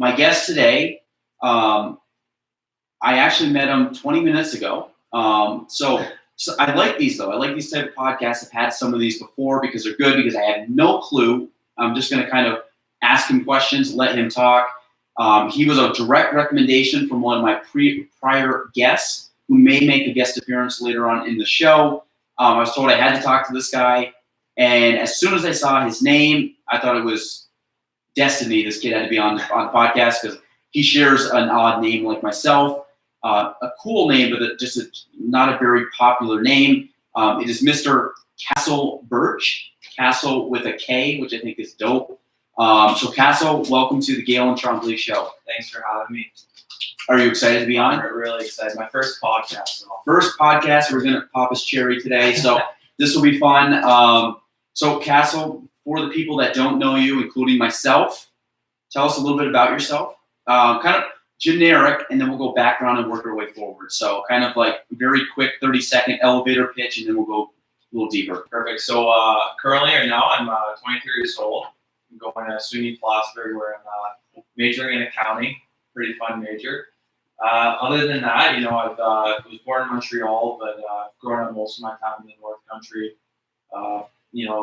my guest today, I actually met him 20 minutes ago. So I like these, though. I like these type of podcasts. I've had some of these before because they're good, because I had no clue. I'm just going to kind of ask him questions, let him talk. He was a direct recommendation from one of my prior guests who may make a guest appearance later on in the show. I was told I had to talk to this guy. And as soon as I saw his name, I thought it was destiny. This kid had to be on the podcast because he shares an odd name like myself. A cool name, but not a very popular name. It is Mr. Kastle Birch. Kastle with a K, which I think is dope. So Kastle, welcome to the Gaelan Trombley show. Thanks for having me. Are you excited to be on? I'm really excited. My first podcast. First podcast. We're going to pop his cherry today. So this will be fun. So Kastle, for the people that don't know you, including myself, tell us a little bit about yourself. Kind of generic, and then we'll go background and work our way forward. So kind of like very quick 30-second elevator pitch, and then we'll go a little deeper. Perfect. So currently right now I'm 23 years old. I'm going to SUNY Plattsburgh where I'm majoring in accounting. Pretty fun major. Other than that, I was born in Montreal, but growing up most of my time in the North Country.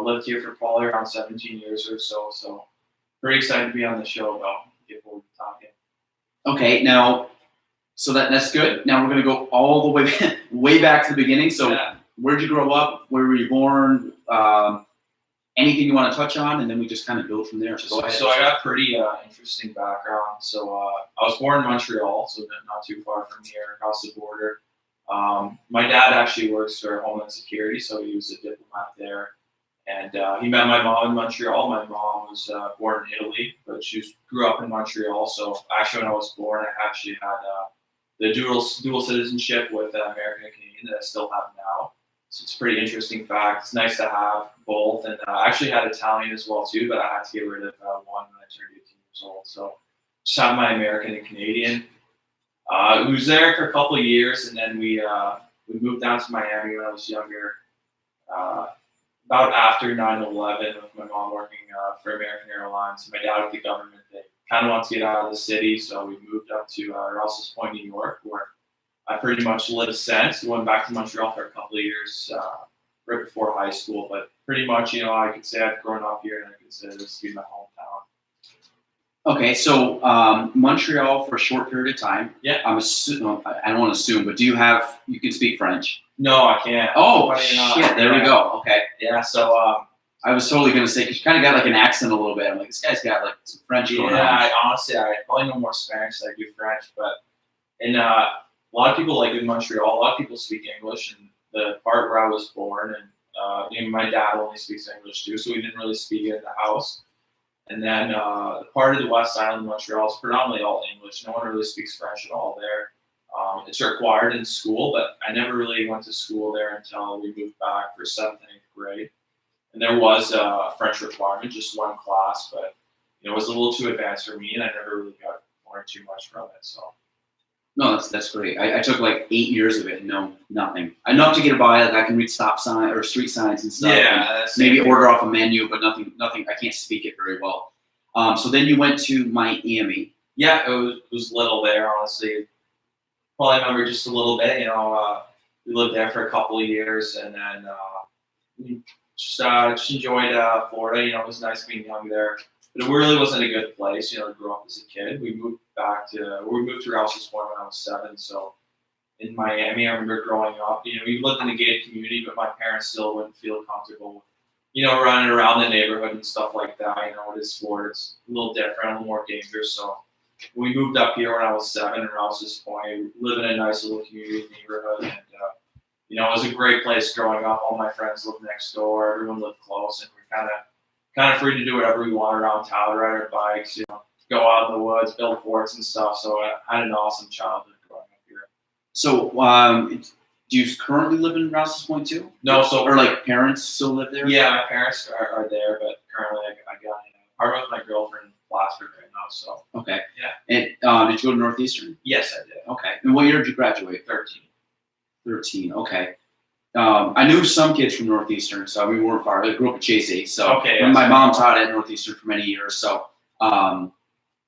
Lived here for probably around 17 years or so. So pretty excited to be on the show, though. Get forward to talking. Okay, now, so that's good. Now we're going to go all the way back to the beginning. So Where did you grow up? Where were you born? Anything you want to touch on? And then we just kind of build from there. So I got a pretty interesting background. So I was born in Montreal, so not too far from here, across the border. My dad actually works for Homeland Security, so he was a diplomat there. And he met my mom in Montreal. My mom was born in Italy, but she grew up in Montreal. So actually, when I was born, I actually had the dual citizenship with American and Canadian that I still have now. So it's a pretty interesting fact. It's nice to have both. And I actually had Italian as well, too, but I had to get rid of one when I turned 18 years old. So just have my American and Canadian. We was there for a couple of years, and then we moved down to Miami when I was younger. About after 9/11, with my mom working for American Airlines, and my dad with the government, they kind of wanted to get out of the city, so we moved up to Rouse's Point, New York, where I pretty much lived since. We went back to Montreal for a couple of years right before high school, but pretty much, I could say I've grown up here, and I consider this to be my hometown. Okay, so Montreal for a short period of time. Yeah. I don't want to assume, but you can speak French? No, I can't. Oh, shit, there we go. Okay. Yeah, so I was totally going to say, because you kind of got like an accent a little bit. I'm like, this guy's got like some French going on. Yeah, honestly, I probably know more Spanish than I do French, but a lot of people, like in Montreal, a lot of people speak English, and the part where I was born, and my dad only speaks English too, so we didn't really speak it in the house. And then the part of the West Island of Montreal is predominantly all English. No one really speaks French at all there. It's required in school, but I never really went to school there until we moved back for 7th and 8th grade. And there was a French requirement, just one class, but it was a little too advanced for me, and I never really got learned too much from it. So. No, that's great. I took like 8 years of it. No, nothing. Enough to get by. Like I can read stop sign or street signs and stuff. Yeah, and maybe order off a menu, but nothing. I can't speak it very well. So then you went to Miami. Yeah, it was little there, honestly. Probably remember just a little bit. We lived there for a couple of years, and then we just enjoyed Florida. It was nice being young there. But it really wasn't a good place, to grow up as a kid. We moved to Rouse's Point when I was 7. So in Miami, I remember growing up, we lived in a gated community, but my parents still wouldn't feel comfortable, running around the neighborhood and stuff like that. It is Florida. It's a little different, a little more dangerous. So we moved up here when I was 7 in Rouse's Point. We live in a nice little community neighborhood. And, it was a great place growing up. All my friends lived next door. Everyone lived close. And we kind of free to do whatever we want around town, ride our bikes, go out in the woods, build forts and stuff. So I had an awesome childhood growing up here. So do you currently live in Rouse's Point too? No, or like parents still live there? Yeah, my parents are there, but currently I got an apartment with my girlfriend in Plattsburgh right now. So okay. Yeah. And did you go to Northeastern? Yes, I did. Okay. And what year did you graduate? 13. 13. Okay. I knew some kids from Northeastern, so we weren't far. I grew up at Chase 8, so okay, my mom taught at Northeastern for many years. So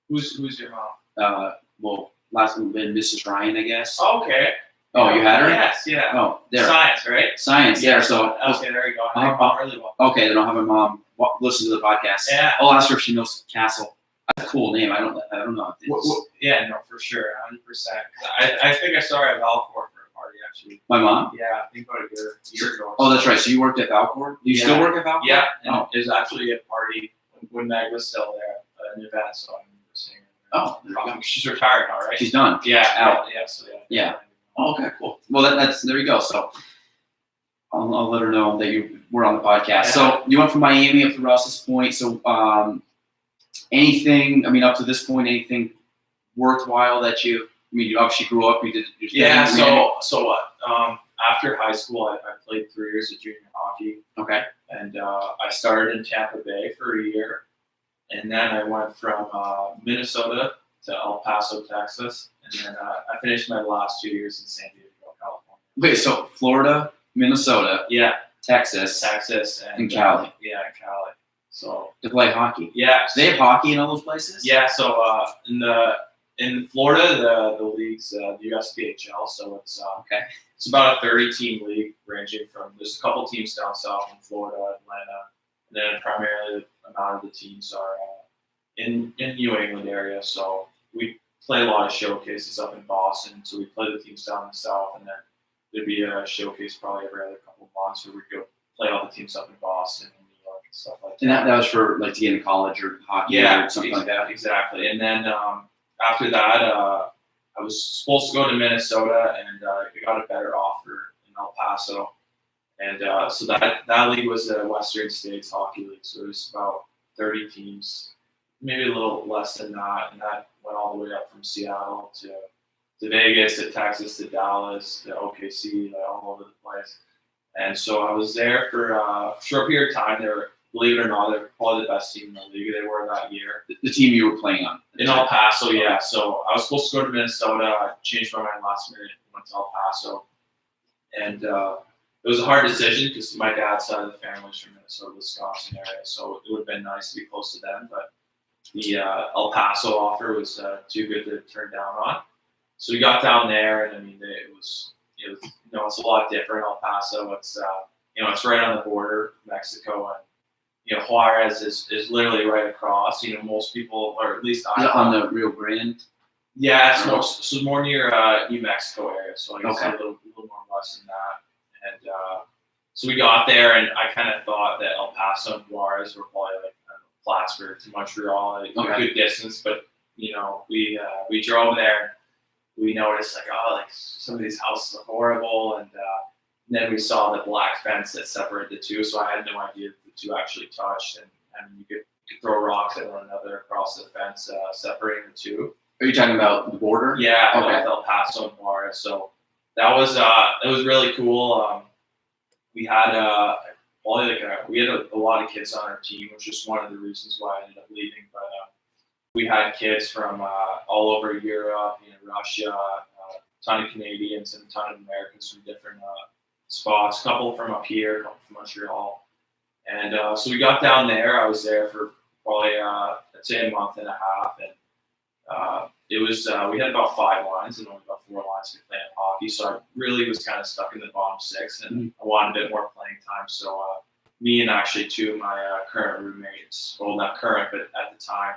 Who's your mom? Well, last one been Mrs. Ryan, I guess. Okay. Oh, you had her? Yes, yeah. Oh, there. Science, right? Science, there. So Okay, there you go. I know your mom really well. okay, then I'll have my mom listen to the podcast. Yeah. I'll ask her if she knows Kastle. That's a cool name. I don't know. Yeah, no, for sure, 100%. I think I saw her at Valcourt for a party actually. My mom? Yeah, I think about a year ago. Oh, that's right. So you worked at Valcourt? Do you still work at Valcourt? Yeah, and Oh. it was actually a party when Meg was still there, an event, so I remember seeing her. Oh, there you go. She's retired now, right? She's done. Yeah, out. Yeah, so yeah. Yeah. Oh, okay, cool. Well, that's there you go. So I'll let her know that you were on the podcast. Yeah. So you went from Miami up to Rouse's Point. So anything? I mean, up to this point, anything worthwhile that you? I mean, you obviously grew up. You did your thing. Yeah. So what? After high school, I played 3 years of junior hockey. Okay. And I started in Tampa Bay for a year, and then I went from Minnesota to El Paso, Texas, and then I finished my last 2 years in San Diego, California. Wait, so Florida, Minnesota, Yeah, Texas, and Cali. Yeah, Cali. So To play hockey. yeah, Do they have hockey in all those places? yeah. So in Florida, the league's the USPHL, so it's Okay. It's about a 30-team league, ranging from there's a couple teams down south in Florida, Atlanta, and then primarily the amount of the teams are in New England area. So we play a lot of showcases up in Boston. So we play the teams down in the south, and then there'd be a showcase probably every other couple of months where we'd go play all the teams up in Boston and New York and stuff like that. And that was for like to get into college or hockey or something like that. Exactly. And then after that, I was supposed to go to Minnesota, and I got a better offer in El Paso. And so that league was the Western States Hockey League. So it was about 30 teams, maybe a little less than that. And that went all the way up from Seattle to Vegas, to Texas, to Dallas, to OKC, all over the place. And so I was there for a short period of time. They were, believe it or not, they were probably the best team in the league. They were that year. The team you were playing on? In El Paso, yeah. So I was supposed to go to Minnesota. I changed my mind last minute and went to El Paso. And it was a hard decision because my dad's side of the family is from Minnesota, Wisconsin area. So it would have been nice to be close to them. But the El Paso offer was too good to turn down on. So we got down there, and I mean, it was it's a lot different. El Paso, it's it's right on the border, Mexico, and Juarez is literally right across. Most people, or at least I on the Rio Grande. Yeah, it's more near New Mexico area, so I guess Okay. a little more west than that. And so we got there, and I kind of thought that El Paso and Juarez were probably like Plattsburgh to Montreal, a good distance. But we drove there. We noticed like some of these houses are horrible, and then we saw the black fence that separated the two. So I had no idea if the two actually touched, and you could throw rocks at one another across the fence, separating the two. Are you talking about the border? Yeah, Okay. El Paso and Juarez. So that was really cool. We had we had a lot of kids on our team, which is one of the reasons why I ended up leaving. But we had kids from all over Europe, Russia, a ton of Canadians and a ton of Americans from different spots. A couple from up here, a couple from Montreal. And so we got down there. I was there for probably I'd say a month and a half, and it was we had about 5 lines and only about 4 lines to play in hockey. So I really was kind of stuck in the bottom 6, and I wanted a bit more playing time. So me and actually 2 of my current roommates, well, not current, but at the time,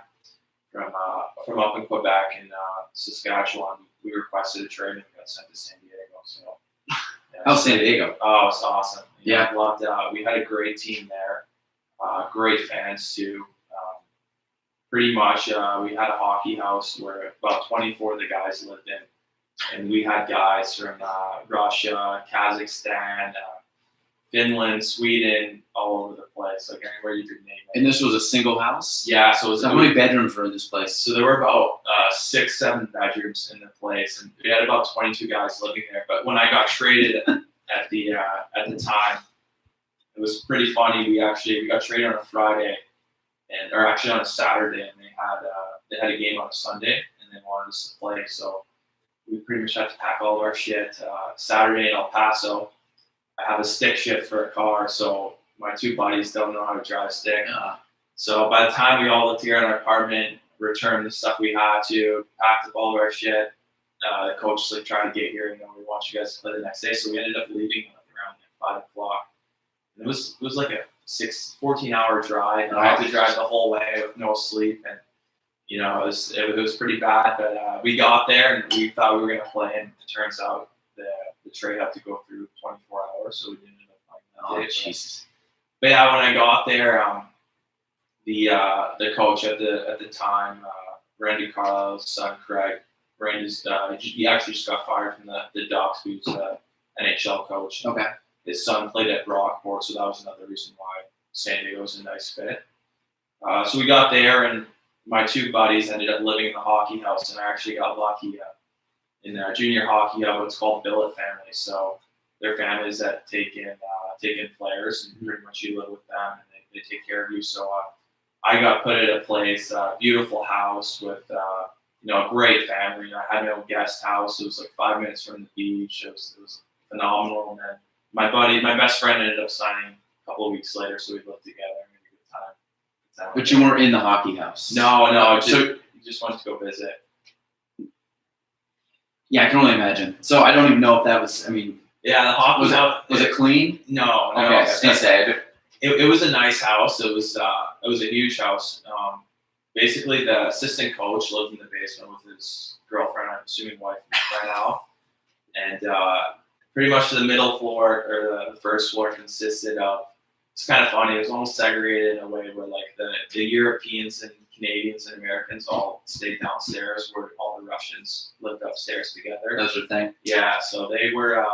from up in Quebec and Saskatchewan, we requested a trade and got sent to San Diego. So yeah, How's San Diego? Oh, it's awesome. Yeah. Loved it. We had a great team there. Great fans too. Pretty much, we had a hockey house where about 24 of the guys lived in, and we had guys from Russia, Kazakhstan, Finland, Sweden, all over the place, like anywhere you could name it. And this was a single house? Yeah, so it was How many bedrooms were in this place? So there were about 6, 7 bedrooms in the place, and we had about 22 guys living there. But when I got traded at the time, it was pretty funny. We got traded on a Friday, or actually on a Saturday, and they had a game on a Sunday, and they wanted us to play. So we pretty much had to pack all of our shit. Saturday in El Paso, I have a stick shift for a car, so my 2 buddies don't know how to drive stick. So by the time we all lived here in our apartment, returned the stuff we had to, packed up all of our shit. The coach like tried to get here, we want you guys to play the next day. So we ended up leaving around 5 o'clock. And it was like a 14-hour drive, and I had to drive the whole way with no sleep, and it was pretty bad. But we got there, and we thought we were gonna play, and it turns out the trade had to go through 24 hours, so we didn't end up playing that day. Jesus. But yeah, when I got there, the coach at the time, Randy Carlisle's son, Craig. Randy's he actually just got fired from the Ducks. He was NHL coach. Okay. His son played at Rockport, so that was another reason why San Diego was a nice fit. So we got there, and my two buddies ended up living in the hockey house, and I actually got lucky in their junior hockey house. It's called billet family, so they're families that take in players, and pretty much you live with them, and they take care of you. So I got put at a place, beautiful house with a great family. I had my own guest house. It was like 5 minutes from the beach. It was phenomenal. And then my best friend ended up signing a couple of weeks later, so we lived together and had a good time. But you weren't in the hockey house. No. Just wanted to go visit. Yeah, I can only imagine. So I don't even know if that was. I mean, yeah, the hockey was it clean? No. Okay, I was gonna say. It was a nice house. It was a huge house. Basically, the assistant coach lived in the basement with his girlfriend, I'm assuming wife right now. And pretty much the middle floor, or the first floor, consisted of, it's kind of funny, it was almost segregated in a way where like the Europeans and Canadians and Americans all stayed downstairs, where all the Russians lived upstairs together. That's the thing. Yeah, so they were,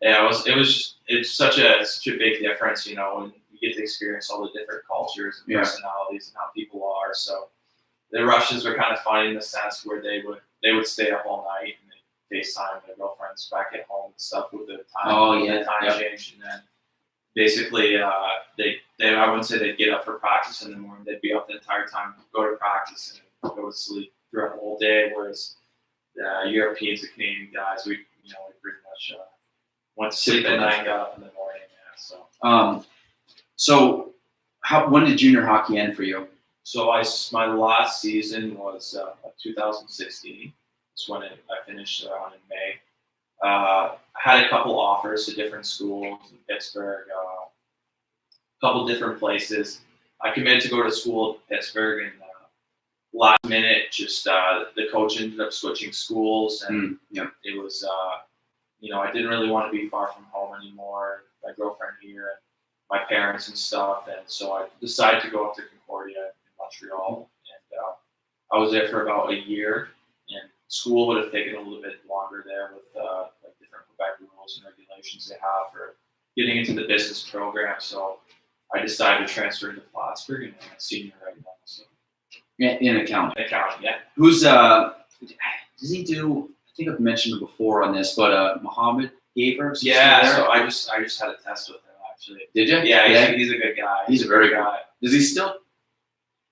it's such a big difference, when you get to experience all the different cultures and personalities and how people are. So the Russians were kind of funny in the sense where they would stay up all night and they FaceTime their girlfriends back at home and stuff with the time change. And then basically they I wouldn't say they'd get up for practice in the morning. They'd be up the entire time, go to practice and go to sleep throughout the whole day. Whereas the Europeans and Canadian guys, we pretty much went to sleep at night and got up in the morning. Yeah, so when did junior hockey end for you? So my last season was 2016. That's when I finished around in May. I had a couple offers to different schools in Pittsburgh, a couple different places. I committed to go to school in Pittsburgh, and last minute, just the coach ended up switching schools, and it was I didn't really want to be far from home anymore. My girlfriend here, and my parents and stuff, and so I decided to go up to Concordia in Montreal, and I was there for about a year. And school would have taken a little bit longer there with like different Quebec rules and regulations they have for getting into the business program. So I decided to transfer into Plattsburgh, and I'm a senior right now. So in accounting. Yeah. Who's does he do? I think I've mentioned it before on this, but Mohammed Gaver. Yeah. So I just had a test with him actually. Did you? Yeah. He's a good guy. He's a very good guy. Does he still?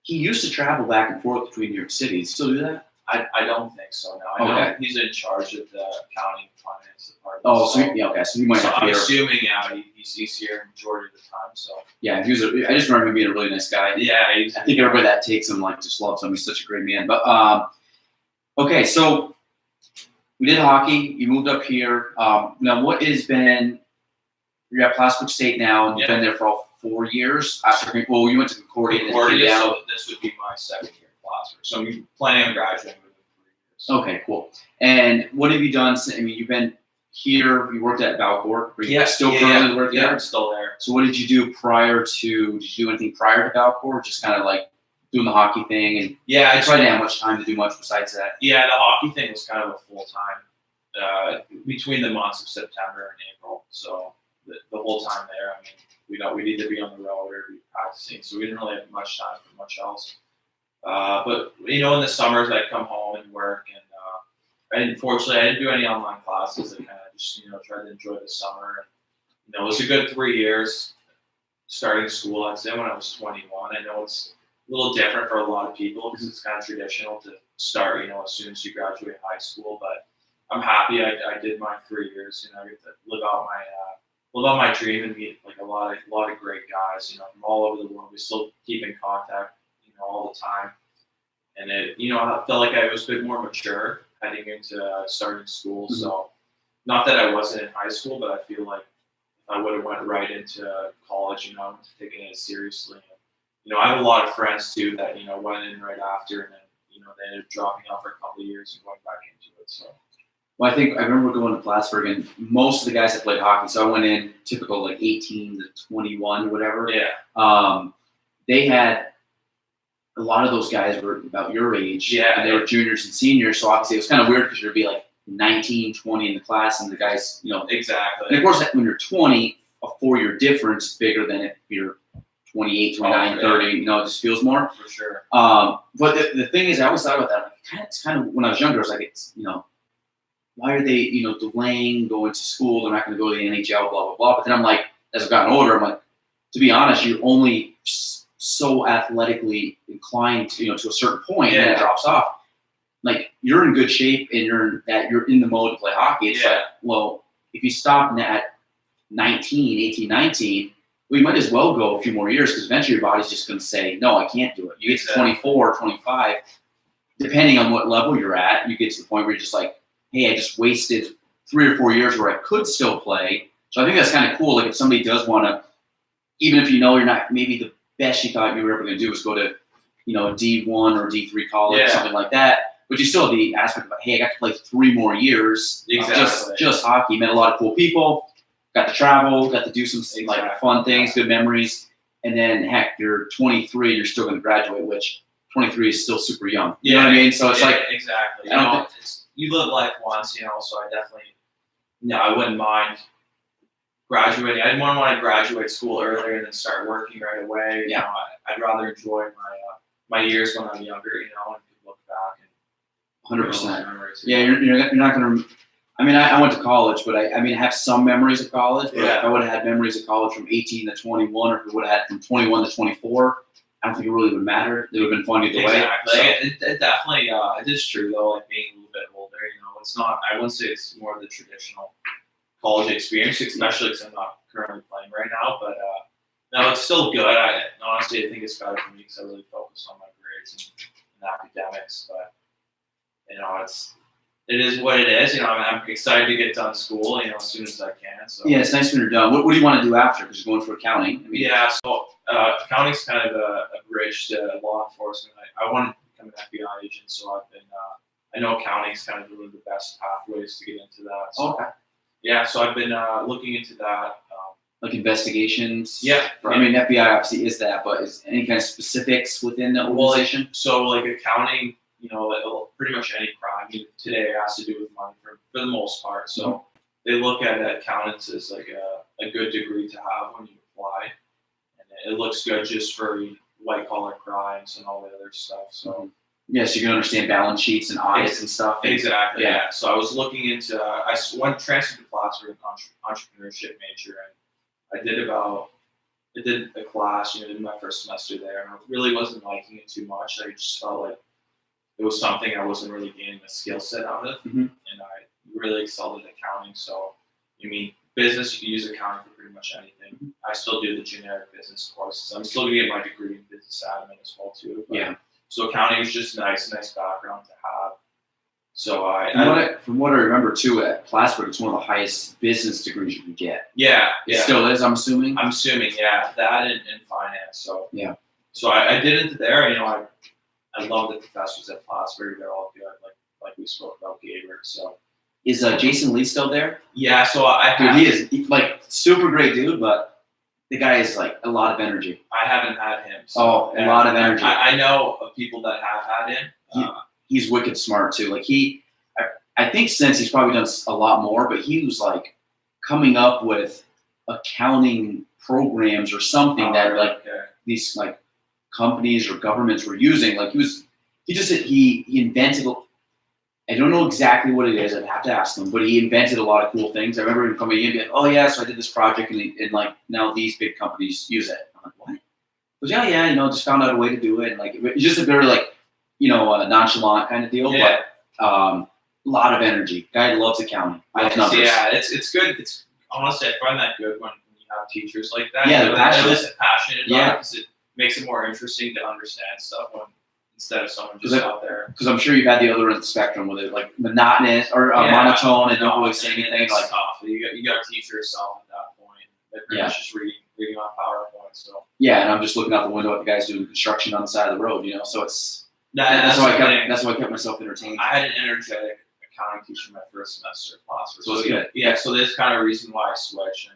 He used to travel back and forth between New York City. Does he still do that? I don't think so. No, I know he's in charge of the accounting and finance department. Oh, so you might have. I'm assuming he's here majority of the time. So yeah, I just remember him being a really nice guy. Yeah, I think everybody that takes him just loves him. He's such a great man. But okay, so we did hockey. You moved up here. Now, what has been? You're at Plattsburgh State now, and you've been there for all 4 years. Well, you went to Concordia. So this would be my second year in Plattsburgh. So I'm planning on graduating within 3 years. Okay, cool. And what have you done? I mean, you've been here. You worked at Valcourt. Currently work there? Yeah, I'm still there. So what did you do prior to? Did you do anything prior to Valcourt? Just kind of like doing the hockey thing, and I tried to have much time to do much besides that. Yeah, the hockey thing was kind of a full time between the months of September and April. So the whole time there, I mean, we'd either be on the road or be practicing, so we didn't really have much time for much else. But in the summers I'd come home and work, and unfortunately I didn't do any online classes. I kind of just tried to enjoy the summer. And, it was a good 3 years starting school. I'd say when I was 21. I know it's a little different for a lot of people because it's kind of traditional to start as soon as you graduate high school. But I'm happy I did my 3 years. I get to live out my dream and meet like a lot of great guys, from all over the world. We still keep in contact, all the time. and I felt like I was a bit more mature heading into starting school. Mm-hmm. So, not that I wasn't in high school, but I feel like if I would have went right into college, taking it seriously. And, I have a lot of friends too that went in right after, and then they ended up dropping out for a couple of years and going back into it. So. Well, I think I remember going to Plattsburgh, and most of the guys that played hockey. So I went in typical like 18 to 21, whatever. Yeah. They had a lot of those guys were about your age. Yeah. And they were juniors and seniors. So obviously it was kind of weird because there'd be like 19, 20 in the class, and the guys, Exactly. And of course, when you're 20, a 4-year difference is bigger than if you're 28, 29, 30. It just feels more. For sure. But the thing is, I always thought about that. Like, it's kind of when I was younger, I was like, why are they, delaying going to school? They're not going to go to the NHL, blah, blah, blah. But then I'm like, as I've gotten older, I'm like, to be honest, you're only so athletically inclined, to a certain point, and it drops off. Like, you're in good shape and you're in the mode to play hockey. It's like, well, if you stop at 18, 19, well, you might as well go a few more years because eventually your body's just going to say, no, I can't do it. You get to 24, 25, depending on what level you're at, you get to the point where you're just like, hey, I just wasted 3 or 4 years where I could still play. So I think that's kind of cool. Like if somebody does want to, even if you're not maybe the best you thought you were ever going to do was go to, D1 or D3 college, something like that. But you still have the aspect of, hey, I got to play 3 more years of just hockey. Met a lot of cool people, got to travel, got to do some like fun things, good memories. And then, heck, you're 23 and you're still going to graduate, which 23 is still super young. You know what I mean? So it's like exactly. You live life once, so I definitely, I wouldn't mind graduating. I didn't want to graduate school earlier and then start working right away. Yeah. I'd rather enjoy my years when I'm younger, and look back and 100%. Yeah, you're not going to. I mean, I went to college, but I have some memories of college. But if I would have had memories of college from 18 to 21, or if it would have had from 21 to 24, I don't think it really would matter. It would have been fun either way. Exactly. It definitely, it is true though. Like being a little bit older, it's not. I wouldn't say it's more of the traditional college experience, especially because I'm not currently playing right now. But no, it's still good. Honestly, I think it's better for me because I really focus on my grades and academics. But it is what it is. I'm excited to get done school, as soon as I can. So. Yeah, it's nice when you're done. What do you want to do after? Because you're going for accounting. So accounting's kind of a bridge to law enforcement. I want to become an FBI agent, so I've been. I know accounting's kind of one of the best pathways to get into that. So, okay. Yeah, so I've been looking into that. Like investigations. Yeah. I mean, FBI obviously is that, but is any kind of specifics within the organization? So like accounting. Pretty much any crime today has to do with money for the most part. So they look at accountants as like a good degree to have when you apply, and it looks good just for white collar crimes and all the other stuff. So yes, you can understand balance sheets and audits and stuff. Exactly. Yeah. So I was looking into. I went transferred to Plattsburgh with an entrepreneurship major, and I did a class, in my first semester there, and I really wasn't liking it too much. I just felt like it was something I wasn't really gaining a skill set out of, and I really excelled at accounting. So, business, you can use accounting for pretty much anything. I still do the generic business courses. I'm still going to get my degree in business admin as well too. But, so accounting is just nice background to have. So from what I remember too, at Plattsburgh, it's one of the highest business degrees you can get. Yeah. It still is, I'm assuming. Yeah, that and finance. So yeah. So I did it there. I love the professors at Plattsburgh. They're all good, like we spoke about Gaelan. So is Jason Lee still there? Yeah. So he is like super great dude, but the guy is like a lot of energy. I haven't had him. So, a lot of energy. I know of people that have had him. He's wicked smart too. Like I think since he's probably done a lot more, but he was like coming up with accounting programs or something these like companies or governments were using. Like he invented. I don't know exactly what it is. I'd have to ask him, but he invented a lot of cool things. I remember him coming in and being, oh yeah, so I did this project and like now these big companies use it. I'm like, what? He goes, yeah, just found out a way to do it. And like it's just a very like, nonchalant kind of deal, but a lot of energy. Guy loves accounting. Yeah, it's good. It's honestly, I find that good when you have teachers like that. Yeah, they're passionate about it because it makes it more interesting to understand stuff instead of someone just out there. Because I'm sure you've had the other end of the spectrum with it, like monotonous or monotone and don't really say anything. It's Like tough. You got to teach yourself at that point. They're pretty much just reading on PowerPoint. So yeah, and I'm just looking out the window at the guys doing construction on the side of the road. So it's that's why I kept myself entertained. I had an energetic accounting teacher in my first semester of class. So it's good. Yeah, so there's kind of a reason why I switched. I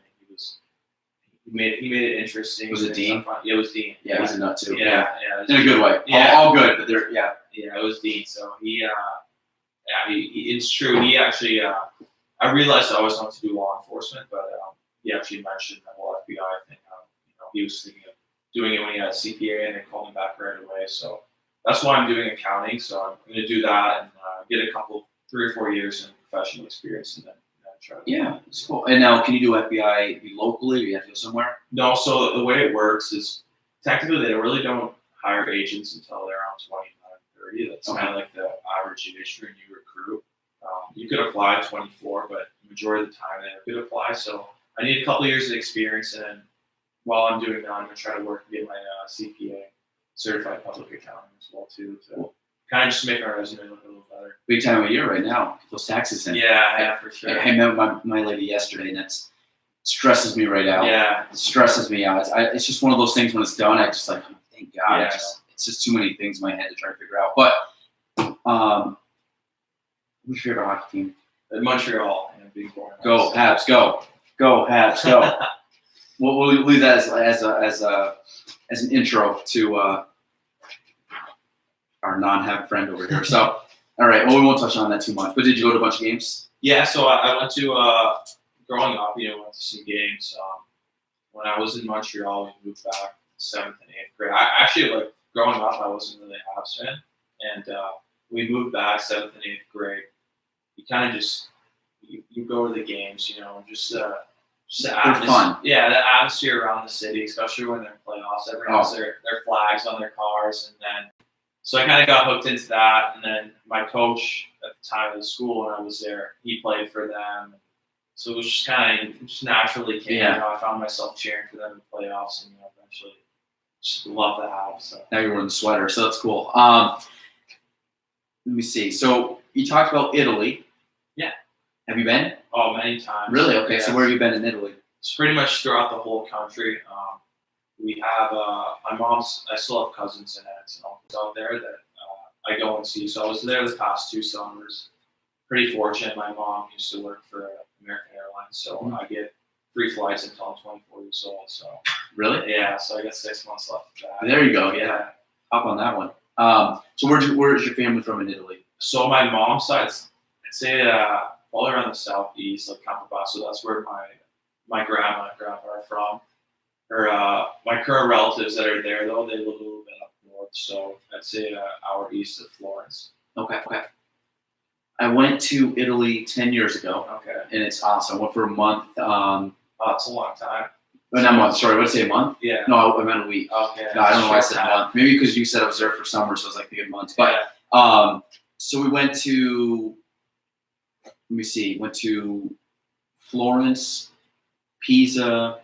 mean, he made it interesting. Was it Dean? Yeah, it was Dean. Yeah, he's a nut too. Yeah. In a good way. Yeah. All good, but they're Yeah, it was Dean. So he it's true. He actually, I realized I always wanted to do law enforcement, but he actually mentioned the whole FBI thing. He was thinking of doing it when he had a CPA, and they called him back right away. So that's why I'm doing accounting. So I'm going to do that and get a couple, 3 or 4 years in professional experience, and then try. Yeah, it's cool. And now, can you do FBI locally, or you have to go somewhere? No. So the way it works is technically they really don't hire agents until they're around 29, 30. That's kind of like the average age for a new recruit. You could apply at 24, but the majority of the time they could apply. So I need a couple of years of experience, and then while I'm doing that, I'm going to try to work and get my CPA, certified public accounting as well too, to kind of just make our resume look a little better. Big time of year right now. Get those taxes in. Yeah, for sure. I met my lady yesterday, and that stresses me right out. Yeah, it stresses me out. It's just one of those things when it's done. I just like, oh, thank God. Yeah. It's just too many things in my head to try to figure out. But who's your favorite hockey team? Montreal. Big go Habs, go Habs, go. We'll leave that as an intro to our non-Hab friend over here. So, all right. Well, we won't touch on that too much. But did you go to a bunch of games? Yeah. So I went to growing up. Went to some games. When I was in Montreal, we moved back 7th and 8th grade. I actually growing up. I wasn't really a Habs fan, and we moved back 7th and 8th grade. You kind of just you go to the games. Just the atmosphere, fun. Yeah, the atmosphere around the city, especially when they're in playoffs. Everyone has their flags on their cars, and then so I kind of got hooked into that. And then my coach at the time of the school when I was there, he played for them. So it was just kind of just naturally came. Yeah. I found myself cheering for them in the playoffs, and eventually just love the Habs. So. Now you're wearing the sweater, so that's cool. Let me see. So you talked about Italy. Yeah. Have you been? Oh, many times. Really? Okay. Yeah. So where have you been in Italy? It's pretty much throughout the whole country. We have my mom's. I still have cousins and aunts and uncles out there that I go and see. So I was there the past 2 summers. Pretty fortunate. My mom used to work for American Airlines, so I get free flights until I'm 24 years old. So really? Yeah. So I got 6 months left of that. There you go. Yeah. Hop on that one. So where's your family from in Italy? So my mom's side, I'd say all around the southeast, like Campobasso. That's where my grandma and grandpa are from. My current relatives that are there, though, they live a little bit up north. So I'd say an hour east of Florence. Okay. I went to Italy 10 years ago. Okay. And it's awesome. I went for a month. It's a long time. Not a month. Sorry, what did I say, a month? Yeah. No, I meant a week. Okay. No, I don't know why I said a month. Maybe because you said I was there for summer, so I was like thinking months. But so we went to. Let me see. Went to Florence, Pisa,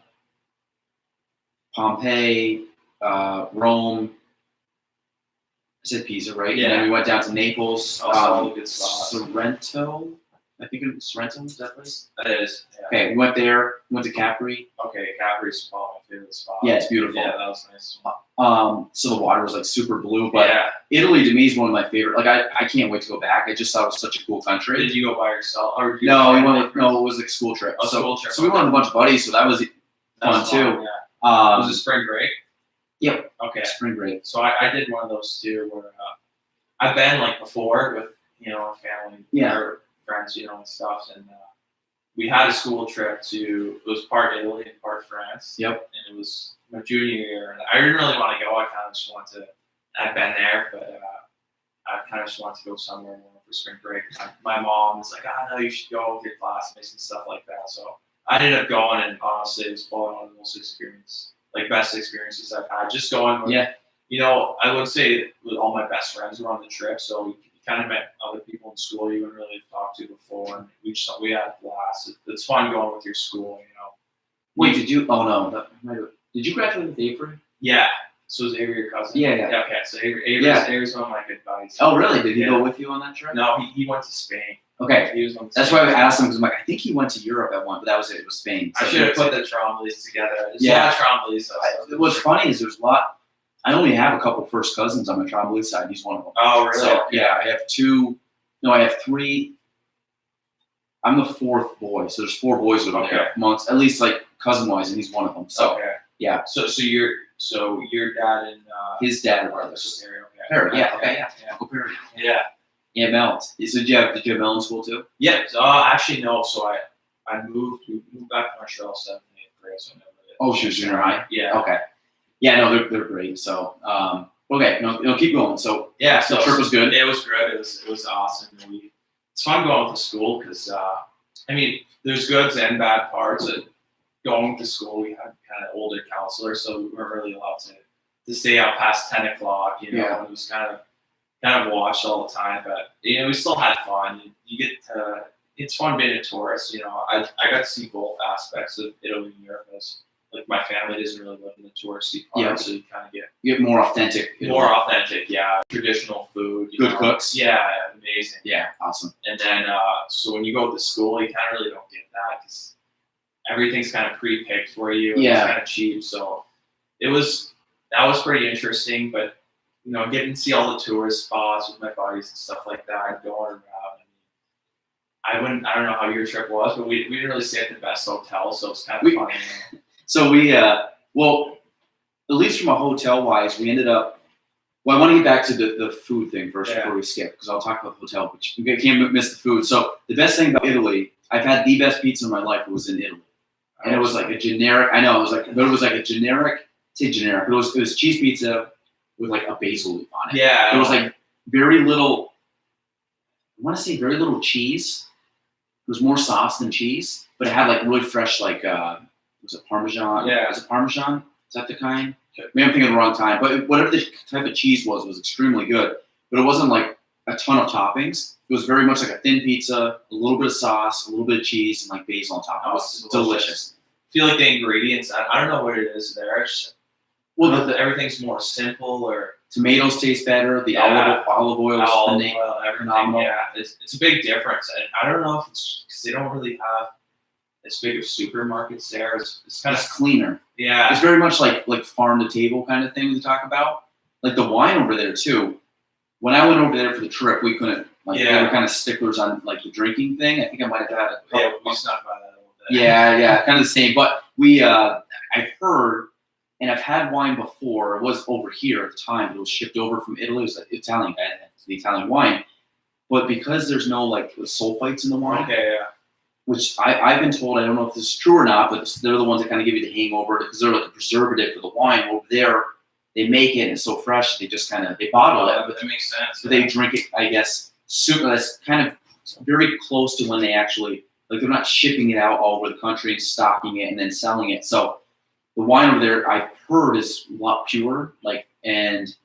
Pompeii, Rome. I said Pisa, right? Yeah. And then we went down to Naples. All the good spots. Sorrento. I think it was Sorrento. Is that place? That is. Yeah. Okay, we went there. Went to Capri. Okay, Capri's my favorite spot. Yeah, it's beautiful. Yeah, that was nice. So the water was super blue, but Italy to me is one of my favorite. I can't wait to go back. I just thought it was such a cool country. Did you go by yourself? Or No, it was like a school trip. School trip. So we went with a bunch of buddies, so that was fun too. Yeah. Was it spring break? Yep. Okay. Spring break. So I did one of those too, where I've been before with family or friends, and stuff, and we had a school trip to. It was part Italy and part France. Yep. And it was my junior year, and I didn't really want to go. I kind of just wanted to. I've been there, but I kind of just wanted to go somewhere more for spring break. My mom was like, "No, you should go with your classmates and stuff like that." So I ended up going, and honestly, it was probably one of the most best experiences I've had. Just going with, I would say with all my best friends were on the trip, so you kind of met other people in school you wouldn't really have talked to before, and we had a blast. It's fun going with your school, Wait, did you? Oh no, did you graduate with Avery? Yeah. So is Avery your cousin? Yeah, yeah. Okay, so Avery's one of my good buddies. Oh, really? Did he go with you on that trip? No, he went to Spain. Okay. He was on That's why I asked him, because I'm like, I think he went to Europe at one, but that was it. It was Spain. So I should have put the Trombleys together. There's Yeah. a lot of Trombleys. What's funny is there's a lot. I only have a couple first cousins on my Trombley side. He's one of them. Oh, really? So, yeah, I have two. No, I have three. I'm the fourth boy, so there's 4 boys over there amongst, at least like cousin-wise, and he's one of them. So yeah. So your dad and his dad are brothers. Perry, Yeah. Okay. Yeah. Uncle Perry. Yeah. Yeah. Mel. So did you have Mel in school too? Yeah. So, actually no. So I moved back to Montreal 7th and 8th grade. So I never did. Oh, she was junior high. Yeah. Okay. Yeah. No, they're great. So okay. No, keep going. So yeah. So the trip was good. It was good. It was awesome. It's fun going to school because I mean, there's goods and bad parts. Going to school, we had kind of older counselors, so we weren't really allowed to stay out past 10 o'clock. You know, and it was kind of watched all the time. But you know, we still had fun. You get to, it's fun being a tourist. You know, I got to see both aspects of Italy and Europe. Like my family doesn't really live in the touristy part, so you kind of get more authentic. Yeah. Traditional food. Good cooks. Yeah, amazing. Yeah, awesome. And then, so when you go to school, you kind of really don't get that because everything's kind of pre-picked for you. And it's kind of cheap. So that was pretty interesting. But you know, getting to see all the tourist spots with my buddies and stuff like that, and going around. I don't know how your trip was, but we didn't really stay at the best hotel, so it's kind of funny. You know? So we, well, at least from a hotel wise, we ended up. Well, I want to get back to the food thing first before we skip, because I'll talk about the hotel, but you can't miss the food. So the best thing about Italy, I've had the best pizza in my life. It was in Italy, and it was like a generic. I know it was like, but it was like a generic. Say generic, but it was cheese pizza with like a basil leaf on it. Yeah, it was like very little. I want to say very little cheese. It was more sauce than cheese, but it had like really fresh, like was it Parmesan? Yeah, was it Parmesan? Is that the kind? Maybe I'm thinking of the wrong time, but whatever the type of cheese was extremely good. But it wasn't like a ton of toppings. It was very much like a thin pizza, a little bit of sauce, a little bit of cheese, and like basil on top. It was delicious. I feel like the ingredients, I don't know what it is there. Everything's more simple, or tomatoes taste better. The olive oil is phenomenal. Yeah, it's a big difference. And I don't know if it's because they don't really have as big of supermarkets there. It's kind of cleaner. Yeah, it's very much like farm to table kind of thing we talk about. Like the wine over there too. When I went over there for the trip, we couldn't. They were kind of sticklers on like the drinking thing. I think I might have had a couple. Yeah, we snuck by that a little bit. Yeah, kind of the same. But we, I've heard, and I've had wine before. It was over here at the time. It was shipped over from Italy. It was like Italian guy that had the Italian wine. But because there's no like the sulfites in the wine. Okay, yeah. Which I've been told, I don't know if this is true or not, but they're the ones that kind of give you the hangover because they're like a preservative for the wine. Over there, they make it and it's so fresh, they just they bottle it. But that makes sense. But they drink it, I guess, super. That's kind of very close to when they actually, like they're not shipping it out all over the country and stocking it and then selling it. So the wine over there, I've heard, is a lot purer, and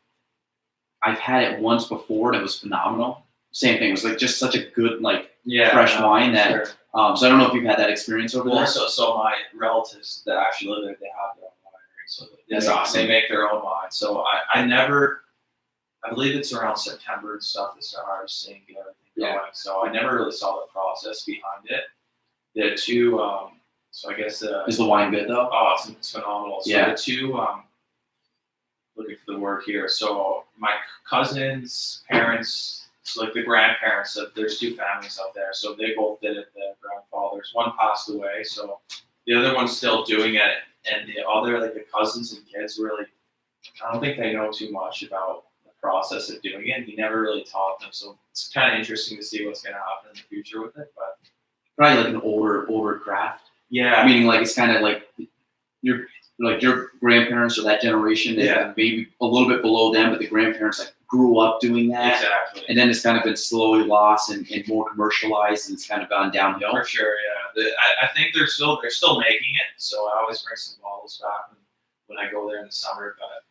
I've had it once before and it was phenomenal. Same thing. It was like just such a good, fresh wine that. Sure. So I don't know if you've had that experience over there. So my relatives that actually live there, they have their own winery. So that's awesome. They make their own wine. So I believe it's around September and stuff they start harvesting, get everything going. So I never really saw the process behind it. The two, so I guess is the wine good though? Oh, it's phenomenal. So the two, looking for the word here. So my cousin's parents. So like the grandparents, there's 2 families out there, so they both did it. The grandfathers, one passed away, so the other one's still doing it, and the other, like the cousins and kids, really, I don't think they know too much about the process of doing it. He never really taught them, so it's kind of interesting to see what's going to happen in the future with it. But probably like an older craft. Yeah, meaning like it's kind of like your grandparents or that generation, maybe a little bit below them, but the grandparents grew up doing that. Exactly. And then it's kind of been slowly lost and more commercialized, and it's kind of gone downhill. For sure, yeah. I think they're still making it, so I always bring some bottles back when I go there in the summer, but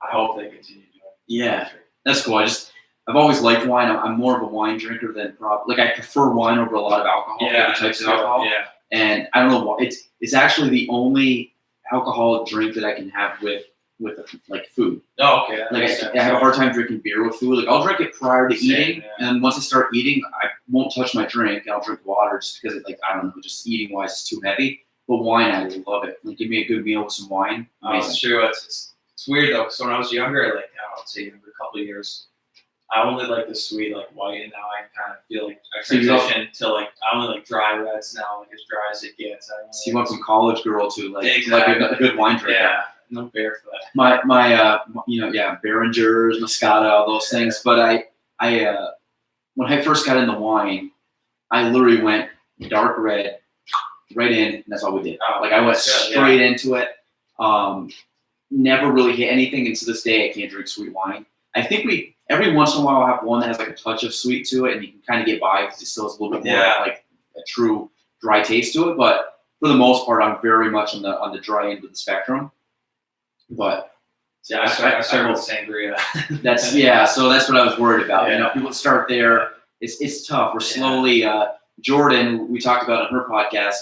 I hope they continue doing it. Yeah, that's cool. I've always liked wine. I'm more of a wine drinker than I prefer wine over a lot of alcohol. Yeah, types of alcohol. Yeah. And I don't know why. It's actually the only alcoholic drink that I can have with with like food. Oh, okay. Like I have a hard time drinking beer with food. Like I'll drink it prior to eating, yeah. and once I start eating, I won't touch my drink. I'll drink water just because it's like I don't know, just eating wise it's too heavy. But wine, I love it. Like give me a good meal with some wine. Amazing. It's true. It's weird though, because when I was younger, like I would say for a couple of years, I only like the sweet like white, and now I kind of feel like I transition to like I only like dry reds now, like as dry as it gets. So you went from college girl to like exactly. like a good wine drinker. Yeah, no beer for that. My Behringers, Moscato, all those things. But I when I first got into wine, I literally went dark red, right in, and that's all we did. Oh, like I went straight into it. Never really hit anything, and to this day, I can't drink sweet wine. I think every once in a while I'll have one that has like a touch of sweet to it, and you can kind of get by because it still has a little bit more like a true dry taste to it. But for the most part, I'm very much on the dry end of the spectrum. But yeah, I started with sangria. So that's what I was worried about. You know, people start there. It's tough. We're slowly. Jordan, we talked about on her podcast.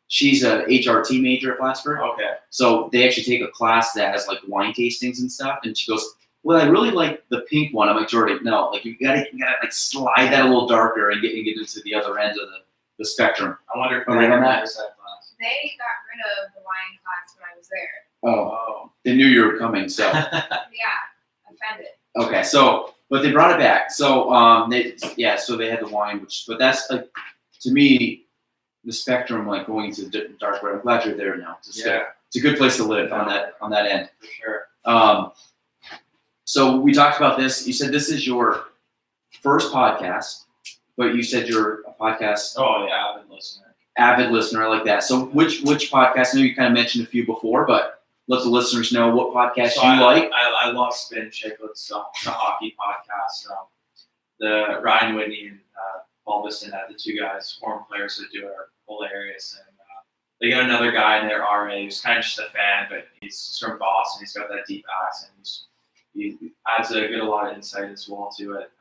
She's a HRT major at Plattsburgh. Okay. So they actually take a class that has like wine tastings and stuff. And she goes, "Well, I really like the pink one." I'm like, "Jordan, no, like you gotta like slide that a little darker and get into the other end of the spectrum." I wonder if they on that. They got rid of the wine class when I was there. Oh. They knew you were coming, so. Yeah, offended. Okay, so but they brought it back. So so they had the wine, but that's like to me. The spectrum, like going to dark red. I'm glad you're there now. It's a good place to live on that end. For sure. So we talked about this. You said this is your first podcast, but you said you're a podcast. Oh yeah, avid listener. Avid listener, I like that. So which podcast? I know you kind of mentioned a few before, but let the listeners know what podcast you like. I love Spin Chicklets, the hockey podcast. The Ryan Whitney and Paul Bisson, the two guys, former players that do it, are hilarious. And they got another guy in there, RA, who's kind of just a fan, but he's from Boston. He's got that deep accent. He adds a lot of insight as well to it.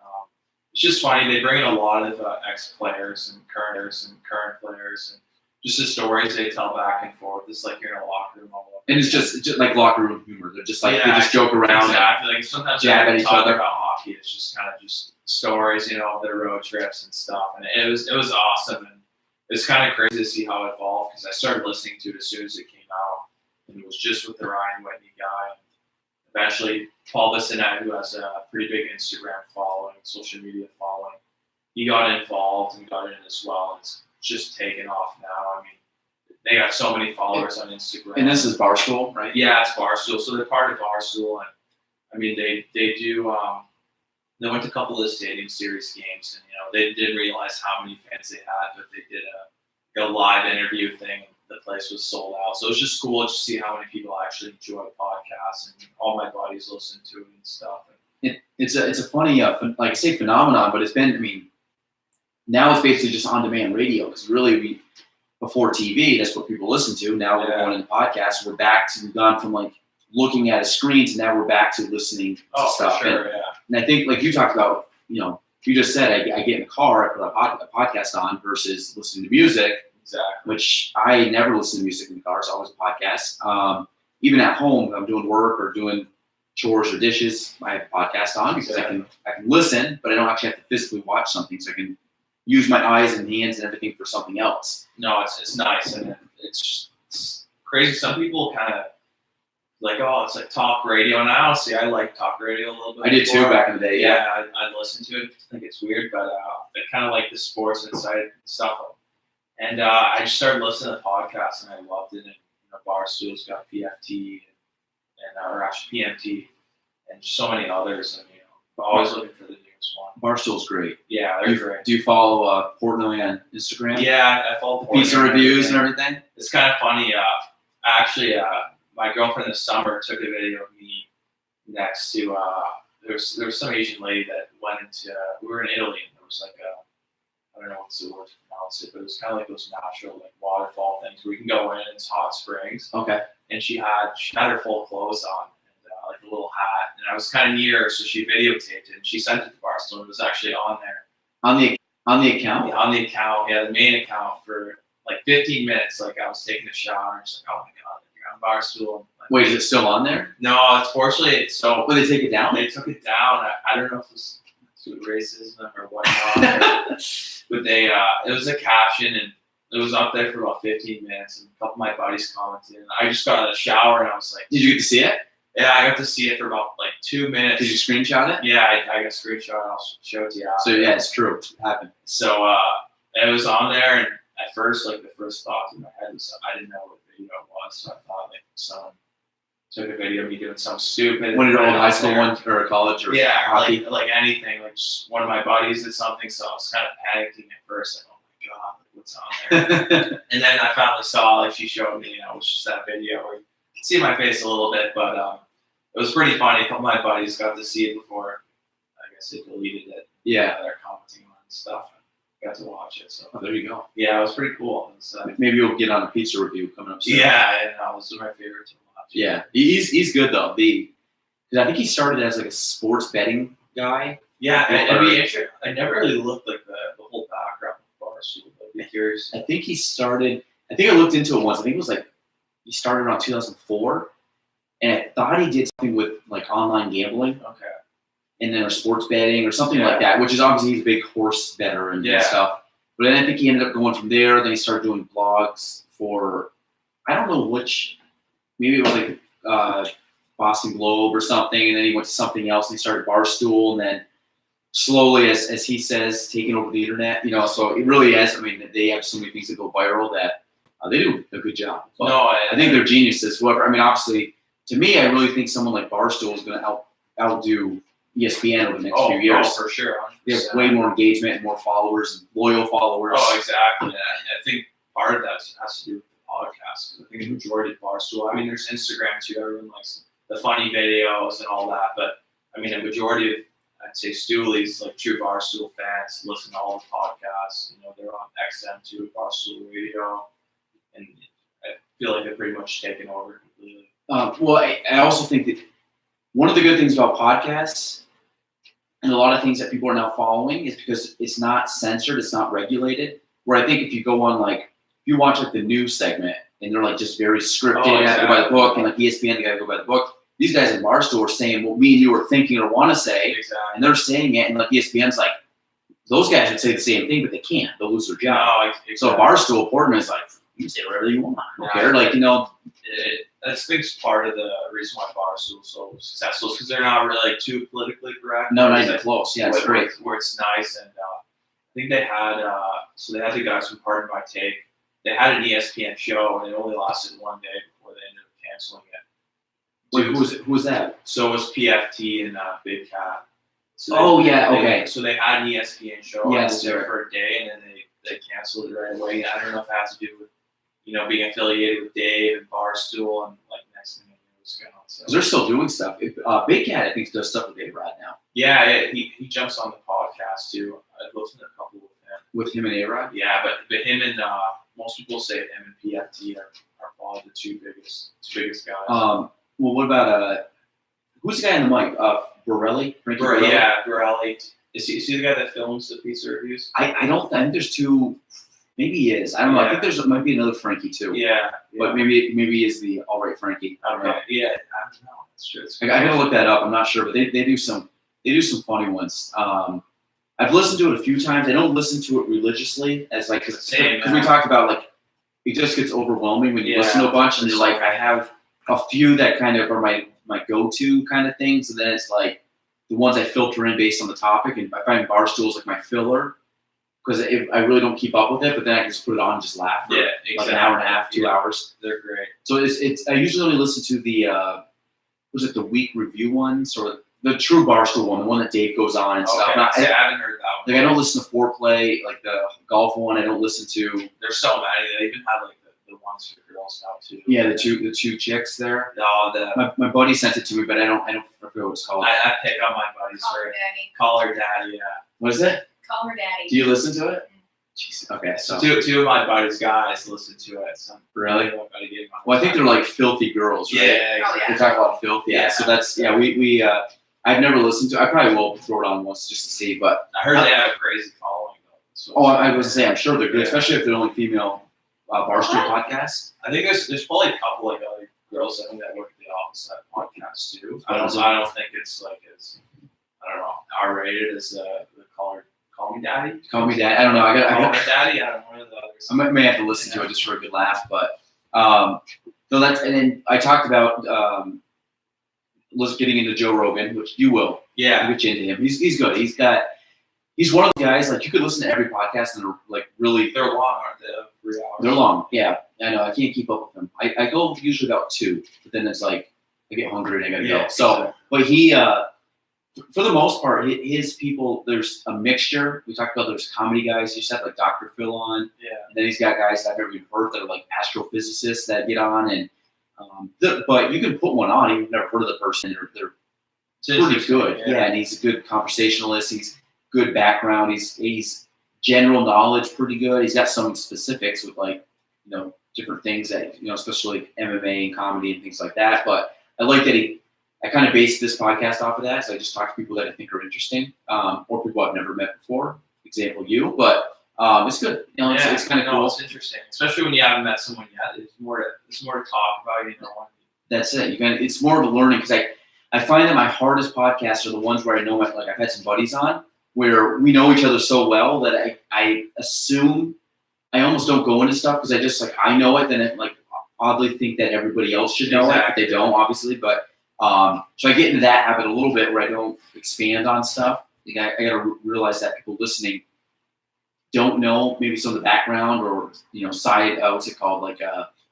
It's just funny. They bring in a lot of ex-players and current players, and just the stories they tell back and forth. It's like you're in a locker room. And it's just like locker room humor. They're just like they just joke around. Exactly. Like sometimes jab at each other about hockey. It's just kind of just stories, of their road trips and stuff. And it was awesome, and it was kind of crazy to see how it evolved because I started listening to it as soon as it came out, and it was just with the Ryan Whitney guy. And eventually, Paul Bisson, who has a pretty big Instagram following, social media following, he got involved and got in as well. And it's just taken off now. I mean, they got so many followers on Instagram. And this is Barstool, right? Yeah, it's Barstool. So they're part of Barstool, and I mean they do. They went to a couple of the Stadium Series games, and they didn't realize how many fans they had, but they did a live interview thing. The place was sold out, so it was just cool to see how many people actually enjoy the podcast, and all my buddies listen to it and stuff. It's a funny, like I say, phenomenon, but it's been. I mean, now it's basically just on-demand radio because really before TV, that's what people listen to. Now we're going into podcasts. We've gone from like looking at a screen to now we're back to listening to stuff. For sure, and I think like you talked about, you just said I get in the car, I put a podcast on versus listening to music. Exactly. Which I never listen to music in the car. It's always a podcast. Even at home, if I'm doing work or doing chores or dishes, I have a podcast on because I can listen, but I don't actually have to physically watch something, so I can use my eyes and hands and everything for something else. No, it's nice, and it's crazy. Some people kind of like, oh, it's like talk radio, and I honestly I like talk radio a little bit. I did too back in the day. Yeah, I'd listen to it. I think it's weird, but I kind of like the sports inside stuff. And I just started listening to podcasts, and I loved it. And Barstool's got PFT or actually PMT, and just so many others. And always looking for the newest one. Barstool's great. Yeah, they're great. Do you follow Portnoy on Instagram? Yeah, I follow Portnoy. Pizza reviews and everything. It's kind of funny. Actually, my girlfriend this summer took a video of me next to there was some Asian lady that went into. We were in Italy, and there was like I don't know what's the word to pronounce it, but it was kind of like those natural like waterfall things where you can go in and it's hot springs. Okay. And she had her full clothes on and like a little hat, and I was kind of near her, so she videotaped it and she sent it to Barstool. It was actually on there. On the account? Yeah, on the account, the main account for like 15 minutes. Like I was taking a shower and she's like, oh my god, you're on Barstool. And, Wait, is it still on there? No, unfortunately, so Will they take it down? they took it down. I don't know if it was due to racism or whatnot, but they it was a caption and it was up there for about 15 minutes, and a couple of my buddies commented. And I just got out of the shower and I was like, Did you get to see it? yeah, I got to see it for about like 2 minutes. Did you screenshot it? Yeah, I got a screenshot. I'll show it to you. So yeah, it's true. It happened. So it was on there, and at first, like the first thought in my head was I didn't know what video it was, so I thought like someone took a video of me doing something stupid. One of your old high school ones or college or yeah, hockey? like anything. Like just one of my buddies did something, so I was kind of panicking at first. Like, oh my god, like, what's on there? And then I finally saw, like she showed me, it was just that video where you can see my face a little bit, but it was pretty funny. A couple of my buddies got to see it before I guess they deleted it. Yeah. They're commenting on stuff. Got to watch it. So There you go. yeah, it was pretty cool. It was, Maybe you'll get on a pizza review coming up soon. yeah, and this was my favorite to watch. Yeah, he's good though. Because I think he started as like a sports betting guy. Yeah, it'd be interesting. I never really looked like the whole background of Barstool. I'd be curious. I think he started. I think I looked into it once. I think it was like he started around 2004, and I thought he did something with like online gambling. Okay. And then or sports betting or something like that, which is obviously he's a big horse bettor and stuff. But then I think he ended up going from there. Then he started doing blogs for, I don't know which, maybe it was like Boston Globe or something. And then he went to something else and he started Barstool. And then slowly, as he says, taking over the internet. So it really is. I mean, they have so many things that go viral that they do a good job. But No, I think they're geniuses. Whoever, I mean, obviously, to me, I really think someone like Barstool is going to outdo ESPN over the next few years. for sure. 100%. They have way more engagement and more followers, and loyal followers. Oh, exactly. And I think part of that has to do with the podcast. Because I think the majority of Barstool, I mean, there's Instagram too. Everyone likes the funny videos and all that. But I mean, a majority of, I'd say, Stoolies, like true Barstool fans, listen to all the podcasts. They're on XM too, Barstool Radio. And I feel like they're pretty much taken over completely. Well, I also think that one of the good things about podcasts and a lot of things that people are now following is because it's not censored, it's not regulated. Where I think if you go on if you watch like the news segment and they're like just very scripted, they have to go by the book, and like ESPN, they got to go by the book. These guys in Barstool are saying what me and you are thinking or want to say, and they're saying it, and like ESPN's like, those guys would say the same thing, but they can't. They'll lose their job. Oh, exactly. So Barstool, Portman is like, you can say whatever you want. I don't care. That's a big part of the reason why Barstool is so successful, because they're not really too politically correct. No, not even close. Yeah, it's great. Where it's nice, and I think they had they had the guys from Pardon My Take. They had an ESPN show, and it only lasted one day before they ended up canceling it. Who was that? So it was PFT and Big Cat. So okay. So they had an ESPN show. Yes, I was there for a day, and then they canceled it right away. I don't know if it has to do with being affiliated with Dave and Barstool, and like next thing I knew was gone. So they're still doing stuff. Big Cat, I think, does stuff with A-Rod now. Yeah, he jumps on the podcast too. I've listened to a couple with him. With him and A-Rod? Yeah, but him and most people say him and PFT are probably the two biggest guys. Well, what about who's the guy in the mic? Borelli? Frankie Borelli? Yeah, Borelli. Is he the guy that films the pizza reviews? I don't think there's two. Maybe he is. I don't know. I think might be another Frankie too. Yeah. But maybe he is the all right Frankie. I don't know. Yeah, I don't know. That's true. I gotta look that up. I'm not sure, but they do some funny ones. I've listened to it a few times. I don't listen to it religiously, as like because we talked about like it just gets overwhelming when you listen to a bunch, and you're like, I have a few that kind of are my go-to kind of things, and then it's like the ones I filter in based on the topic, and I find Barstool is like my filler. Because I really don't keep up with it, but then I can just put it on and just laugh for like an hour and a half, 2 hours. They're great. So I usually only listen to the week review ones or the true Barstool one, the one that Dave goes on and stuff. I haven't heard that one. Like I don't listen to Foreplay, like the golf one. I don't listen to. There's so many. They even have like the ones for girls now too. Yeah, the two chicks there. No, my buddy sent it to me, but I don't forget what it's called. I pick on my buddies for Call Her Daddy. Yeah. What is it? Call Her Daddy. Do you listen to it? Jeez. Okay, so two of my buddies' guys listen to it. So really? Well, I think they're like filthy girls, right? Yeah, exactly. They talk about filth. Yeah, so that's we I've never listened to. I probably will throw it on once just to see, but I heard they have a crazy following though. So I was gonna say I'm sure they're good, especially if they're only female Barstool podcasts. I think there's probably a couple like girls I think that work at the office that podcasts too. I Awesome. don't think it's like as I don't know R-rated as the Call Me Daddy. Call Me Dad. I don't know. I Call got. Me Daddy. I don't know one of the others. I may have to listen to it just for a good laugh, but no, that's and then I talked about getting into Joe Rogan, which you will. Yeah. I'll get you into him. He's good. He's one of the guys like you could listen to every podcast and they're like really They're long, aren't they? 3 hours. they're long. Yeah, I know. I can't keep up with them. I go usually about 2, but then it's like I get hungry and I gotta go. So, but he for the most part, his people, there's a mixture. We talked about there's comedy guys. He just had like Dr. Phil on. Yeah. And then he's got guys that I've never even heard that are like astrophysicists that get on. And but you can put one on, even if you've never heard of the person. They're pretty good. Yeah, and he's a good conversationalist. He's good background. He's general knowledge pretty good. He's got some specifics with like, different things that, especially like MMA and comedy and things like that. But I like that I kind of based this podcast off of that. So I just talk to people that I think are interesting, or people I've never met before. Example, you. But it's good. It's kind of cool. It's interesting, especially when you haven't met someone yet. It's more to talk about. That's it. It's more of a learning because I find that my hardest podcasts are the ones where I know I've had some buddies on where we know each other so well that I assume I almost don't go into stuff because I just I know it. Then it oddly think that everybody else should know it. But they don't, obviously. But so I get into that habit a little bit where I don't expand on stuff. I got to realize that people listening don't know maybe some of the background or side what's it called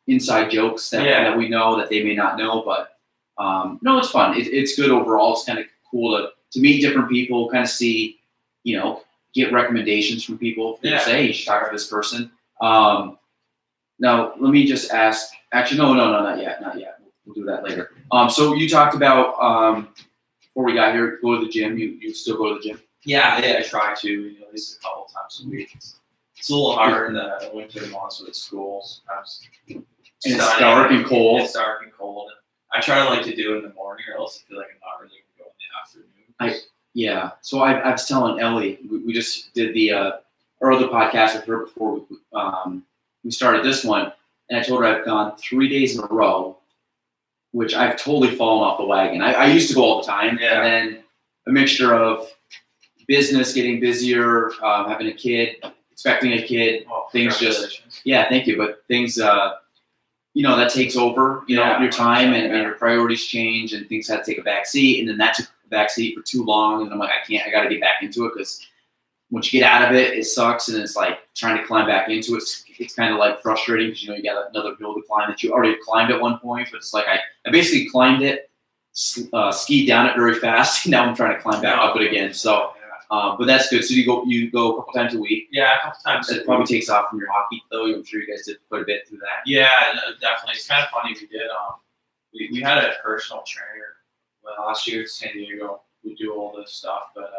inside jokes that we know that they may not know. But no, it's fun. It's good overall. It's kind of cool to meet different people, kind of see get recommendations from people. Say, hey, you should talk to this person. Now let me just ask. Actually, no, not yet. We'll do that later. So you talked about before we got here, go to the gym. You still go to the gym? Yeah, I try to. At least a couple times a week. It's a little harder in the winter months with schools. And it's dark and cold. It's dark and cold. I try to do it in the morning, or else I feel like I'm not really going to go in the afternoon. Yeah. So I was telling Ellie, we just did our other podcast with her before we started this one, and I told her I've gone 3 days in a row, which I've totally fallen off the wagon. I used to go all the time, and then a mixture of business, getting busier, having a kid, expecting a kid, things just thank you, but things that takes over your time and your priorities change and things had to take a back seat, and then that took a back seat for too long, and I'm like, I got to get back into it because once you get out of it, it sucks, and it's like trying to climb back into it. It's kind of frustrating because you got another hill to climb that you already climbed at one point, but it's I basically climbed it, skied down it very fast, and now I'm trying to climb back up it again. So. But that's good. So you go a couple times a week. Yeah, a couple times. It probably takes off from your hockey, though. I'm sure you guys did quite a bit through that. Yeah, definitely. It's kind of funny. We did. We had a personal trainer last year in San Diego. We do all this stuff, but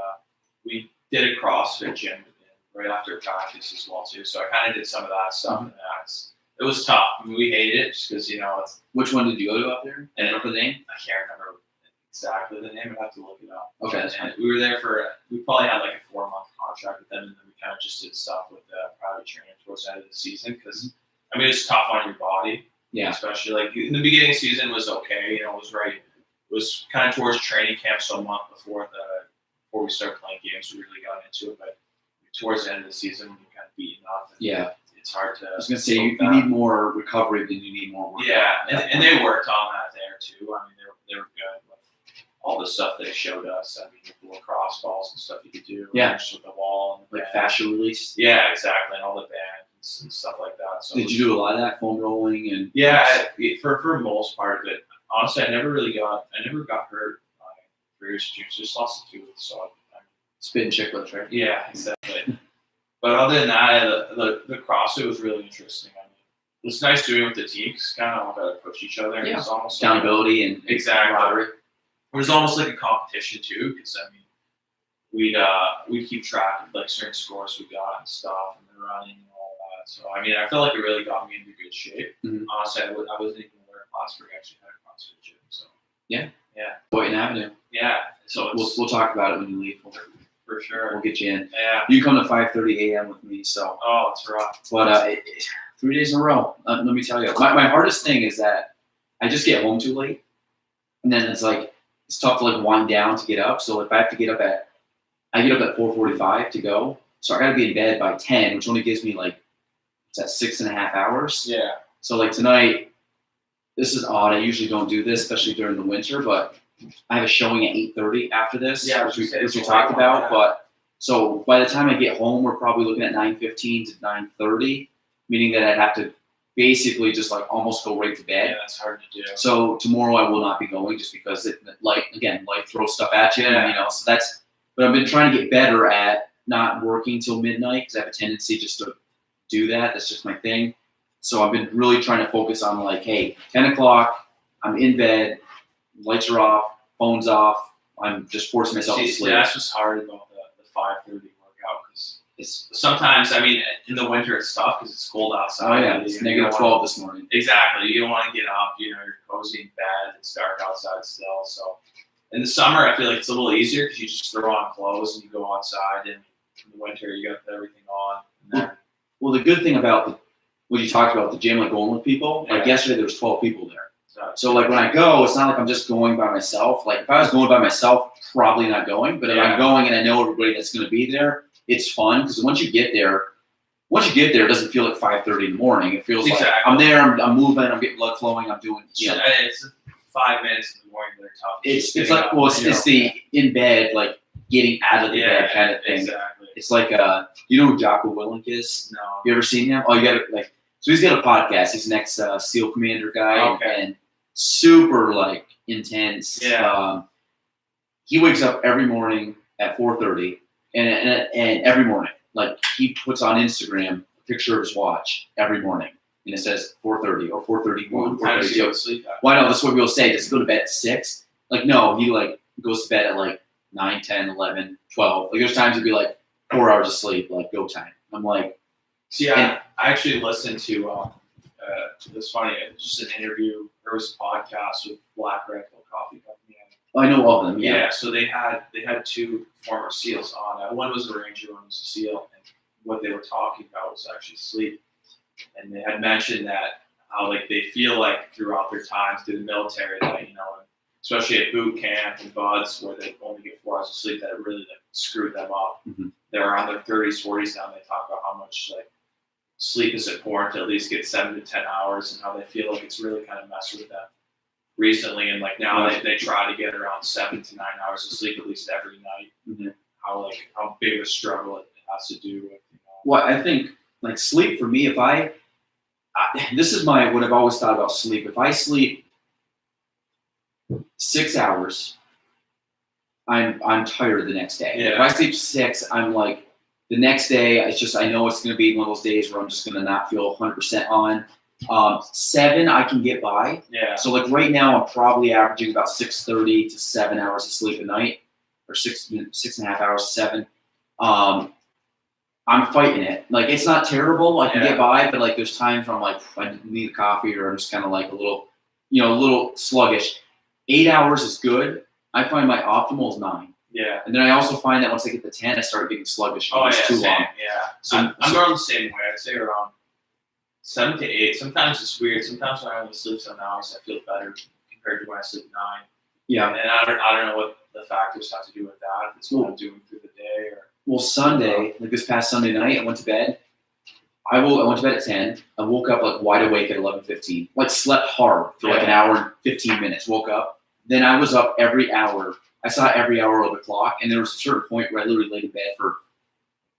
we did a CrossFit gym right after practice as well too. So I kind of did some of that stuff, and it was tough. We hated it just because it's. Which one did you go to up there? And remember the name? I can't remember exactly the name. I'd have to look it up. Okay, that's fine. We were there we probably had a 4-month contract with them, and then we kind of just did stuff with the private training towards the end of the season because it's tough on your body. Yeah. Especially in the beginning of the season was okay. It was right. It was kind of towards training camp, so a month before we started playing games, we really got into it. But towards the end of the season, when you're kind of beaten up, it's hard to. I was gonna say you need more recovery than you need more work. Yeah, and they worked on that there too. They were good. All the stuff they showed us. The lacrosse balls and stuff you could do. Yeah. Just with the wall and the fascia release. Yeah, exactly, and all the bands and stuff like that. So did you do a lot of that foam rolling and? Yeah, for most part of it. Honestly, I never got hurt. Previous juniors, just lost a tooth, so I'm spitting chiclets, right? Yeah, exactly. But other than that, the CrossFit was really interesting. It's nice doing it with the team because kind of all got to push each other. And it's almost accountability and exactly. It was almost like a competition too, because we'd keep track of certain scores we got and stuff, and the running and all that. So I felt like it really got me into good shape. Mm-hmm. Honestly, I wasn't even aware of class where we actually had a CrossFit gym. So yeah. Boynton Avenue. Yeah. So we'll talk about it when you leave. For sure. We'll get you in. Yeah. You come to 5:30 a.m. with me, so. Oh, it's rough. But 3 days in a row. Let me tell you, my hardest thing is that I just get home too late, and then it's tough to like wind down to get up. So if I have to get up at 4:45 to go, so I got to be in bed by 10, which only gives me like it's at 6.5 hours. Yeah. So like tonight, this is odd. I usually don't do this, especially during the winter, but I have a showing at 8:30 after this, Yeah, which we talked about. Yeah. But so by the time I get home, we're probably looking at 9:15 to 9:30, meaning that I'd have to basically just like almost go right to bed. Yeah, that's hard to do. So tomorrow I will not be going just because life throws stuff at you. Yeah. And, so that's. But I've been trying to get better at not working till midnight because I have a tendency just to do that. That's just my thing. So I've been really trying to focus on like, hey, 10 o'clock, I'm in bed, lights are off, phone's off. I'm just forcing myself to sleep. That's what's hard about the 5:30 workout because it's sometimes, I mean, in the winter it's tough because it's cold outside. Oh yeah, it's -12 this morning. Exactly. You don't want to get up. You're cozy in bed. It's dark outside still. So in the summer, I feel like it's a little easier because you just throw on clothes and you go outside. And in the winter, you got everything on. And then, well, the good thing about what you talked about the gym, like going with people, like Yeah. yesterday there was 12 people there. So like when I go, it's not like I'm just going by myself. Like if I was going by myself, probably not going. But if I'm going and I know everybody that's going to be there, it's fun because once you get there, it doesn't feel like 5:30 in the morning. It feels like I'm there, I'm moving, I'm getting blood flowing, I'm doing. It's 5 minutes in the morning that are tough. It's like it's the in bed like getting out of the bed kind of thing. Exactly. It's like you know who Jocko Willink is? No. You ever seen him? Oh, you got to so he's got a podcast. He's an ex SEAL commander guy and super like intense. Yeah. He wakes up every morning at 4:30, and every morning, like he puts on Instagram a picture of his watch every morning, and it says 4:30 or 4:31. How does he go to sleep? Why not? That's what people say. Does he go to bed at 6? Like no, he like goes to bed at like 9, 10, 11, 12. Like there's times he'd be like 4 hours of sleep, like go time. I'm like, see, I actually listened to it's funny, just an interview. There was a podcast with Black Red Coffee Company. I know of them. Yeah. So they had 2 former SEALs on. One was a Ranger, one was a SEAL, and what they were talking about was actually sleep. And they had mentioned that how like they feel like throughout their times through the military that especially at boot camp and buds where they only get 4 hours of sleep, that it really like screwed them up. Mm-hmm. They're around their 30s, 40s now. And they talk about how much like sleep is important to at least get 7 to 10 hours, and how they feel like it's really kind of messed with them recently. And like now they try to get around 7 to 9 hours of sleep at least every night. Mm-hmm. How big of a struggle it has to do with. Well, I think like sleep for me, this is what I've always thought about sleep. If I sleep 6 hours, I'm tired the next day. Yeah. If I sleep 6, I'm like the next day. It's just I know it's going to be one of those days where I'm just going to not feel 100% on. 7 I can get by. Yeah. So like right now I'm probably averaging about 6:30 to 7 hours of sleep a night, or 6.5 hours to 7. I'm fighting it. Like it's not terrible. I can get by, but like there's times where I'm like I need a coffee, or I'm just kind of like a little sluggish. 8 hours is good. I find my optimal is 9. Yeah. And then I also find that once I get to 10, I start getting sluggish. It's too long. Yeah. So I'm going the same way. I'd say around 7 to 8. Sometimes it's weird. Sometimes when I only sleep 7 hours, I feel better compared to when I sleep 9. Yeah. And I don't know what the factors have to do with that. If it's what I'm doing through the day or. Well, Sunday, like this past Sunday night, I went to bed. I went to bed at 10. I woke up like wide awake at 11:15. Like slept hard for like an hour and 15 minutes. Woke up. Then I was up every hour. I saw every hour of the clock, and there was a certain point where I literally laid in bed for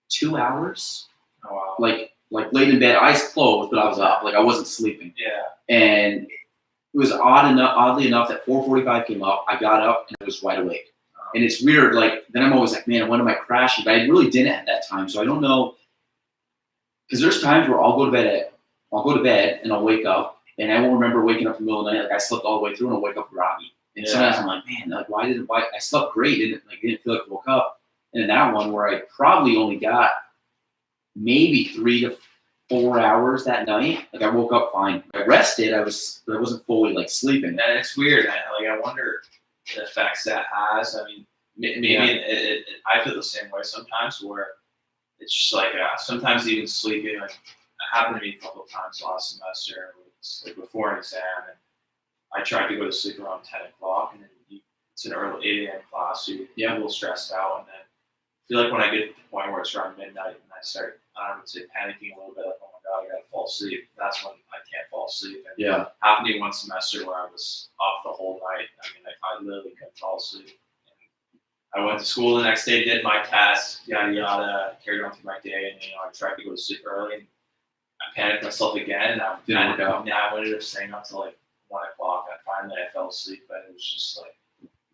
2 hours. Oh wow. Like laid in bed, eyes closed, but I was up. Like I wasn't sleeping. Yeah. And it was oddly enough that 4:45 came up. I got up and I was wide awake. And it's weird, like, then I'm always like, man, when am I crashing? But I really didn't at that time, so I don't know. Because there's times where I'll go to bed and I'll wake up, and I won't remember waking up in the middle of the night. Like, I slept all the way through, and I'll wake up groggy. And sometimes I'm like, man, like, why I slept great, didn't feel like I woke up. And in that one where I probably only got maybe 3 to 4 hours that night, like, I woke up fine. I rested, but I wasn't fully, like, sleeping. And it's weird. I wonder the effects that has. I mean, maybe I feel the same way sometimes, where it's just like sometimes even sleeping. Like it happened to me a couple of times last semester. It's like before an exam, and I tried to go to sleep around 10 o'clock, and then it's an early 8 a.m. class, so you get a little stressed out. And then I feel like when I get to the point where it's around midnight and I start, I would say, panicking a little bit, like, oh my God, I got to fall asleep. That's when I can't fall asleep. And Yeah. happened to me one semester where I was up the whole night. I mean, I literally couldn't fall asleep. And I went to school the next day, did my test, yada, yada, carried on through my day. And, I tried to go to sleep early. And I panicked myself again. And I ended up staying up till like 1 o'clock. And finally, I fell asleep. But it was just like,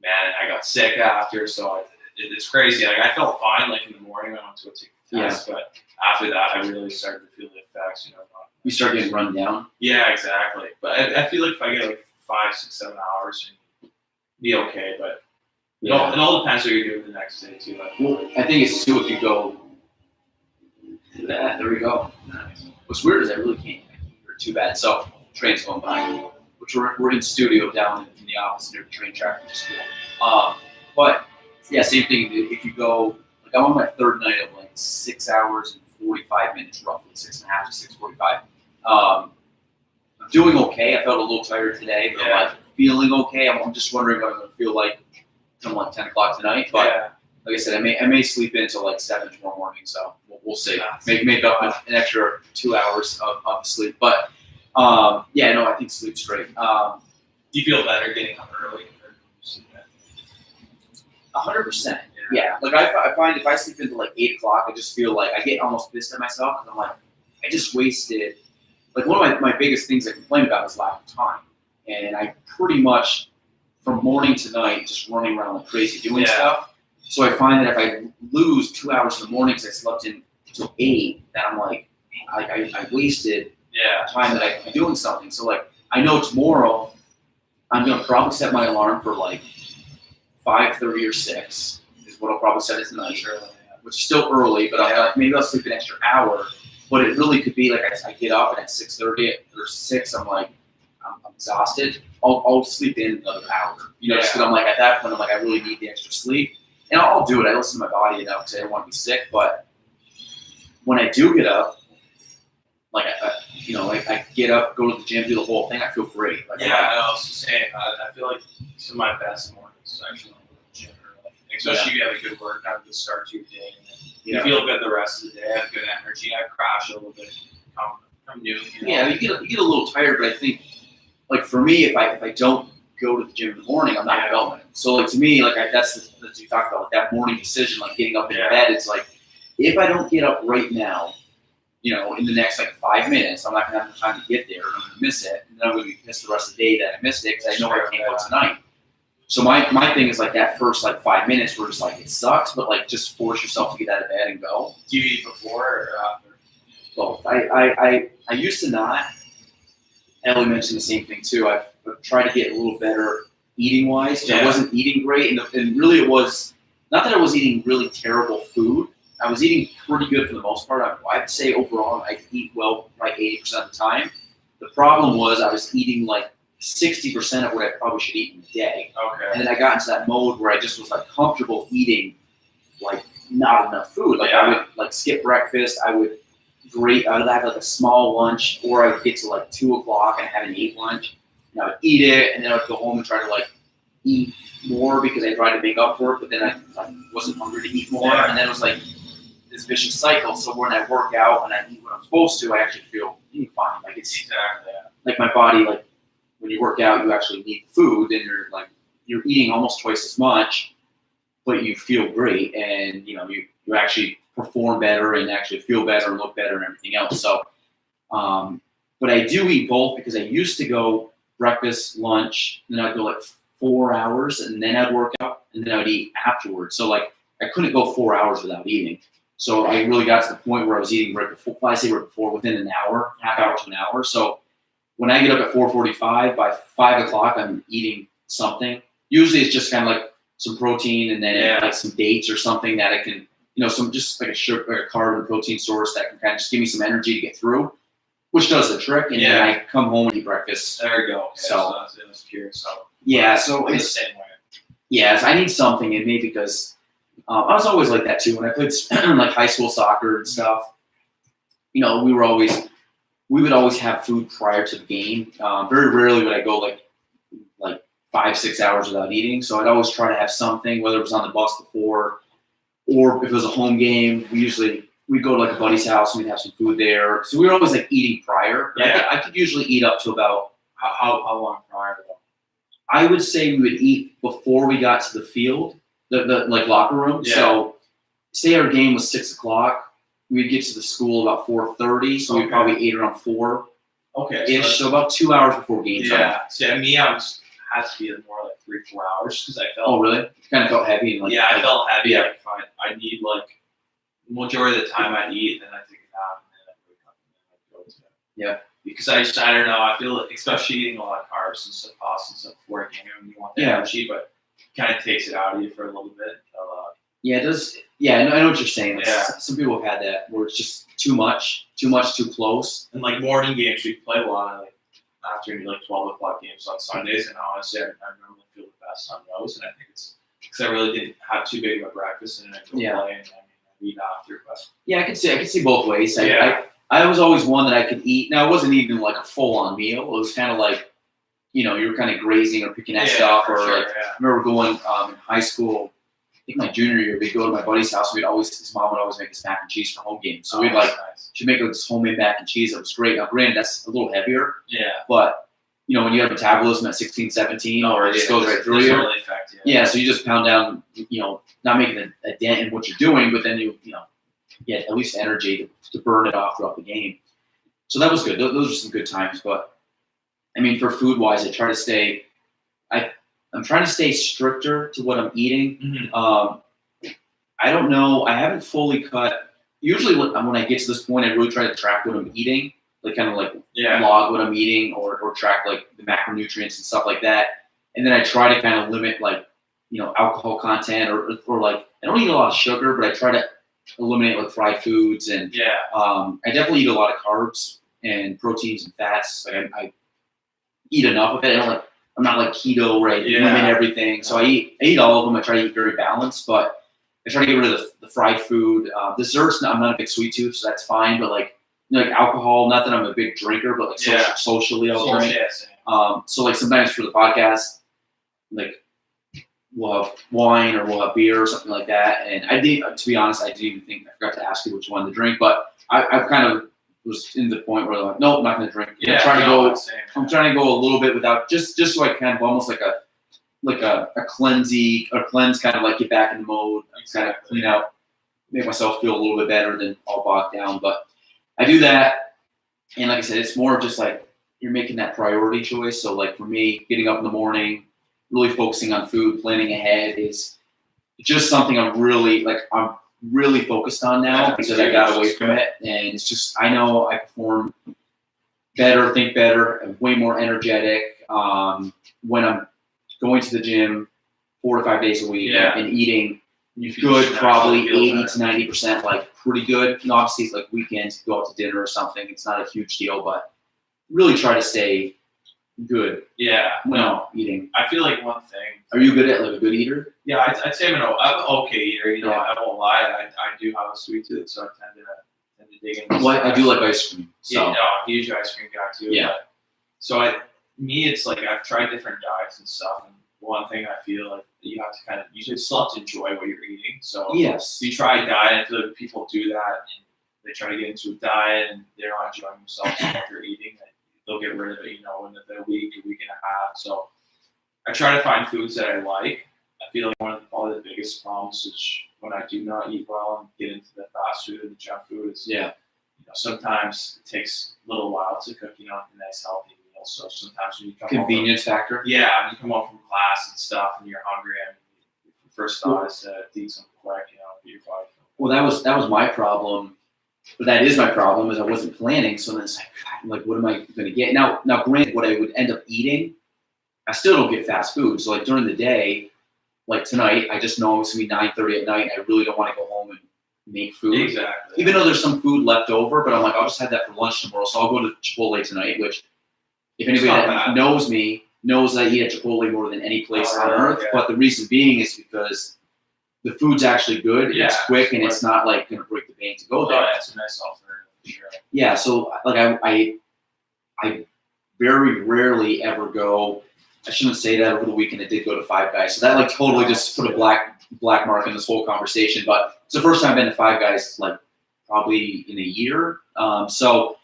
man, I got sick after. So it's crazy. Like, I felt fine like in the morning. I went to go take the test. But after that, I really started to feel the effects. You start getting run down. Yeah, exactly. But I feel like if I get like 5, 6, 7 hours, be okay. But it all depends what you're doing the next day too. Well, I think it's too if you go. There we go. Nice. What's weird is I really can't hear too bad. So train's going by, which we're in studio down in the office near the train track, which is cool. But yeah, same thing. If you go, like I'm on my third night of like 6 hours and 45 minutes, roughly 6.5 to 6:45. I'm doing okay. I felt a little tired today, but I'm like feeling okay. I'm just wondering what I'm going to feel like come like 10 o'clock tonight. But like I said, I may sleep until like 7 tomorrow morning. So we'll see. Make up an extra 2 hours of sleep. But I think sleep's great. You feel better getting up early? 100%. Yeah. Like I find if I sleep until like 8 o'clock, I just feel like I get almost pissed at myself because I'm like, I just wasted. Like one of my biggest things I complain about is lack of time, and I pretty much from morning to night just running around like crazy doing stuff. So I find that if I lose 2 hours in the morning because I slept in until 8, then I'm like, I wasted time that I could be doing something. So like I know tomorrow I'm gonna probably set my alarm for like 5:30 or 6 is what I'll probably set it tonight, which is still early, but maybe I'll sleep an extra hour. But it really could be like I get up and at 6:30 or 6, I'm like, I'm exhausted. I'll sleep in another hour. Just because I'm like, at that point, I'm like, I really need the extra sleep. And I'll do it. I listen to my body enough because I don't want to be sick. But when I do get up, like, I get up, go to the gym, do the whole thing, I feel great. Like, I was just saying, I feel like some of my best mornings actually when I go to the gym early. Especially if you have a good workout, good start to your day. And then you feel good the rest of the day. I have good energy. I crash a little bit come noon. Yeah, you get a little tired, but I think, like for me, if I don't go to the gym in the morning, I'm not going. So like to me, like that's you talked about, like that morning decision, like getting up in bed. It's like if I don't get up right now, in the next like 5 minutes, I'm not gonna have the time to get there. I'm gonna miss it, and then I'm gonna be pissed the rest of the day that I missed it because I know I can't go tonight. So my thing is like that first like 5 minutes where it's like it sucks, but like just force yourself to get out of bed and go. Do you eat before or after? Both. I used to not. Ellie mentioned the same thing too. I've tried to get a little better eating wise. I wasn't eating great, and really it was not that I was eating really terrible food. I was eating pretty good for the most part. I'd say overall I eat well like 80% of the time. The problem was I was eating like 60% of what I probably should eat in a day. Okay. And then I got into that mode where I just was like comfortable eating like not enough food. Like I would like skip breakfast. I would have like a small lunch, or I would get to like 2 o'clock and have an 8 lunch. And I would eat it, and then I would go home and try to like eat more because I tried to make up for it, but then I wasn't hungry to eat more. Yeah. And then it was like this vicious cycle. So when I work out and I eat what I'm supposed to, I actually feel fine. Like it's like my body, like when you work out, you actually need food, and you're eating almost twice as much, but you feel great, and you actually perform better and actually feel better and look better and everything else. So, but I do eat both because I used to go breakfast, lunch, and then I'd go like 4 hours, and then I'd work out, and then I would eat afterwards. So like I couldn't go 4 hours without eating. So I really got to the point where I was eating right before, within an hour, half hour to an hour. So when I get up at 4:45, by 5 o'clock, I'm eating something. Usually it's just kind of like some protein and then like some dates or something that I can, some just like a sugar, like a carb and protein source that can kind of just give me some energy to get through, which does the trick. And then I come home and eat breakfast. There you go. Okay, so that's curious. So so it's the same way. Yeah, so I need something in me because I was always like that too. When I played like high school soccer and stuff, we would always have food prior to the game. Very rarely would I go like like 5-6 hours without eating. So I'd always try to have something, whether it was on the bus before or if it was a home game. We'd go to like a buddy's house and we'd have some food there. So we were always like eating prior. Yeah. I could usually eat up to about, How long prior to that? I would say we would eat before we got to the field, the like locker room. Yeah. So say our game was 6 o'clock, we'd get to the school about 4:30. So we Okay. probably ate around 4-ish. Okay. So about 2 hours before game time. Yeah. See, at me, had to be more like 3-4 hours because I felt. Oh, really? Kind of felt heavy. And like, Yeah, I felt heavy. yeah. Like if I need like majority of the time I'd eat, then I take a nap, and then I'd wake up and then I'd go to. Yeah. Because I don't know. I feel like, especially eating a lot of carbs and stuff, pasta and stuff before a game, and you want the Yeah. energy, but it kind of takes it out of you for a little bit. Yeah, it does. Yeah, I know what you're saying. Like, Yeah. some people have had that where it's just too much, too close. And like morning games, we play a lot of like afternoon, like 12 o'clock games on Sundays, and honestly, I normally feel the best on those, and I think it's because I really didn't have too big of a breakfast, and I go Yeah. play, and I eat after. But Yeah, I could see both ways. Yeah. I was always one that I could eat. Now, it wasn't even like a full-on meal. It was kind of like, you were kind of grazing or picking at stuff. for Or sure, like, I remember going in high school, I think my junior year, we'd go to my buddy's house. His mom would always make us mac and cheese for home games. So we'd that's nice. she'd make like this homemade mac and cheese. That was great. Now, granted, that's a little heavier, Yeah. but when you have metabolism at 16, 17, or it just goes right through you. Really affect you. Yeah, so you just pound down, not making a dent in what you're doing, but then you get at least energy to burn it off throughout the game. So that was good. Those are some good times. But I mean, for food wise, I'm trying to stay stricter to what I'm eating. Mm-hmm. I don't know. I haven't fully cut. Usually, when I get to this point, I really try to track what I'm eating, like kind of like log what I'm eating, or track like the macronutrients and stuff like that. And then I try to kind of limit like alcohol content or like I don't eat a lot of sugar, but I try to eliminate like fried foods and I definitely eat a lot of carbs and proteins and fats. Like I eat enough of it. I'm not like keto where I limit everything. So I eat all of them. I try to eat very balanced, but I try to get rid of the fried food. Desserts, I'm not a big sweet tooth, so that's fine. But like alcohol, not that I'm a big drinker, but like socially I'll drink. So like sometimes for the podcast, like we'll have wine or we'll have beer or something like that. And to be honest, I didn't even think, I forgot to ask you which one to drink, but I've kind of was in the point where like, nope, I'm not going to drink. I'm trying to go a little bit without, just so I kind of almost like a cleanse, kind of like get back in the mode, kind of clean out, make myself feel a little bit better than all bogged down. But I do that. And like I said, it's more just like you're making that priority choice. So like for me, getting up in the morning, really focusing on food, planning ahead is just something I'm really focused on now because I got away from it. And it's just, I know I perform better, think better, and way more energetic when I'm going to the gym 4 to 5 days a week and eating good, probably 80 to 90%, like pretty good. Obviously, it's like weekends, go out to dinner or something. It's not a huge deal, but really try to stay good. Yeah. When I'm eating. I feel like one thing. Are you good at like a good eater? Yeah, I'd say I'm an okay eater. I won't lie. I do have a sweet tooth, so I tend to dig in. Well, I do like ice cream. So. Yeah, huge ice cream guy too. Yeah. It's like I've tried different diets and stuff, and one thing I feel like you have to you still have to enjoy what you're eating. So yes, you try a diet. I feel like people do that, and they try to get into a diet, and they're not enjoying themselves and what they're eating. And they'll get rid of it, in a week and a half. So I try to find foods that I like. I feel like one of probably the biggest problems is when I do not eat well and get into the fast food and the junk food is sometimes it takes a little while to cook, a nice healthy meal. So sometimes when you come convenience factor. Yeah, when you come home from class and stuff and you're hungry and your first thought is to eat something quick, feed your body. Well, that was my problem. But that is my problem, is I wasn't planning. So then it's like, what am I going to get? Now, granted, what I would end up eating, I still don't get fast food. So like during the day, like tonight, I just know it's going to be 9:30 at night. I really don't want to go home and make food. Exactly. Even though there's some food left over, but I'm like, I'll just have that for lunch tomorrow. So I'll go to Chipotle tonight, which if anybody that knows me knows that I eat at Chipotle more than any place on earth. Okay. But the reason being is because the food's actually good, it's quick, and it's not like going to break the bank to go there. Oh, it's a nice alternative for sure. Yeah, so like I very rarely ever go I shouldn't say that. Over the weekend, I did go to Five Guys, so that like totally just put a black mark in this whole conversation. But it's the first time I've been to Five Guys like probably in a year. So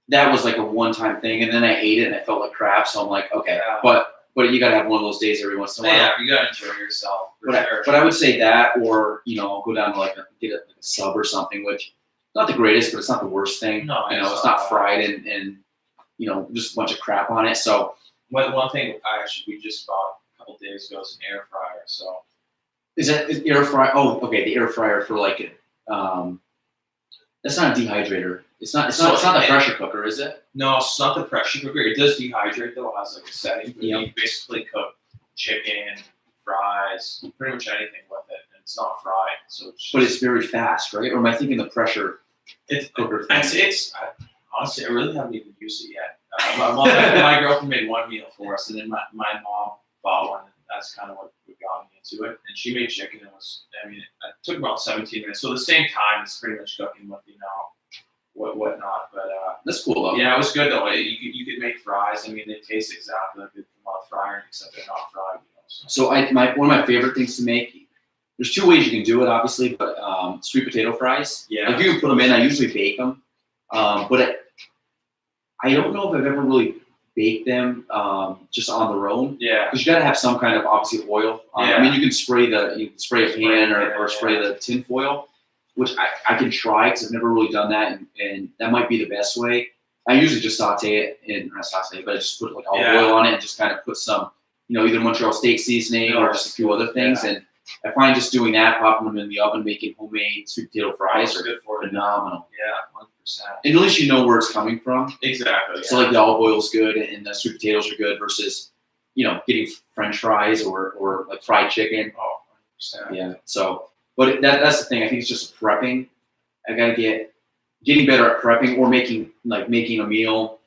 that was like a one-time thing, and then I ate it and I felt like crap. So I'm like, okay, but you gotta have one of those days every once in a while. Yeah, you gotta enjoy yourself. But I would say that, or I'll go down to like get a sub or something, which is not the greatest, but it's not the worst thing. No, it's not fried and just a bunch of crap on it. So one thing we just bought a couple days ago is an air fryer. So is air fryer? Oh, okay, the air fryer for like it. That's not a dehydrator. It's not the pressure cooker, is it? No, it's not the pressure cooker. It does dehydrate though. It has like a setting. But you basically cook chicken, fries, pretty much anything with it, and it's not fried. So but it's very fast, right? Or am I thinking the pressure cooker thing? It's honestly, I really haven't even used it yet. My girlfriend made one meal for us, and then my mom bought one. And that's kind of what got me into it. And she made chicken. It took about 17 minutes. So the same time, it's pretty much cooking with whatnot. But that's cool though. Yeah, it was good though. You could make fries. They taste exactly like they come out of fryer, except they're not fried. So one of my favorite things to make. There's two ways you can do it, obviously, but sweet potato fries. Yeah. Like you can put them in. I usually bake them, but I don't know if I've ever really baked them just on their own. Yeah. Because you got to have some kind of obviously oil. You can spray a pan or spray the tin foil, which I can try because I've never really done that, and that might be the best way. I usually just saute it but I just put like olive oil on it and just kind of put some, either Montreal steak seasoning or just a few other things. And I find just doing that, popping them in the oven, making homemade sweet potato fries are good for phenomenal. Yeah, 100%. And at least you know where it's coming from. Exactly. Yeah. So like the olive oil is good and the sweet potatoes are good versus, getting French fries or like fried chicken. Oh, 100%. Yeah. So, but that's the thing. I think it's just prepping. I gotta getting better at prepping or making a meal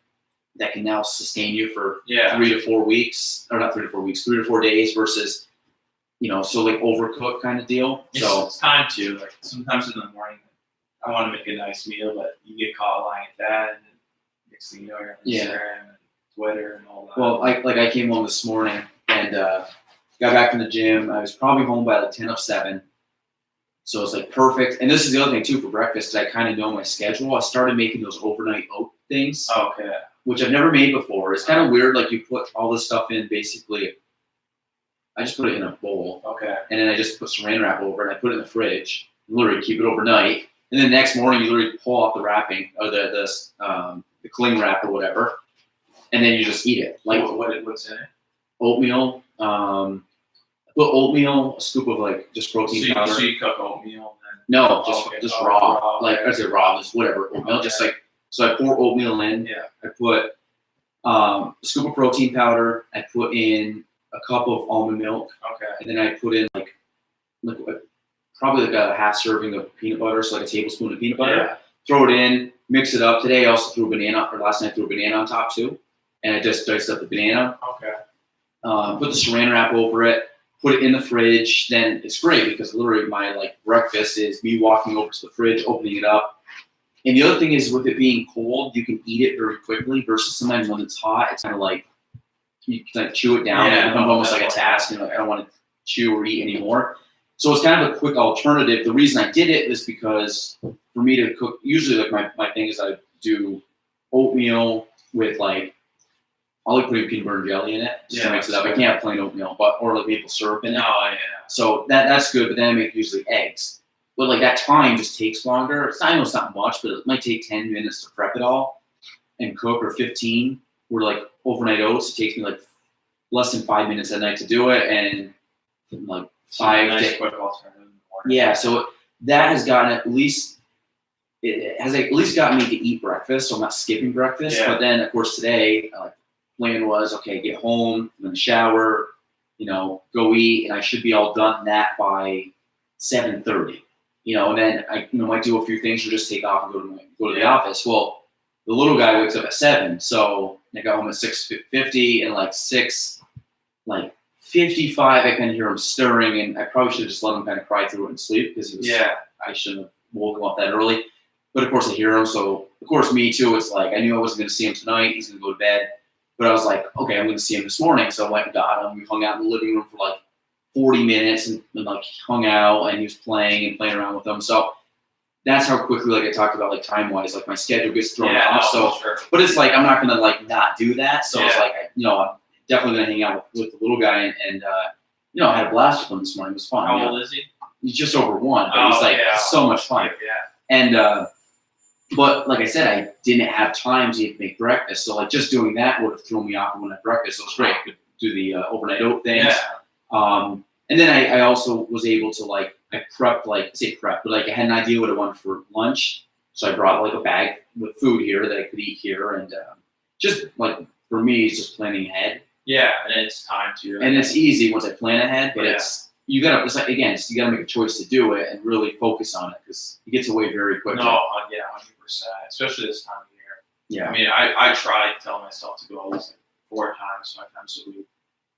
that can now sustain you for 3 to 4 weeks, or not 3 to 4 weeks, 3 to 4 days versus, so like overcooked kind of deal. So it's time to like sometimes in the morning, I want to make a nice meal, but you get caught lying at that, and next thing you know, you're on Instagram and Twitter and all that. Well, I came home this morning and got back from the gym. I was probably home by like 10 of 7. So it's like perfect. And this is the other thing too for breakfast. I kind of know my schedule. I started making those overnight oat things. Okay. Which I've never made before. It's kind of weird. Like you put all this stuff in basically. I just put it in a bowl. Okay. And then I just put saran wrap over it and I put it in the fridge. Literally keep it overnight. And then the next morning you literally pull off the wrapping or the cling wrap or whatever. And then you just eat it. Like what's in it? Oatmeal. Put oatmeal, a scoop of like just protein powder. So you cook oatmeal then? No, just raw. Like I say raw, just whatever oatmeal. Okay. Just like so, I pour oatmeal in. Yeah. I put a scoop of protein powder. I put in a cup of almond milk. Okay. And then I put in like probably like a half serving of peanut butter, so like a tablespoon of peanut butter. Yeah. Throw it in, mix it up. Today I also threw a banana, or last night I threw a banana on top too, and I just diced up the banana. Okay. Put the saran wrap over it. Put it in the fridge. Then it's great because literally my like breakfast is me walking over to the fridge, opening it up. And the other thing is with it being cold, you can eat it very quickly versus sometimes when it's hot, it's kind of like you can like chew it down. Yeah, it becomes almost like a task. Like I don't want to chew or eat anymore. So it's kind of a quick alternative. The reason I did it is because for me to cook, usually like my thing is I do oatmeal with like I like putting peanut butter and jelly in it just to mix it up. I can't have plain oatmeal, or like maple syrup in it. Oh yeah. So that's good. But then I make usually eggs. But like that time just takes longer. I know it's not much, but it might take 10 minutes to prep it all and cook, or 15. Where like overnight oats, it takes me like less than 5 minutes at night to do it, and like quick alternative in the morning. Yeah. So that has gotten it has at least gotten me to eat breakfast, so I'm not skipping breakfast. Yeah. But then of course today. Plan was okay, get home, then shower, go eat, and I should be all done that by 7:30. And then I might do a few things or just take off and go to the office. Well, the little guy wakes up at 7, so I got home at 6:50, and like 6:55 I kind of hear him stirring, and I probably should have just let him kind of cry through it and sleep because I shouldn't have woke him up that early. But of course I hear him, so of course me too. It's like I knew I wasn't going to see him tonight. He's going to go to bed. But I was like, okay, I'm going to see him this morning. So I went and got him. We hung out in the living room for like 40 minutes and like hung out, and he was playing around with him. So that's how quickly, like I talked about, like time-wise, like my schedule gets thrown off. So, sure. but it's like I'm not going to like not do that. So it's Yeah. like, I'm definitely going to hang out with the little guy, and I had a blast with him this morning. It was fun. How old is he? He's just over 1, but he's like so much fun. Yeah. And but like I said, I didn't have time to make breakfast, so like just doing that would have thrown me off when I had breakfast. So it was great. I could do the overnight oat things. Yeah. And then I also was able to I prepped, but like I had an idea what I wanted for lunch, so I brought like a bag with food here that I could eat here, and just like for me, it's just planning ahead. Yeah, and it's time to. And it's easy once I plan ahead, but you gotta make a choice to do it and really focus on it, because it gets away very quickly. No, yeah, 100%. Especially this time of year. Yeah. I mean, I try to tell myself to go at least 4 times, 5 times a week.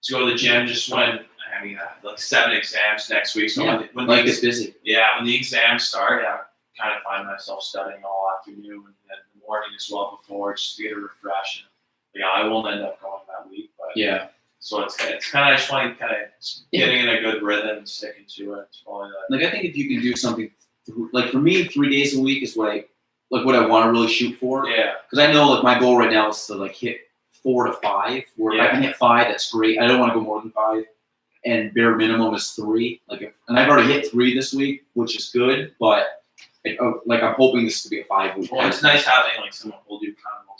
To go to the gym just when, I have like 7 exams next week. So when life gets busy. Yeah, when the exams start, I kind of find myself studying all afternoon and then in the morning as well before, just to get a refresh. And I won't end up going that week, but yeah. So it's kind of, I just want to kind of getting in a good rhythm and sticking to it. It's probably like I think if you can do something, like for me, 3 days a week is what I want to really shoot for. Yeah. Because I know like my goal right now is to like hit 4 to 5. Where if I can hit 5, that's great. I don't want to go more than 5. And bare minimum is 3. And I've already hit 3 this week, which is good. But I'm hoping this to be a 5 week. Well, it's nice having like someone hold you accountable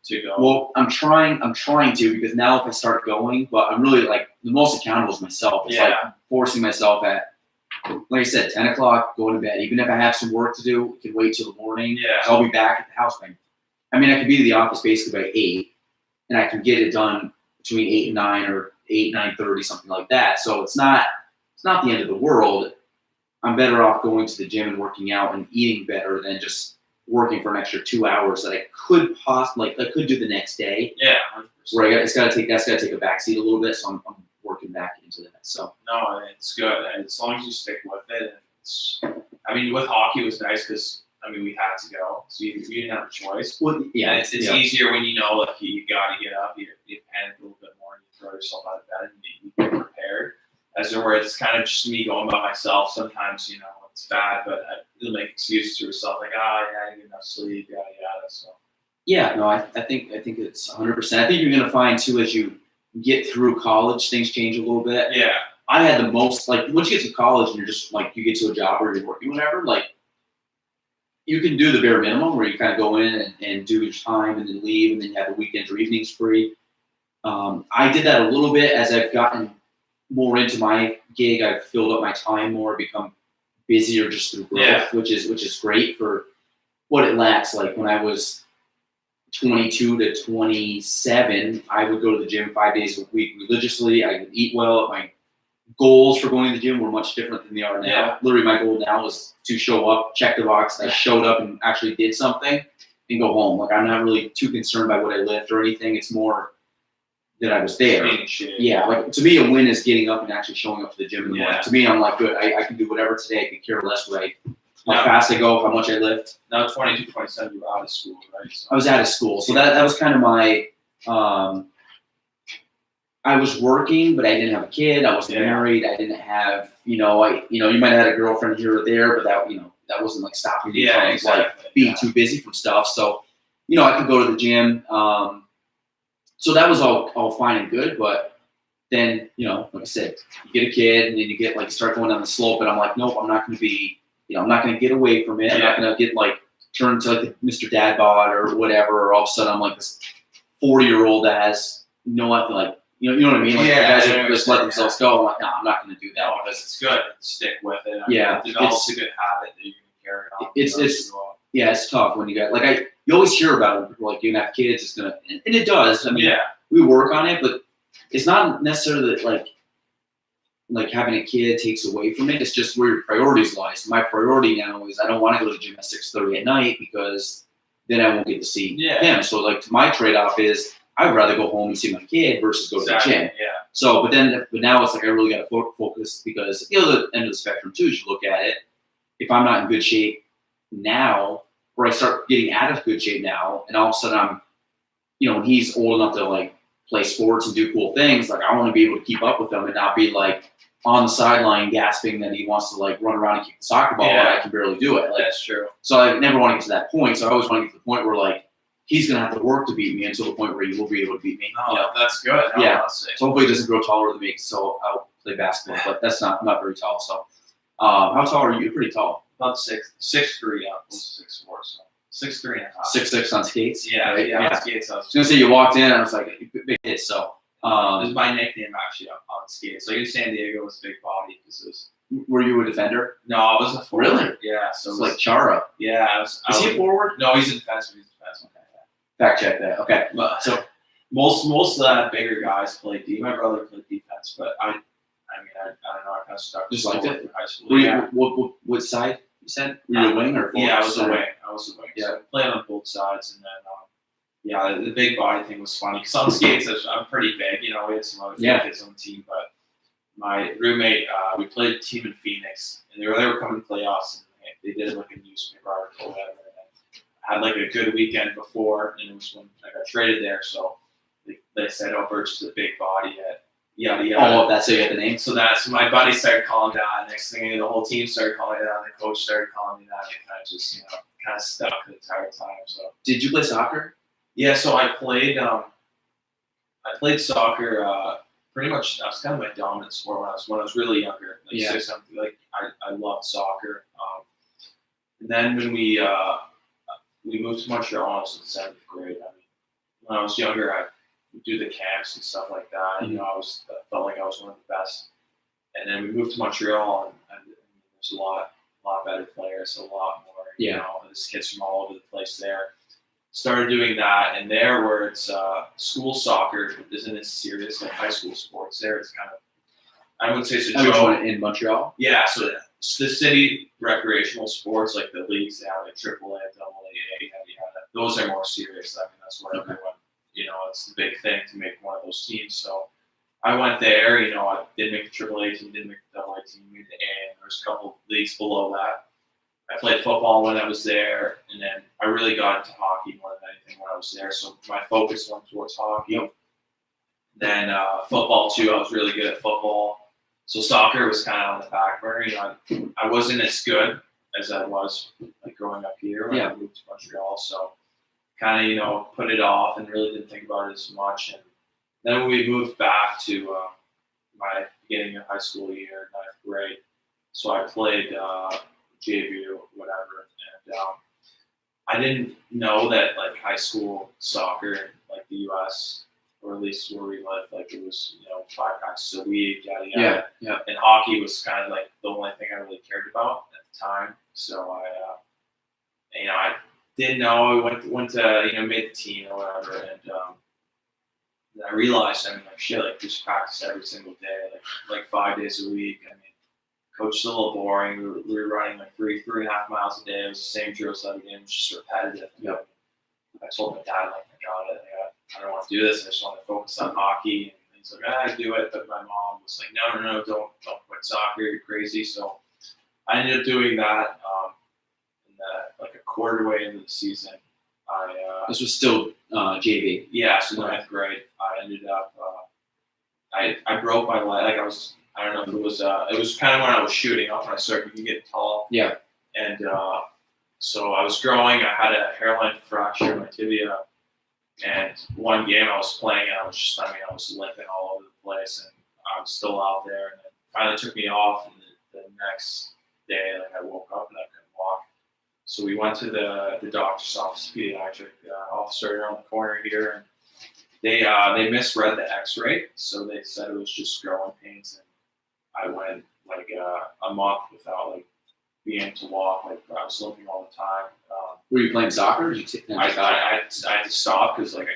to go. Well, I'm trying to, because now if I start going, but I'm really like the most accountable is myself. It's like forcing myself at, like I said, 10 o'clock, going to bed. Even if I have some work to do, I can wait till the morning. Yeah. I'll be back at the house by, I could be to the office basically by 8, and I can get it done between 8 and 9 or 8, 9:30, something like that. So it's not the end of the world. I'm better off going to the gym and working out and eating better than just working for an extra 2 hours that I could do the next day. Yeah. 100%. Where that's got to take a backseat a little bit. So I'm working back into that. So no, it's good, and as long as you stick with it. With hockey it was nice because we had to go, so you didn't have a choice. Well, yeah, and it's easier when you know like you got to get up, you panic a little bit more, and you throw yourself out of bed, and you get prepared. As there where it's kind of just me going by myself. Sometimes it's bad, but you'll make excuses to yourself like, I didn't get enough sleep, yada yada. So yeah, no, I think it's 100%. I think you're gonna find too, as you get through college, things change a little bit. Yeah. I had the most, like, once you get to college and you're just like, you get to a job or you're working, whatever, like, you can do the bare minimum where you kind of go in and do your time and then leave, and then you have the weekends or evenings free. I did that a little bit as I've gotten more into my gig. I've filled up my time more, become busier just through growth, which is great for what it lacks. Like when I was 22 to 27, I would go to the gym 5 days a week religiously. I would eat well. My goals for going to the gym were much different than they are now. Yeah. Literally, my goal now is to show up, check the box. I showed up and actually did something, and go home. Like, I'm not really too concerned by what I lift or anything. It's more that I was there. Yeah, like to me, a win is getting up and actually showing up to the gym in the morning. To me, I'm like, good. I can do whatever today. I can care less how fast I go, how much I lift. Now 22, 27, you're out of school, right? So. I was out of school, so that was kind of my. I was working, but I didn't have a kid. I wasn't married. I didn't have, you might have had a girlfriend here or there, but that wasn't like stopping me from like being too busy from stuff. So, I could go to the gym. So that was all fine and good, but then, like I said, you get a kid and then you get start going down the slope, and I'm like, nope, I'm not going to be, I'm not going to get away from it. I'm not going to get turned to the Mr. Dad bod or whatever, or all of a sudden I'm like this 40-year-old that has no nothing you know what I mean? Guys that just let themselves go. I'm like, no, I'm not going to do that. No, because it's good. Stick with it. It develops a good habit that you can carry on. It's tough when you got you always hear about it. People you're gonna have kids. It's gonna, and it does. We work on it, but it's not necessarily that like having a kid takes away from it. It's just where your priorities lie. So my priority now is I don't want to go to the gym at 6:30 at night, because then I won't get to see him. So my trade-off is I'd rather go home and see my kid versus go to the gym. Yeah. So, but now it's I really got to focus, because at the other end of the spectrum too, as you look at it, if I'm not in good shape now, or I start getting out of good shape now, and all of a sudden I'm, when he's old enough to like play sports and do cool things, like I want to be able to keep up with him and not be like on the sideline gasping that he wants to like run around and kick the soccer ball, but I can barely do it. Like, That's true. so I never want to get to that point. So I always want to get to the point where like he's gonna have to work to beat me until the point where he will be able to beat me. Oh, that's good. Yeah. Honestly. So hopefully he doesn't grow taller than me. So I'll play basketball, but that's not very tall. So how tall are you? You're pretty tall. About 6'3", yeah, 6'4", so 6'3" and a half. 6'6" on skates. Yeah, right? yeah, on skates. I I was gonna say you walked in and I was like big hit. So This is my nickname actually on skates. Like in San Diego, it was big body because it was. were you a defender? No, I was a forward. Really? Yeah. So It's it was, like Chara. yeah, I was. Is he a forward? No, he's a defenseman. He's a defenseman. Fact check that. Okay. But so most of the bigger guys played D. My brother played defense, but I don't know. I kind of stuck. Just with liked forward it? through high school. Were you, Yeah. what side you said? Were you a wing or forward? Yeah, I was a Center? wing. Yeah. So I played on both sides, and then the big body thing was funny because on skates I'm pretty big. We had some other kids on the team, but my roommate, we played a team in Phoenix, and they were coming to playoffs, and they did like a newspaper article or whatever. And I had like a good weekend before, and it was when I got traded there, so they said, "Oh, Birch is a big body at yada yada." Oh, that's how you get the name. So my buddy started calling that. Next thing, the whole team started calling it that. The coach started calling me that. And it kind of just, kind of stuck the entire time. So Did you play soccer? yeah, so I played soccer. Pretty much, that was kind of my dominant sport when I was really younger. Like Yeah. 6 something. Like I loved soccer. And then when we moved to Montreal, I was in 7th grade. I mean, when I was younger, I would do the camps and stuff like that. Mm-hmm. I felt like I was one of the best. And then we moved to Montreal, and there's a lot better players, a lot more. Yeah. There's kids from all over the place there. Started doing that, and there where it's school soccer isn't as serious like high school sports. There, it's kind of, I wouldn't say it's a Which joke. one in Montreal? Yeah, so the city recreational sports, like the leagues, they have like AAA, AA, those are more serious. I mean, that's where everyone, it's the big thing to make one of those teams. So I went there. I did make the AAA team, didn't make the AA team, made the A, and there's a couple leagues below that. I played football when I was there, and then I really got into hockey more than anything when I was there. So my focus went towards hockey. Then football too. I was really good at football. So soccer was kind of on the back burner. I wasn't as good as I was like growing up here when I moved to Montreal. So kind of put it off and really didn't think about it as much. And then when we moved back to my beginning of high school year, 9th grade, so I played JV or whatever, and I didn't know that like high school soccer in like the U.S. or at least where we lived, like it was 5 practices a week, yada yada. Yeah. And hockey was kind of like the only thing I really cared about at the time. So I didn't know. I went to made the team or whatever, and then I realized like just practice every single day, like 5 days a week. I mean, coach is a little boring. We were running like 3.5 miles a day. It was the same drills every day. It was just repetitive. Yep. I told my dad, like, I don't want to do this. I just want to focus on hockey. And he's like, I do it. But my mom was like, no, don't quit soccer. You're crazy. So I ended up doing that. Like a quarter way into the season, This was still JV. yeah, so 9th grade, I ended up, I broke my leg. Like I don't know if it was kind of when I was shooting up when I started getting tall. Yeah. And so I was growing. I had a hairline fracture in my tibia. And one game I was playing, and I was limping all over the place. And I was still out there. And it finally took me off. And the next day, like, I woke up and I couldn't walk. So we went to the doctor's office, pediatric officer around the corner here. And they misread the X-ray. So they said it was just growing pains. And I went like a month without like being able to walk. Like I was limping all the time. Were you playing soccer? Or did you I had to stop because like I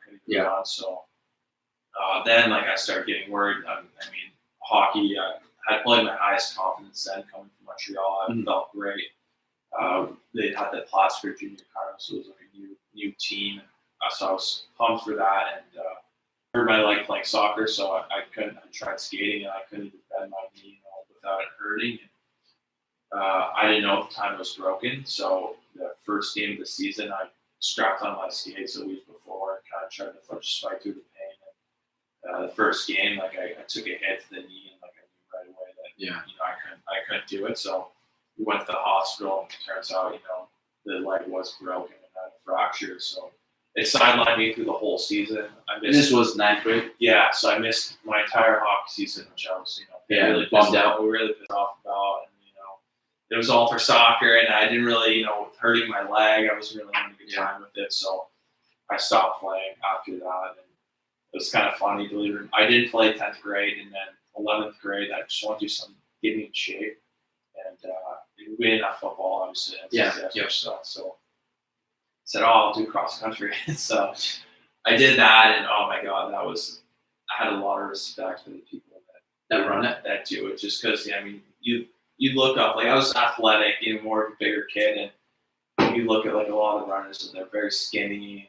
couldn't get it on. So then like I started getting worried. I mean, hockey. I played my highest confidence then coming from Montreal. I felt great. They had that Plattsburgh Junior Cardinals, so it was like a new team. So I was pumped for that, and hurt my leg playing soccer, so I couldn't. I tried skating, and I couldn't even bend my knee without it hurting. And, I didn't know at the time it was broken, so the first game of the season, I strapped on my skates a week before and kind of tried to just fight through the pain. And, the first game, like I took a hit to the knee, and like I knew right away that I couldn't do it. So we went to the hospital, and it turns out the leg was broken and had a fracture. So it sidelined me through the whole season. And this was 9th grade? Yeah, so I missed my entire hockey season, which I was, really bummed out. Really pissed off about. And, it was all for soccer, and I didn't really, hurting my leg, I wasn't really having a good time with it. So I stopped playing after that. And it was kind of funny. I didn't play 10th grade, and then 11th grade, I just wanted to do some getting in shape. And we didn't have football, obviously. Stuff, so I said, I'll do cross country. So I did that, and oh my God, I had a lot of respect for the people that run it, that do it, just because, you look up, like I was athletic, more of a bigger kid, and you look at like a lot of runners, and they're very skinny,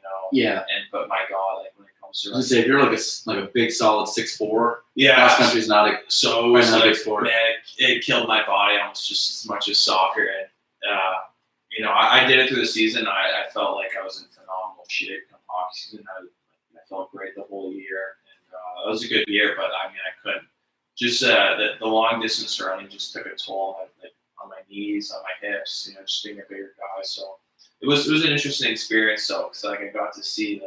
but my God, like when it comes to running, if you're like a big solid 6'4", yeah, cross country's not a so it was like, big sport. Man, it killed my body almost just as much as soccer, and I did it through the season. I felt like I was in phenomenal shape in hockey season. I felt great the whole year, and it was a good year. But I couldn't. Just the long distance running just took a toll on my knees, on my hips. Just being a bigger guy. So it was an interesting experience. So because I got to see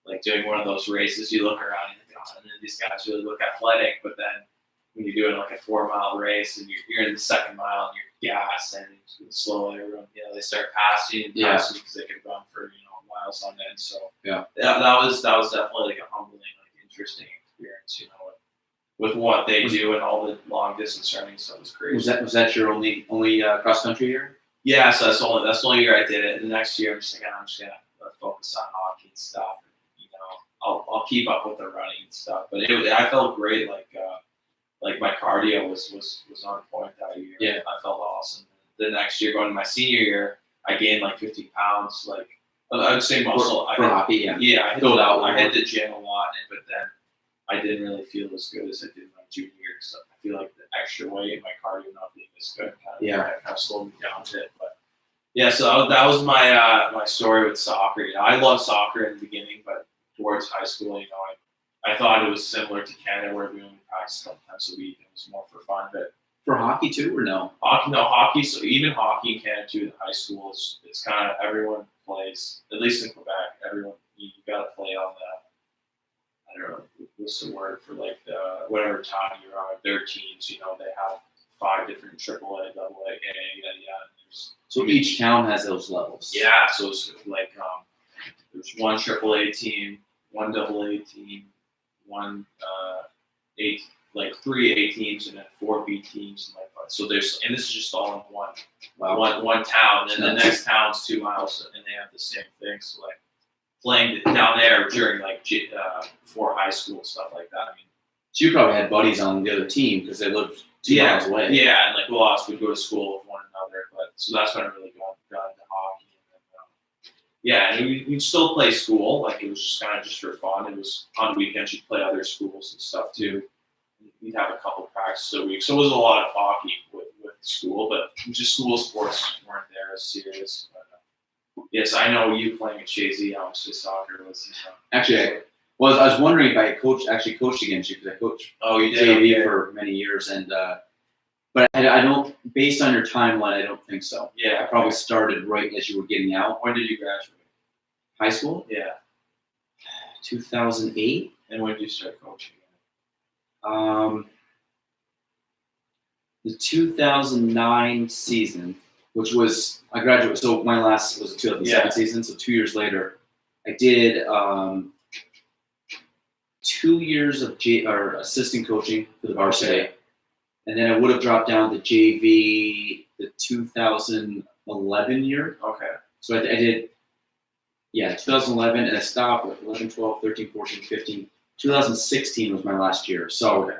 like doing one of those races, you look around and you think, oh, these guys really look athletic, but then when you're doing like a 4-mile race and you're in the second mile and you're gassed and slowly everyone, they start passing because they can run for miles on end. So that was definitely like a humbling, like interesting experience, with what they do and all the long distance running stuff was crazy. Was that your only cross country year? Yeah, so that's the only year I did it. And the next year I'm just gonna focus on hockey and stuff. And, I'll keep up with the running and stuff. But I felt great. Like my cardio was on point that year. Yeah, I felt awesome. The next year, going to my senior year, I gained like 50 pounds. Like I would say muscle for hockey. Yeah, I hit the gym a lot, but then I didn't really feel as good as I did my junior year. So I feel like the extra weight and my cardio not being as good kind of slowed me down a bit. But yeah, so that was my story with soccer. I loved soccer in the beginning, but towards high school, I thought it was similar to Canada where we only practiced a couple times a week. It was more for fun. But for hockey too, or no? Hockey. So even hockey in Canada too, in high school, it's kind of everyone plays. At least in Quebec, everyone you got to play on that. I don't know what's the word for whatever time you're on. Their teams, they have 5 different AAA, AA, So each town has those levels. Yeah, so it's like there's 1 AAA team, 1 AA team, 1 3 A teams, and then 4 B teams, and so there's, and this is just all in one town, and the next town's 2 miles, and they have the same thing. So playing down there during before high school and stuff like that. So you probably had buddies on the other team because they lived 2 miles away. Yeah, and we'll obviously go to school with one another, but so that's when I really got into hockey. And we'd still play school. It was just kind of just for fun. It was on the weekends you'd play other schools and stuff too. We'd have a couple practices a week, so it was a lot of hockey with school, but just school sports weren't there as serious. But, yes, I know you playing at Chazy, obviously soccer was. Actually, I was wondering if I actually coached against you because I coached JV for many years, and but I don't. Based on your timeline, I don't think so. Yeah, I probably started right as you were getting out. When did you graduate? High school? Yeah, 2008. And when did you start coaching? The 2009 season, which was I graduated. So my last was the 2007 season. So 2 years later, I did 2 years of assistant coaching for the varsity, and then I would have dropped down to JV the 2011 year. Okay. So I did 2011, and I stopped with 11, 12, 13, 14, 15. 2016 was my last year. So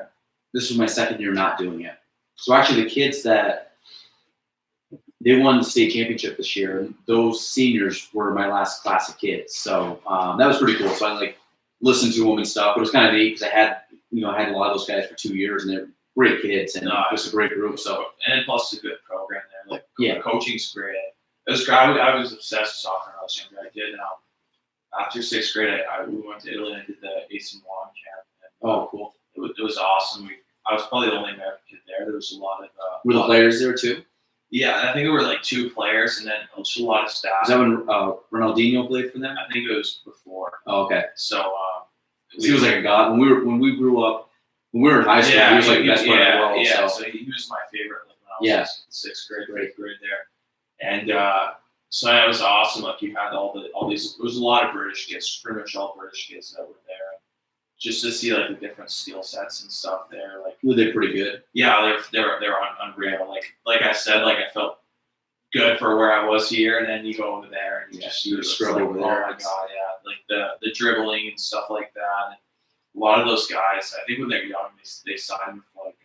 this was my second year not doing it. So actually the kids they won the state championship this year, and those seniors were my last class of kids. So that was pretty cool. So I listened to them and stuff, but it was kind of neat because I had a lot of those guys for 2 years, and they're great kids, and it was a great group. So and plus it's a good program there. Coaching's great. It was great. I was obsessed with soccer when I was younger. after 6th grade, we went to Italy and I did the AC Milan camp. And, Oh, cool. It was awesome. I was probably the only American kid there. There was a lot of Were the players there too? Yeah, I think there were like 2 players and then just a lot of staff. Is that when Ronaldinho played for them? I think it was before. Oh, okay. So He was like a god. When we grew up, when we were in high school, he was like the best player in the world. Yeah, So he was my favorite when I was in 6th grade, 5th grade there. And so it was awesome. Like you had all these. There was a lot of British kids, pretty much all British kids that were there. Just to see like the different skill sets and stuff there, like were they pretty good? Yeah, they're unreal. Like I said, like I felt good for where I was here, and then you go over there and you just scrub over there. Oh my god, yeah, like the dribbling and stuff like that. And a lot of those guys, I think when they're young, they sign with like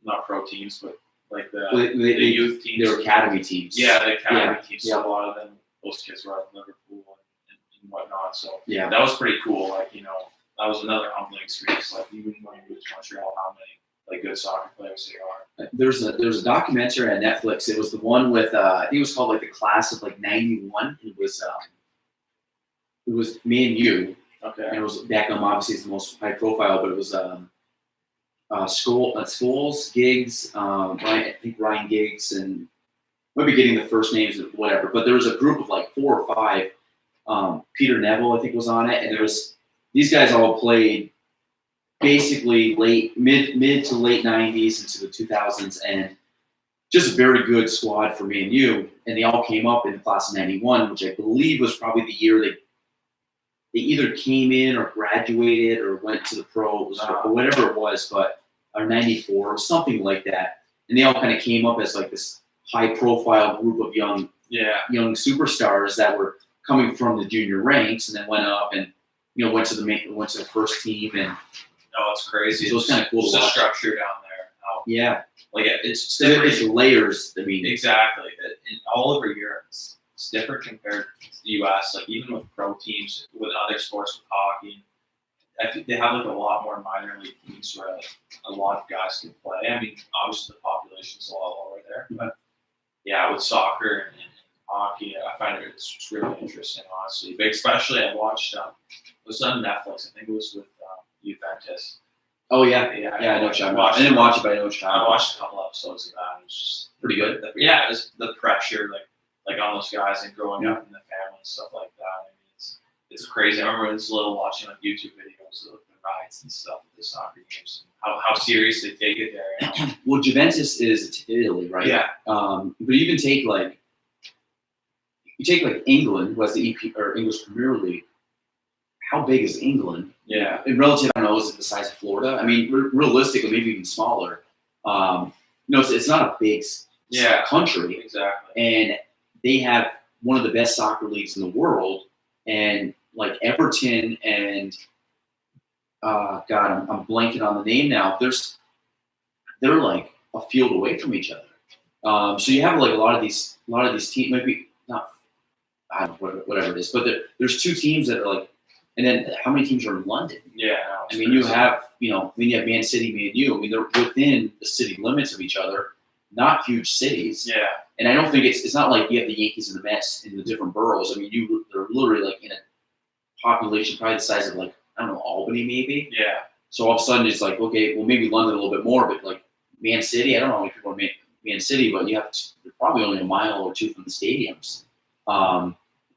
not pro teams, but like the youth teams. They were academy teams. Yeah, the academy teams. So a lot of them, those kids were out of Liverpool and whatnot. So yeah, that was pretty cool. Like that was another humbling experience. Like even when you move to Montreal, how many like good soccer players there are. There's a documentary on Netflix. It was the one with I think it was called like the class of like '91. It was me and you. Okay. And it was Beckham. Obviously, is the most high profile, but it was Scholes, Giggs, I think Ryan Giggs, and maybe getting the first names of whatever. But there was a group of like 4 or 5. Peter Neville, I think, was on it, and there was. These guys all played basically mid to late 90s into the 2000s, and just a very good squad for me and you. And they all came up in the class of 91, which I believe was probably the year they either came in or graduated or went to the pros or whatever it was, or 94 or something like that. And they all kind of came up as like this high profile group of young superstars that were coming from the junior ranks and then went up and went to the first team. And it's crazy. So it's kind of cool to watch. The structure down there. Like it's different. It's layers. I mean, exactly. All over Europe, it's different compared to the U.S. Like even with pro teams, with other sports, with hockey, I think they have like a lot more minor league teams where like a lot of guys can play. I mean, obviously the population's a lot lower there, but yeah, with soccer and hockey, I find it's really interesting, honestly. But especially, I watched it was on Netflix. I think it was with Juventus. Oh yeah, I know what you're talking about. I didn't watch it, but I know what you're talking about. I watched a couple episodes of that. And it was just pretty good. Yeah, it was the pressure, like on those guys and growing up in the family and stuff like that. I mean, it's crazy. I remember when I was little watching like YouTube videos of the rides and stuff at the soccer games and how serious they take it there. Well, Juventus is Italy, right? Yeah. But you can take like England, who has the EP or English Premier League. How big is England? Yeah. In relative, I don't know, is it the size of Florida? I mean, realistically, maybe even smaller. It's not a big country. Exactly. And they have one of the best soccer leagues in the world. And like Everton and I'm blanking on the name now. They're like a field away from each other. So you have like a lot of these teams, maybe not, I don't know, whatever it is, but there's 2 teams that are like. And then how many teams are in London? Yeah. I mean, you have Man City, me and you. I mean, they're within the city limits of each other, not huge cities. Yeah. And I don't think it's not like you have the Yankees and the Mets in the different boroughs. I mean, they're literally like in a population probably the size of like, I don't know, Albany maybe. Yeah. So all of a sudden it's like, okay, well maybe London a little bit more, but like Man City, I don't know how many people are in Man City, but they're probably only a mile or 2 from the stadiums.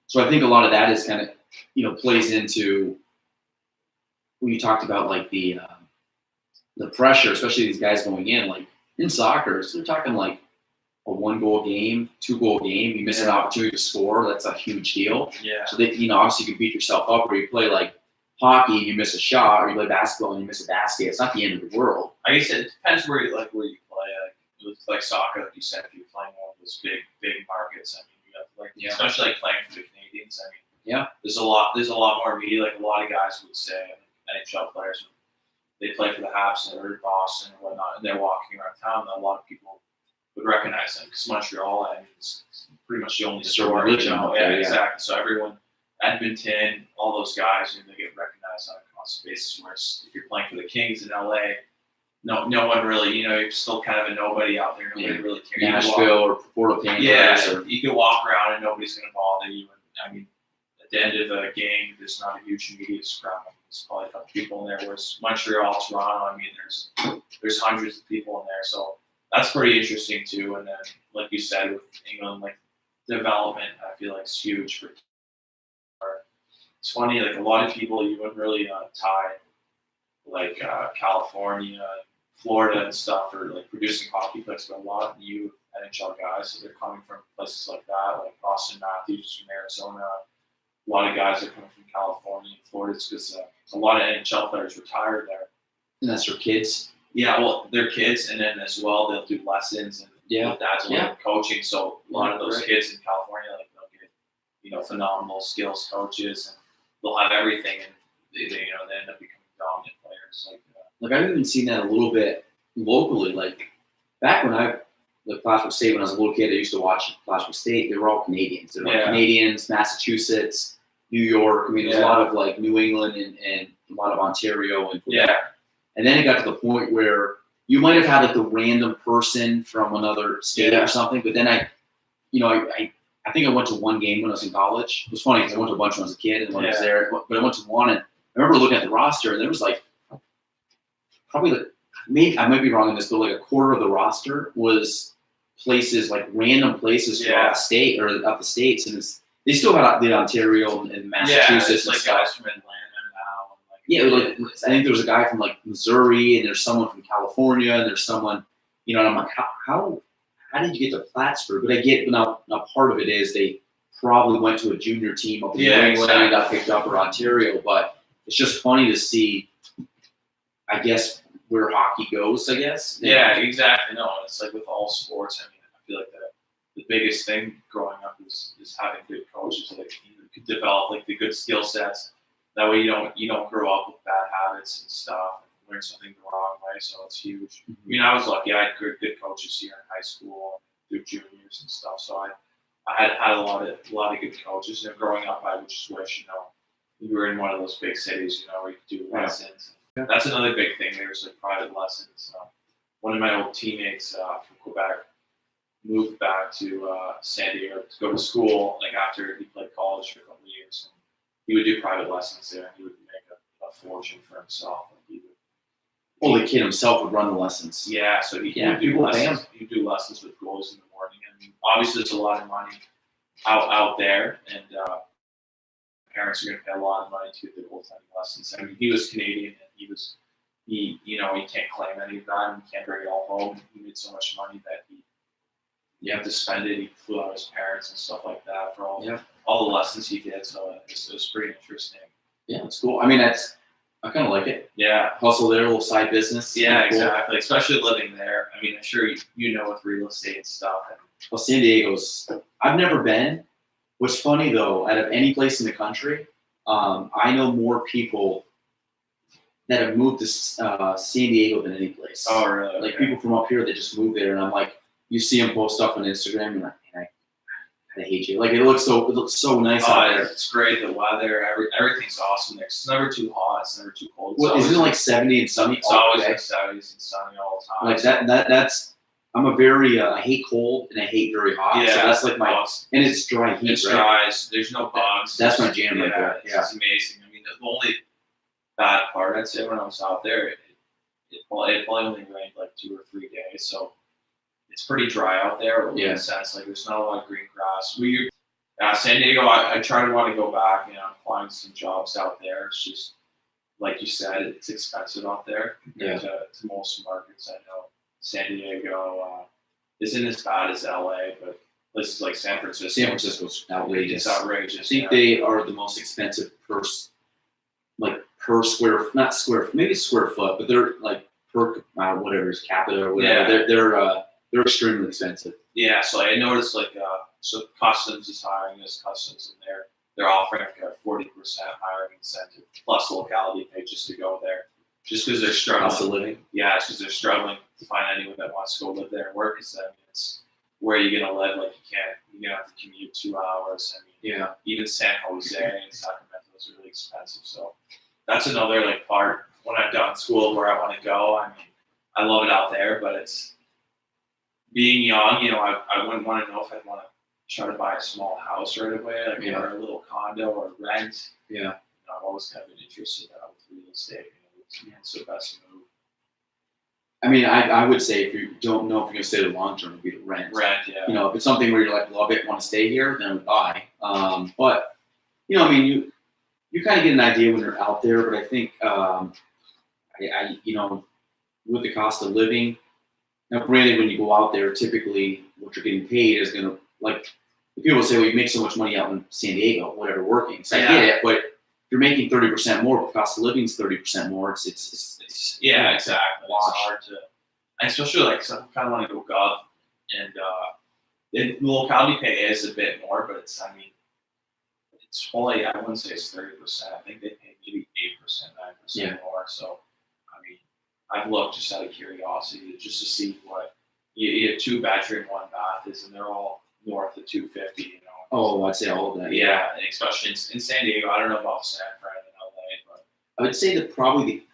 So I think a lot of that is kind of, plays into when you talked about like the pressure, especially these guys going in, like in soccer, so they're talking like a 1-goal game, 2-goal game. You miss an opportunity to score, that's a huge deal. Yeah. So they, obviously you can beat yourself up, or you play like hockey and you miss a shot, or you play basketball and you miss a basket. It's not the end of the world. I guess it depends where you play. Like soccer, like you said, if you're playing one of those big markets, I mean, you have especially like playing for the Canadians. I mean, there's a lot more media. Like a lot of guys would say, NHL players, they play for the Habs and they're in Boston and whatnot, and they're walking around town. And a lot of people would recognize them because Montreal, I mean, it's pretty much the only store. Exactly. So everyone, Edmonton, all those guys, they get recognized on a constant basis. Whereas if you're playing for the Kings in LA, no one really, you're still kind of a nobody out there. Nobody really cares. Nashville or Porto Panthers. You can walk around and nobody's going to bother you. And I mean, the end of a game, there's not a huge media scrum. There's probably a couple people in there. Whereas Montreal, Toronto, I mean, there's hundreds of people in there. So that's pretty interesting too. And then, like you said, with England, like development, I feel like is huge for. It's funny, like a lot of people you wouldn't really tie, like California, Florida, and stuff, for like producing hockey players, but a lot of new NHL guys, so they're coming from places like that, like Austin Matthews from Arizona. A lot of guys are coming from California and Florida because a lot of NHL players retire there. And that's their kids. Yeah, well, their kids, and then as well they'll do lessons and dad's coaching. So a lot of those kids in California, like they'll get phenomenal skills coaches, and they'll have everything, and they end up becoming dominant players. Like I've even seen that a little bit locally. Like back when Plattsburgh State, when I was a little kid, I used to watch Plattsburgh State. They were all Canadians. They were like Canadians, Massachusetts, New York. I mean, there's a lot of like New England and a lot of Ontario and Quebec. And then it got to the point where you might have had like the random person from another state or something. But then I think I went to one game when I was in college. It was funny because I went to a bunch when I was a kid and when I was there. But I went to one, and I remember looking at the roster, and there was like probably like, maybe I might be wrong in this, but like a quarter of the roster was places, like random places throughout the state or out the states, and they still had the Ontario and Massachusetts and like stuff. guys from Atlanta now. I think there was a guy from like Missouri, and there's someone from California, and there's someone, and I'm like, how did you get to Plattsburgh? But I get now part of it is they probably went to a junior team up in New England and got picked up, or Ontario. But it's just funny to see, I guess, where hockey goes, I guess. Yeah, exactly. No, it's like with all sports. I mean, I feel like the biggest thing growing up is having good coaches that you could develop like the good skill sets. That way you don't grow up with bad habits and stuff and learn something the wrong way. So it's huge. I mean, I was lucky. I had good coaches here in high school, through juniors and stuff. So I had a lot of good coaches. And growing up, I would just wish you were in one of those big cities, where you could do lessons. Yeah. That's another big thing. There's like private lessons. One of my old teammates from Quebec moved back to San Diego to go to school. Like after he played college for a couple of years, and he would do private lessons there. And he would make a fortune for himself. The kid himself would run the lessons. Yeah, so he would do lessons. He'd do lessons with goalies in the morning. I mean, obviously, there's a lot of money out there, and parents are going to pay a lot of money to get the goaltending lessons. I mean, he was Canadian, and he can't claim any of that, and he can't bring it all home. He made so much money that you have to spend it. He flew out his parents and stuff like that for all the lessons he did. So it was pretty interesting. Yeah, it's cool. I mean, I kind of like it. Yeah. Hustle there, a little side business. Yeah, exactly. Especially living there. I mean, I'm sure you know with real estate and stuff. Well, San Diego's, I've never been. What's funny though, out of any place in the country, I know more people that have moved to San Diego than any place. Oh, really? Like people from up here that just moved there, and I'm like, you see them post stuff on Instagram, and I hate you. Like it looks so nice out there. It's great. The weather, everything's awesome there. It's never too hot. It's never too cold. Isn't it like 70 and sunny? It's always like 70s and sunny all the time. Like that's. I'm a very I hate cold and I hate very hot. Yeah, so that's like and it's dry heat. It's right? dry. There's no bugs. That's my jam right there. It's amazing. I mean, the only bad part I'd say when I was out there, it probably only rained like 2 or 3 days, so it's pretty dry out there. In a sense, like there's not a lot of green grass. San Diego, I try to want to go back. I'm applying some jobs out there. It's just like you said, it's expensive out there compared to most markets I know. San Diego isn't as bad as LA, but places like San Francisco. San Francisco's outrageous. It's outrageous. I think they are the most expensive per square, not square, maybe square foot, but they're like per whatever is capita or whatever. Yeah. They're extremely expensive. Yeah, so I noticed so Customs is hiring as Customs, and they're offering like a 40% hiring incentive plus locality pay just to go there. Just because they're struggling. Cost of living? Yeah, it's because they're struggling to find anyone that wants to go live there and work. Because it's where you're gonna live. Like you're gonna have to commute 2 hours. I mean, even San Jose and Sacramento is really expensive. So that's another part when I'm done school where I want to go. I mean, I love it out there, but it's being young. I wouldn't want to know if I'd want to try to buy a small house right away, like or a little condo or rent. Yeah. I've always kind of been interested with real estate. It's the best move. I mean, I would say if you don't know if you're going to stay there long term, it'd be to rent. Rent, yeah. If it's something where you're like, love it, want to stay here, then buy. But, I mean, you kind of get an idea when you're out there, but I think, with the cost of living, now granted, when you go out there, typically what you're getting paid is going to, like, people say, well, you make so much money out in San Diego, whatever, working. So I get it, but if you're making 30% more, but the cost of living is 30% more, it's exactly. It's hard to, especially like some kind of want to go gov, and the locality pay is a bit more, but it's only, I wouldn't say it's 30%. I think they pay maybe 8%, 9% more. So I mean, I've looked just out of curiosity just to see what you have 2-bedroom, 1-bath is, and they're all north of 250. Oh, I'd say all of that. Yeah, especially in San Diego. I don't know about San Fran and LA, but I would say that probably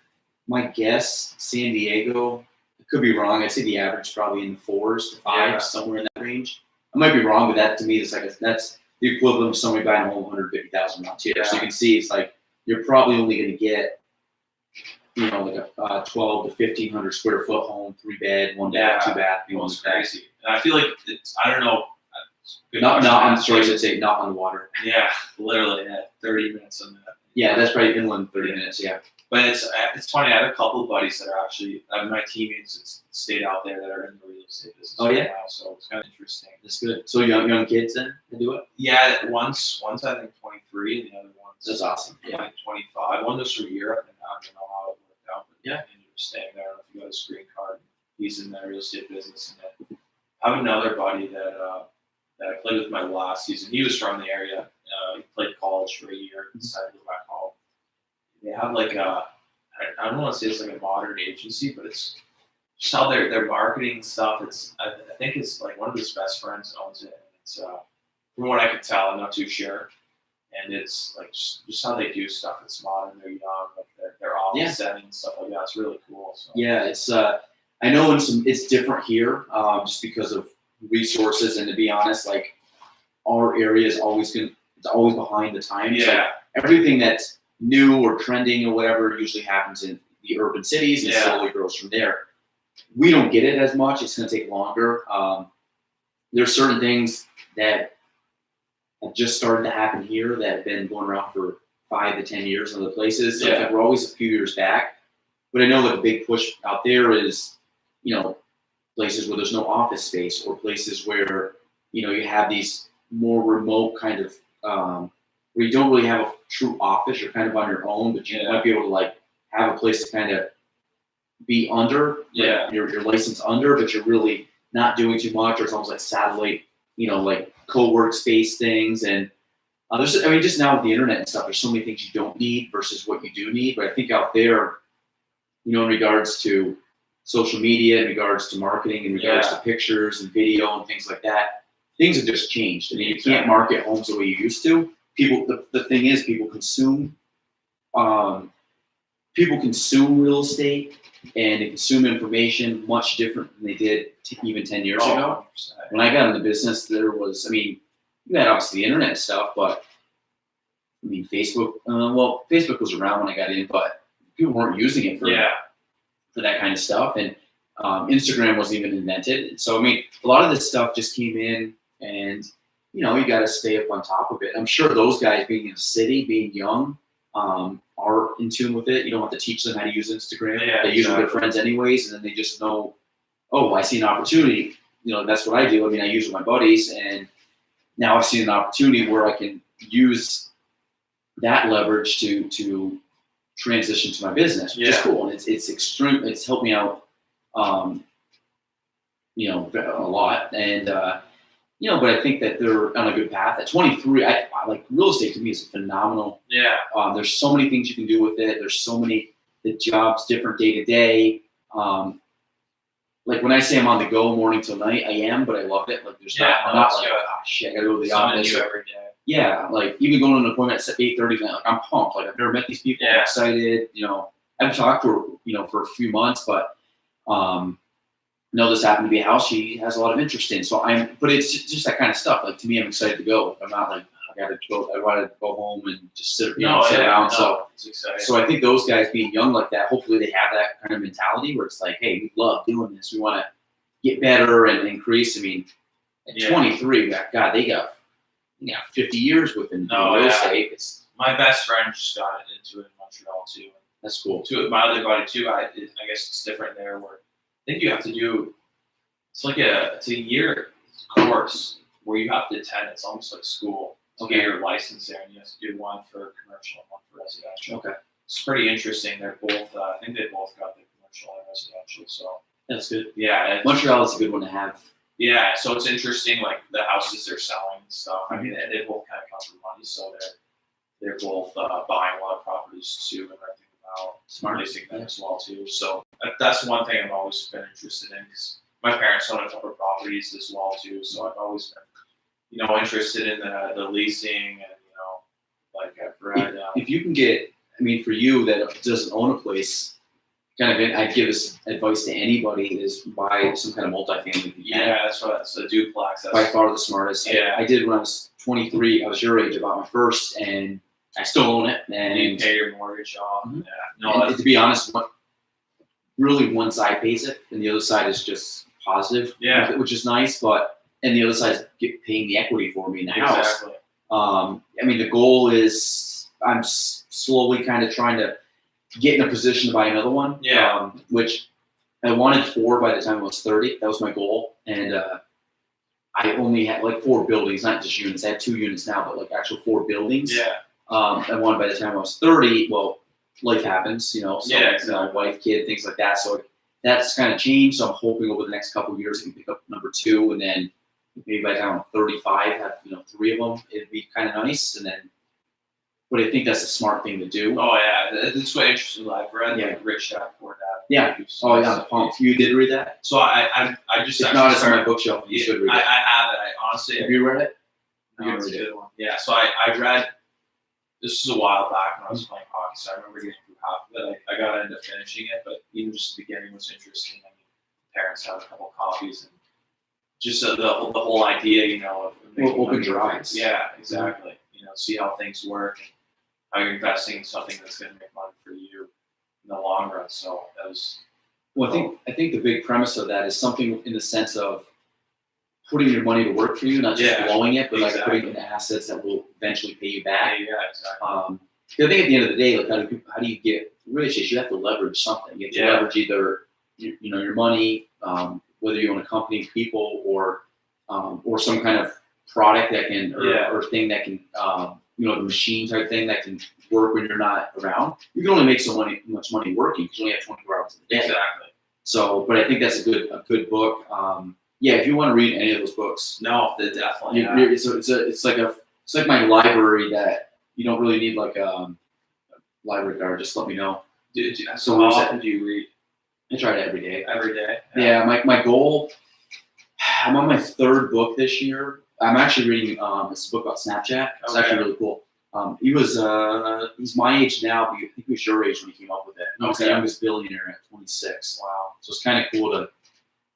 my guess, San Diego, I could be wrong. I'd say the average is probably in the 4s to 5s, somewhere in that range. I might be wrong, but that to me is like that's the equivalent of somebody buying a home 150,000 around here. So you can see it's like you're probably only going to get, like a 12 to 1,500 square foot home, 3-bed, 1-bath, 2-bath. It's crazy. And I feel like I don't know. I'm sorry to say, not on the water. Yeah, literally, 30 minutes on that. Yeah, that's probably inland 30 minutes. Yeah. But it's funny. I have a couple of buddies that are actually my teammates that stayed out there that are in the real estate business. Oh yeah. Now, so it's kind of interesting. That's good. So young kids then to do it. Yeah, one's I think 23, and the other one's that's awesome. Yeah, 25. One was from Europe, and I don't know how it worked out. But yeah, ended up staying there. I don't know if you got his green card. He's in the real estate business, and then I have another buddy that I played with my last season. He was from the area. He played college for a year and decided to go back home. They have like I don't want to say it's like a modern agency, but it's just how their marketing stuff. I think it's like one of his best friends owns it. And it's from what I can tell, I'm not too sure. And it's like just how they do stuff. It's modern. They're young. Like their office setting and stuff like that. It's really cool. So. Yeah, it's I know it's different here just because of resources, and to be honest, like our area is always behind the times. Yeah. Like, everything that's new or trending or whatever usually happens in the urban cities and slowly grows from there. We don't get it as much. It's going to take longer. There's certain things that have just started to happen here that have been going around for 5 to 10 years in other places. So it's like we're always a few years back. But I know that the big push out there is, places where there's no office space, or places where, you have these more remote kind of, where you don't really have a true office. You're kind of on your own, but you might be able to like have a place to kind of be under, your license under, but you're really not doing too much, or it's almost like satellite, like co-work space things. And just now with the internet and stuff, there's so many things you don't need versus what you do need. But I think out there, in regards to social media, in regards to marketing, in regards to pictures and video and things like that, things have just changed. I mean, you can't market homes the way you used to. People, the thing is, people consume real estate, and they consume information much different than they did even 10 years ago. 100%. When I got into business, there was, you had obviously the internet stuff, but Facebook, Facebook was around when I got in, but people weren't using it for that kind of stuff. And Instagram wasn't even invented. So, a lot of this stuff just came in, and, you got to stay up on top of it. I'm sure those guys being in a city, being young, are in tune with it. You don't have to teach them how to use Instagram. They use it with their friends anyways, and then they just know, oh, I see an opportunity. That's what I do. I use it with my buddies, and now I've seen an opportunity where I can use that leverage to transition to my business, which is cool. And it's extreme. It's helped me out, a lot. And, but I think that they're on a good path. At 23, I like real estate. To me is phenomenal. Yeah. There's so many things you can do with it. There's so many the jobs different day to day. Like when I say I'm on the go morning till night, I am, but I love it. Like there's I'm not like, oh shit, I gotta go to the office every day. Yeah, like even going to an appointment at 8:30, like I'm pumped. Like I've never met these people. I'm excited. I've talked for a few months, but know this happened to be a house she has a lot of interest in. So but it's just that kind of stuff. Like to me, I'm excited to go. I'm not like I want to go home and just sit around. So it's exciting. So I think those guys being young like that, hopefully they have that kind of mentality where it's like, hey, we love doing this. We want to get better and increase. I mean, at 23, God, they got 50 years within real estate. My best friend just got into it in Montreal too. That's cool. My other buddy too. I guess it's different there. Where I think you have to do. It's a year course where you have to attend. It's almost like school to get your license there, and you have to do one for commercial and one for residential. Okay. It's pretty interesting. They're both. I think they both got the commercial and residential. So that's good. Yeah, Montreal is a good one to have. Yeah, so it's interesting, like the houses they're selling and stuff. I mean, they both kind of come from money, so they're both buying a lot of properties too and renting them out, leasing them as well too. So that's one thing I've always been interested in because my parents own a couple of properties as well too. So I've always been, interested in the leasing and like I've read. If you can get, I mean, for you that doesn't own a place. I'd give this advice to anybody is buy some kind of multifamily. Yeah, that's a duplex. That's by far the smartest. Yeah. I did when I was 23. I was your age, about my first, and I still own it. And you pay your mortgage off. Mm-hmm. Yeah. No, and to be honest, really one side pays it, and the other side is just positive. Yeah. Which is nice, and the other side is paying the equity for me in the house. Exactly. I mean, the goal is I'm slowly kind of trying to get in a position to buy another one. Yeah. Which I wanted 4 by the time I was 30. That was my goal. And I only had like 4 buildings, not just units. I have 2 units now, but like actual 4 buildings. Yeah. I wanted by the time I was 30. Well, life happens, So, exactly. Wife, kid, things like that. So that's kind of changed. So I'm hoping over the next couple of years I can pick up number 2, and then maybe by the time I'm 35, have 3 of them. It'd be kind of nice, and then. But I think that's a smart thing to do. Oh yeah, that's what interesting. I've read like Rich Dad Poor Dad. Yeah. Oh yeah, the Pump. You did read that? So I just if not, it's on my bookshelf. You should read it. I have it. I honestly. Have you read it? No, it's a good one. Yeah. So I read. This was a while back when I was playing hockey, so I remember getting through half of it. I got to end up finishing it, but even just the beginning was interesting. I mean, parents had a couple copies, and just the whole idea, of open your eyes. Yeah, exactly. See how things work. And how you're investing in something that's going to make money for you in the long run. So that was. Well, I think the big premise of that is something in the sense of putting your money to work for you, not just blowing it, but like putting it into assets that will eventually pay you back. Yeah, exactly. I think at the end of the day, like how do you get rich? Is you have to leverage something. You have to leverage either your money, whether you own a company, people, or some kind of product that can or thing that can. The machine type thing that can work when you're not around. You can only make much money working because you only have 24 hours in the day. Exactly. So, but I think that's a good book. If you want to read any of those books, definitely. It's like my library that you don't really need like a library card. Just let me know. So how often do you read? I try it every day. Every day. Yeah. My goal. I'm on my 3rd book this year. I'm actually reading this book about Snapchat. It's actually really cool. He's my age now, but I think he was your age when he came up with it. He was the youngest billionaire at 26. Wow. So it's kind of cool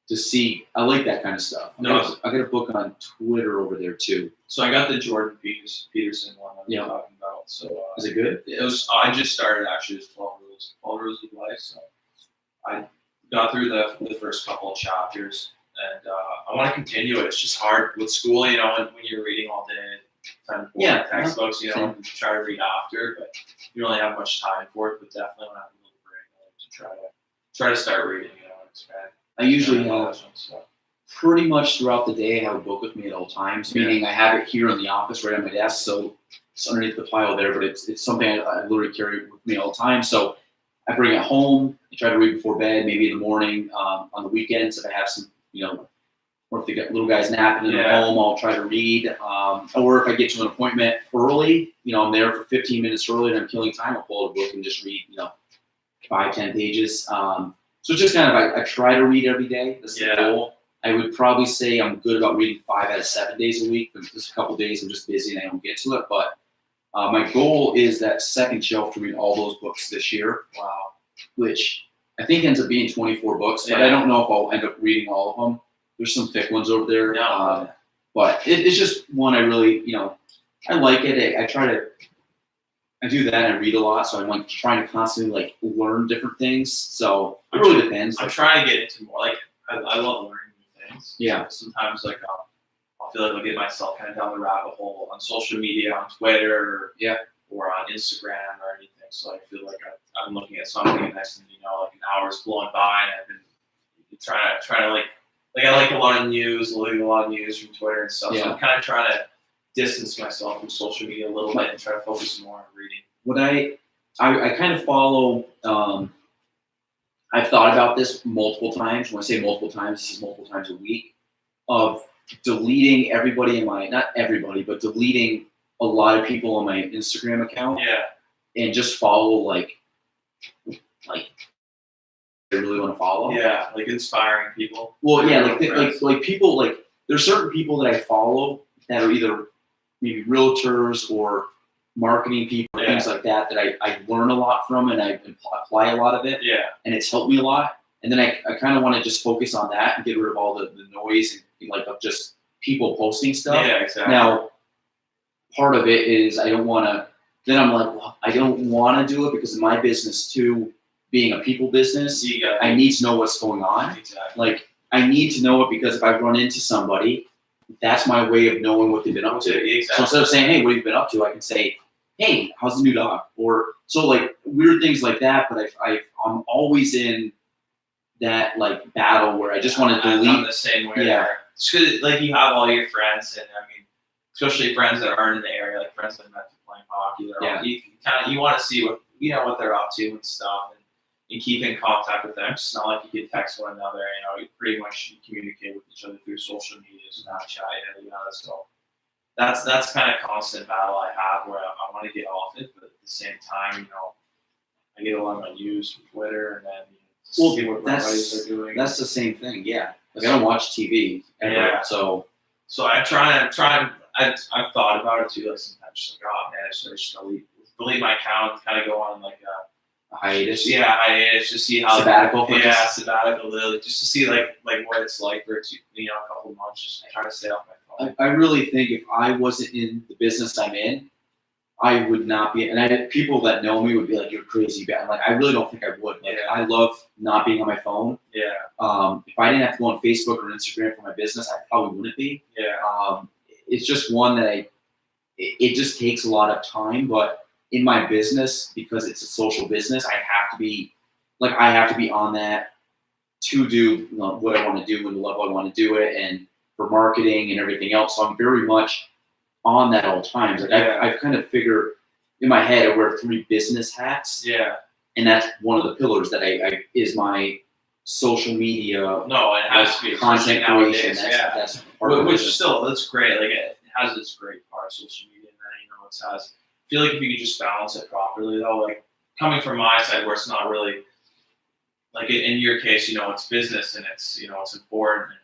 to see. I like that kind of stuff. I got a book on Twitter over there too. So I got the Jordan Peterson one that I'm talking about. So is it good? It was. I just started actually. It was 12 Rules of Life. So I got through the first couple of chapters. And I want to continue it. It's just hard with school, when you're reading all day, textbooks, and try to read after, but you don't really have much time for it. But definitely when I have a little break, I like to try to start reading, and expand. I usually have pretty much throughout the day. I have a book with me at all times, meaning I have it here in the office right on my desk, so it's underneath the pile there. But it's something I literally carry with me all the time. So I bring it home. I try to read before bed, maybe in the morning, on the weekends if I have some. Or if the little guy's napping in the home, I'll try to read. Or if I get to an appointment early, I'm there for 15 minutes early and I'm killing time, I'll pull out a book and just read, 5-10 pages. So just kind of, I try to read every day. That's the goal. I would probably say I'm good about reading 5 out of 7 days a week. But just a couple days I'm just busy and I don't get to it. But my goal is that second shelf to read all those books this year. Wow. Which I think ends up being 24 books, but Yeah. I don't know if I'll end up reading all of them. There's some thick ones over there. Yeah. But it's just one I really, I like it. I do that and I read a lot, so I'm like trying to constantly like learn different things. So it really depends. I'm trying to get into more, like, I love learning new things. Yeah. Sometimes, like, I'll feel like I'll get myself kind of down the rabbit hole on social media, on Twitter, or on Instagram or anything. So I feel like I'm looking at something, and next thing you know, like an hour's blowing by, and I've been trying to like I like a lot of news, from Twitter and stuff. So I'm kind of trying to distance myself from social media a little bit and try to focus more on reading. What I kind of follow. I've thought about this multiple times. When I say multiple times, this is multiple times a week, of deleting everybody in my, not everybody, but deleting a lot of people on my Instagram account. Yeah. And just follow like I really want to follow. Yeah, like inspiring people. Well, yeah, like people, like there's certain people that I follow that are either maybe realtors or marketing people, things like that I learn a lot from, and I apply a lot of it. Yeah. And it's helped me a lot. And then I kind of want to just focus on that and get rid of all the noise and like of just people posting stuff. Yeah, exactly. Now, part of it is I don't want to. Then I'm like, well, I don't want to do it because of my business too, being a people business. I need to know what's going on. Exactly. Like I need to know it because if I run into somebody, that's my way of knowing what they've been up to. Exactly. So instead of saying, hey, what have you been up to? I can say, hey, how's the new dog? Or so like weird things like that. But I'm always in that like battle where I just want to delete. I'm the same way. Yeah. It's good. Like you have all your friends, and I mean, especially friends that aren't in the area, like friends that met playing hockey. You want to see what they're up to and stuff, and keep in contact with them. It's not like you can text one another. You pretty much communicate with each other through social media, Snapchat, So that's kind of constant battle I have where I want to get off it, but at the same time, I get a lot of my news from Twitter, and then see what my buddies are doing. That's the same thing, yeah. Like I don't watch TV ever, so I try. I've thought about it too. Like sometimes, just like, oh man, I just delete my account, kind of go on like a hiatus. Yeah, hiatus. Just see how sabbatical. Sabbatical. Literally, just to see like what it's like for a couple of months. Just try to stay off my phone. I really think if I wasn't in the business I'm in, I would not be. And people that know me would be like, "You're crazy." But like, I really don't think I would. Like, I love not being on my phone. Yeah. If I didn't have to go on Facebook or Instagram for my business, I probably wouldn't be. Yeah. It's just one that it just takes a lot of time. But in my business, because it's a social business, I have to be on that to do what I want to do and the level I want to do it, and for marketing and everything else. So I'm very much on that all times. Like I've kind of figured in my head I wear 3 business hats. Yeah. And that's one of the pillars that I is my social media. No, it has to be content creation. That's part of it. Which still, that's great. Like it has its great part, social media, and then it has. I feel like if you could just balance it properly, though, like coming from my side, where it's not really like in your case, it's business and it's it's important. And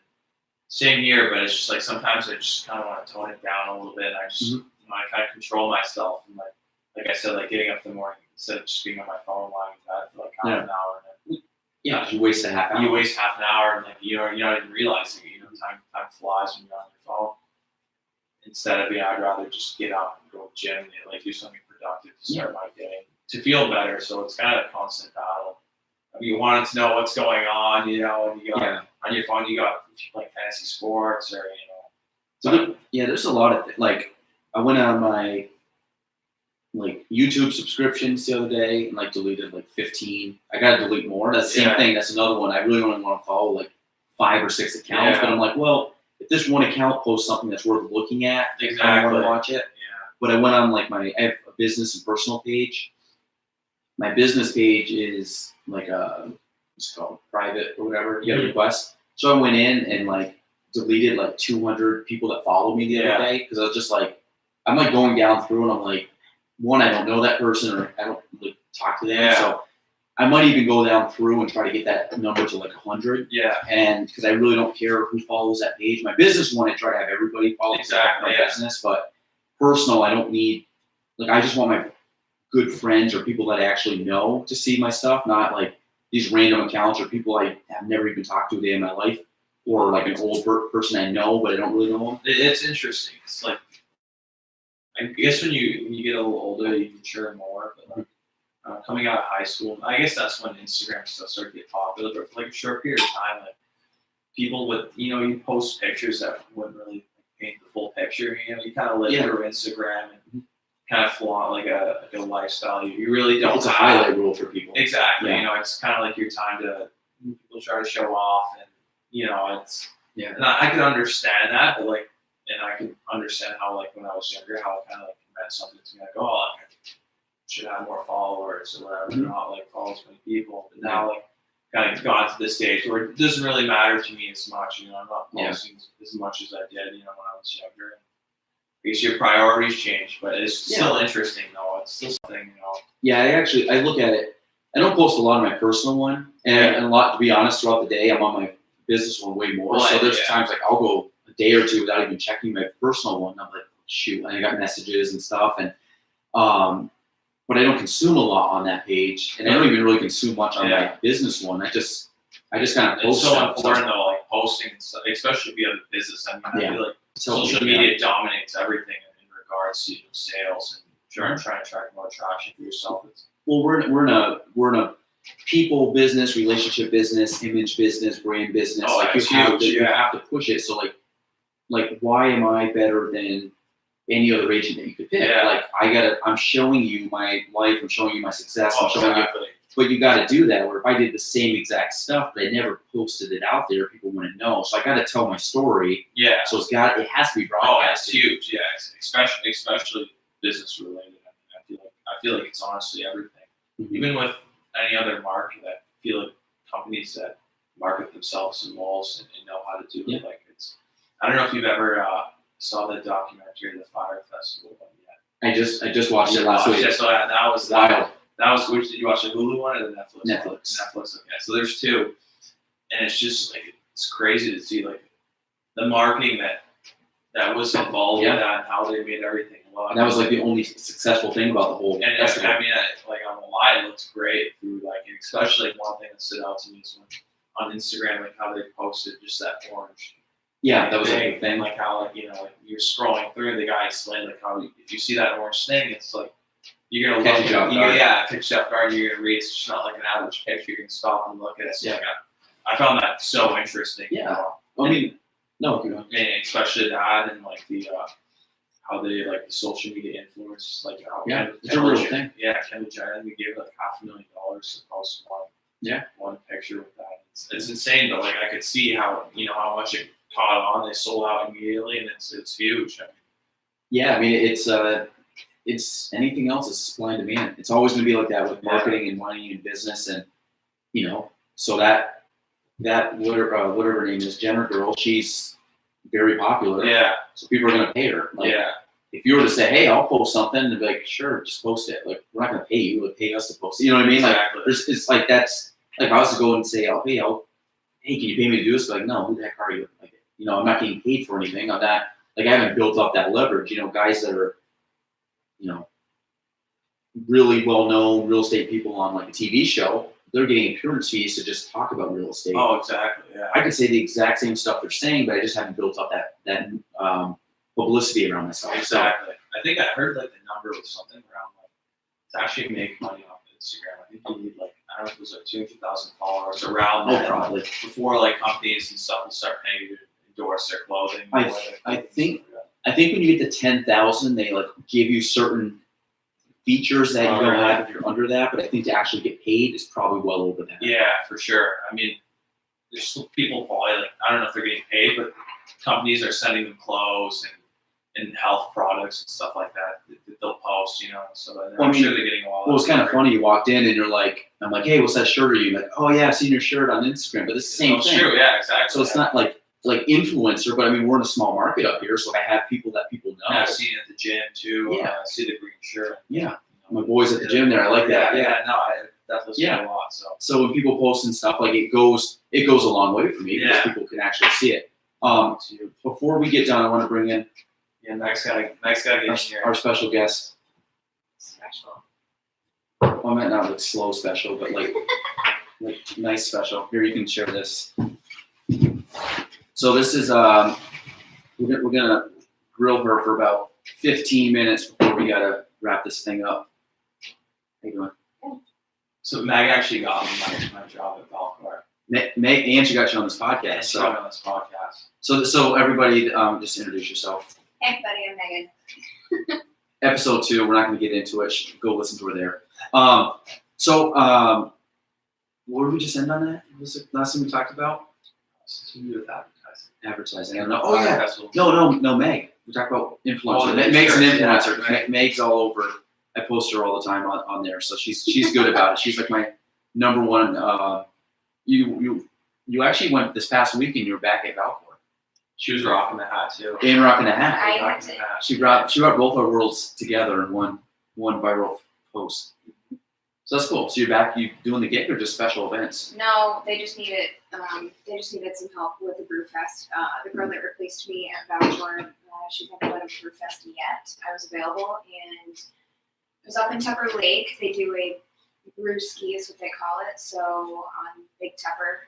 same here, but it's just like sometimes I just kind of want to tone it down a little bit. I just I kind of control myself, and like I said, like getting up in the morning instead of just being on my phone lying in bed for like half an hour. And you waste a half hour. You waste half an hour, and like you're not even realizing it. Time flies when you're on your phone. Instead of I'd rather just get up and go to the gym and like do something productive to start my day to feel better. So it's kind of a constant battle. You wanted to know what's going on, and you got on your phone. You got if you play fantasy sports or So there's a lot of like I went on my like YouTube subscriptions the other day and like deleted like 15. I gotta delete more. That's the same thing. That's another one. I really only want to follow like 5 or 6 accounts, but I'm like, well, if this one account posts something that's worth looking at, I want to watch it. Yeah. But I went on like I have a business and personal page. My business page is like it's called private or whatever. You get a request. So I went in and like deleted like 200 people that followed me the other day because I was just like, I'm like going down through and I'm like, one, I don't know that person or I don't really talk to them. Yeah. So I might even go down through and try to get that number to like 100. Yeah. And because I really don't care who follows that page. My business one, I try to have everybody follow my business, but personal, I don't need, like, I just want my good friends or people that I actually know to see my stuff, not like these random accounts or people I have never even talked to a day in my life, or like an old person I know but I don't really know them. It's interesting. It's like, I guess when you get a little older, you mature more. But like, coming out of high school, I guess that's when Instagram stuff started to get popular. But for like a short period of time, like people would, you post pictures that wouldn't really paint the full picture. You kind of live through Instagram and kind of flaunt like a lifestyle. You really don't. It's a highlight rule for people. Exactly. It's kind of like your time to people try to show off, and it's And I can understand that, but like, and I can understand how like when I was younger, how it kind of like meant something to me. Like, oh, like, I should have more followers or whatever, not like follow as many people. But now like kind of got to the stage where it doesn't really matter to me as much. I'm not posting as much as I did, when I was younger. I guess your priorities change, but it's still interesting though. It's still something, Yeah, I look at it. I don't post a lot on my personal one, and a lot, to be honest, throughout the day. I'm on my business one way more. So there's times like I'll go a day or two without even checking my personal one. I'm like, shoot, and I got messages and stuff, and but I don't consume a lot on that page, and I don't even really consume much on my business one. I just kind of post. It's so important though, like posting stuff, especially if you have a business. I feel like social media dominates everything in regards to sales and trying to attract more traction for yourself. Well, we're in a people business, relationship business, image business, brand business. Oh, like you have to push it. So like why am I better than any other agent that you could pick? Yeah. Like I'm showing you my life, I'm showing you my success, I'm showing you. But you got to do that. Or if I did the same exact stuff, but I never posted it out there, people wouldn't know. So I got to tell my story. Yeah. So it has to be broadcast. Oh, it's huge. Yeah, especially business related. I feel like it's honestly everything. Even with any other market, I feel like companies that market themselves in malls and know how to do it. Like I don't know if you've ever saw the documentary, The Fire Festival one yet. I just watched it last week. So that was wild. That was which did you watch the Hulu one or the Netflix? Netflix. Okay, so there's two, and it's just like it's crazy to see like the marketing that was involved in that and how they made everything look. And that was like the only successful thing about the whole festival. I mean, like on the line, it looks great through like, especially like one thing that stood out to me is when on Instagram, like how they posted just that orange. Yeah, that was like the thing. Like how like like you're scrolling through, the guy explained like how if you see that orange thing, it's like you're gonna catch you off guard. Catch you off guard. You're gonna read. It's just not like an average picture. You're gonna stop and look at it. So I found that so interesting. Yeah, I mean, no, you know, and especially that and like the how they like the social media influence, like how it's a real thing. Yeah, Kendall Jenner, we gave like $500,000 to post one picture with that. It's insane, but like I could see how how much it caught on. They sold out immediately, and it's huge. I mean it's anything else is supply and demand. It's always going to be like that with marketing and money and business, and so that whatever her name is, Jenner girl, she's very popular. Yeah. So people are going to pay her. Like, if you were to say, hey, I'll post something, they'd be like, sure, just post it. Like, we're not going to pay you. Like, pay us to post it. You know what I mean? Exactly. Like, it's like that's like if I was to go and say, hey, can you pay me to do this? Like, no, who the heck are you? Like, I'm not getting paid for anything. I'm not like I haven't built up that leverage. Guys that are, really well-known real estate people on like a TV show, they're getting appearance fees to just talk about real estate. Oh, exactly. Yeah. I could say the exact same stuff they're saying, but I just haven't built up that publicity around myself. Exactly. I think I heard like the number was something around like to actually make money off Instagram. I think you need like I don't know if it was like 200,000 followers around that. Probably before like companies and stuff will start paying you to endorse their clothing. I think when you get to 10,000, they like give you certain features that you don't have if you're under that, but I think to actually get paid is probably well over that. Yeah, for sure. I mean, there's still people probably like I don't know if they're getting paid, but companies are sending them clothes and health products and stuff like that they'll post, So I'm sure they're getting a lot. Well, it's kind of funny. You walked in and you're like, I'm like, hey, what's that shirt? Are you like, oh yeah, I've seen your shirt on Instagram, but it's the same thing. True, yeah, exactly. So it's not like influencer, but I mean, we're in a small market up here, so I have people that people know. Yeah, I've seen it at the gym too. Yeah, I see the green shirt. Yeah, my boys at the gym there. I like that. Yeah, no, I definitely see it a lot. So when people post and stuff, like it goes a long way for me because people can actually see it. Before we get done, I want to bring in next guy get in here. Our special guest. Special. Well, I might not look slow special, but like Nice special. Here, you can share this. So this is we're gonna grill her for about 15 minutes before we gotta wrap this thing up. How you doing? So Meg actually got me my job at Valcourt. Meg, and she got you on this podcast. She got me on this podcast. So everybody, just introduce yourself. Hey, everybody, I'm Megan. Episode 2. We're not going to get into it. Go listen to her there. Where did we just end on that? What was the last thing we talked about? Something to do with advertising. Advertising. I don't know. Oh yeah. Festival. No, Meg. We talked about influencer. Oh, Meg's an influencer. yeah, right. Meg's all over. I post her all the time on there, so she's good about it. She's like my number one. You actually went this past weekend. You were back at Valcourt. She was rocking the hat too. And rocking the hat. I had Rocking to. the hat. She brought both our worlds together in one viral post. So that's cool. So you're back. You doing the gig or just special events? No, they just needed some help with the brew fest. The girl that replaced me at Valcourt, she hadn't led a brew fest yet. I was available, and it was up in Tupper Lake. They do a brew ski is what they call it. So on Big Tupper,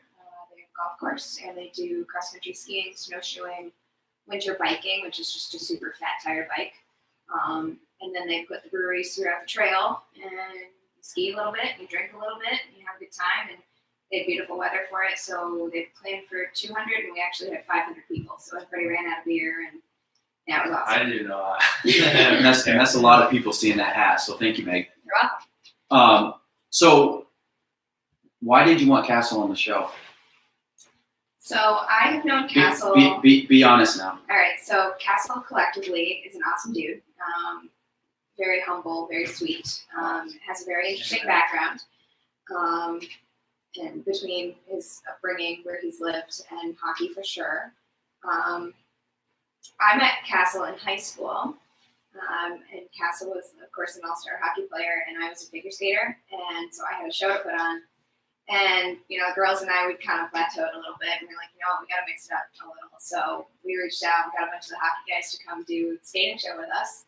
they have a golf course, and they do cross country skiing, snowshoeing, winter biking, which is just a super fat tire bike. And then they put the breweries throughout the trail, and you ski a little bit, you drink a little bit, and you have a good time. And they had beautiful weather for it, so they planned for 200, and we actually had 500 people. So everybody ran out of beer, and yeah, it was awesome. I didn't know that. and that's a lot of people seeing that hat. So thank you, Meg. You're welcome. So why did you want Kastle on the show? So I have known Kastle. Be honest now. All right, so Kastle collectively is an awesome dude. Very humble, very sweet. Has a very interesting background. And between his upbringing, where he's lived, and hockey for sure. I met Kastle in high school. And Kastle was, of course, an all-star hockey player, and I was a figure skater. And so I had a show to put on. And, the girls and I, we kind of plateaued a little bit. And we were like, we got to mix it up a little. So we reached out and got a bunch of the hockey guys to come do the skating show with us.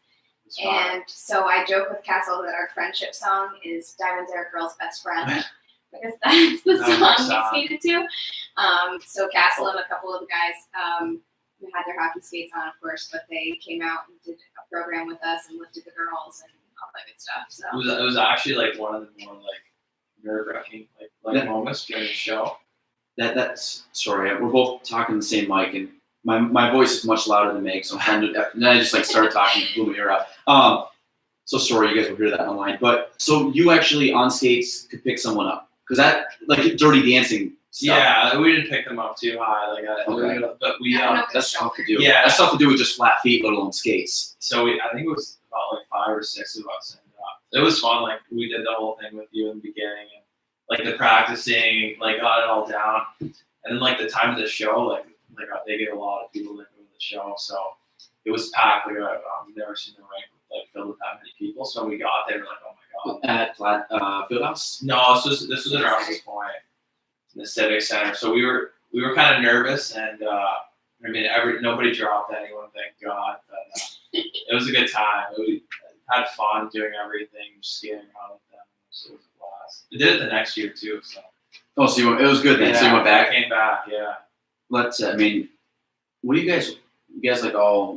And so I joke with Kastle that our friendship song is Diamonds Are a Girl's Best Friend, because that's the song we skated to. So Kastle and a couple of the guys who had their hockey skates on, of course, but they came out and did a program with us and lifted the girls and all that good stuff. So it was actually like one of the more like nerve-wracking like moments during the show. That's sorry. We're both talking the same mic, and my voice is much louder than Meg, so I'm trying to. And then I just started talking, and blew my ear out. So sorry, you guys will hear that online. But so you actually on skates could pick someone up, because that Dirty Dancing stuff. Yeah, we didn't pick them up too high, but we that's tough to do. Yeah, that's tough to do with just flat feet, let alone skates. So I think it was about 5 or 6 of us, and it was fun. Like we did the whole thing with you in the beginning, and the practicing, got it all down, and then the time of the show, they get a lot of people that go to the show, so it was packed. We've never seen the rink filled with that many people. So when we got there, we're like, oh my god. At Flat Fieldhouse? No, this was at Rouse's Point, in the Civic Center. So we were kind of nervous, and nobody dropped anyone, thank God. But it was a good time. We had fun doing everything, just skating around with them. So it was a blast. We did it the next year too. So. Oh, so it was good then. Yeah, so you went back. I came back. Yeah. What do you guys? You guys all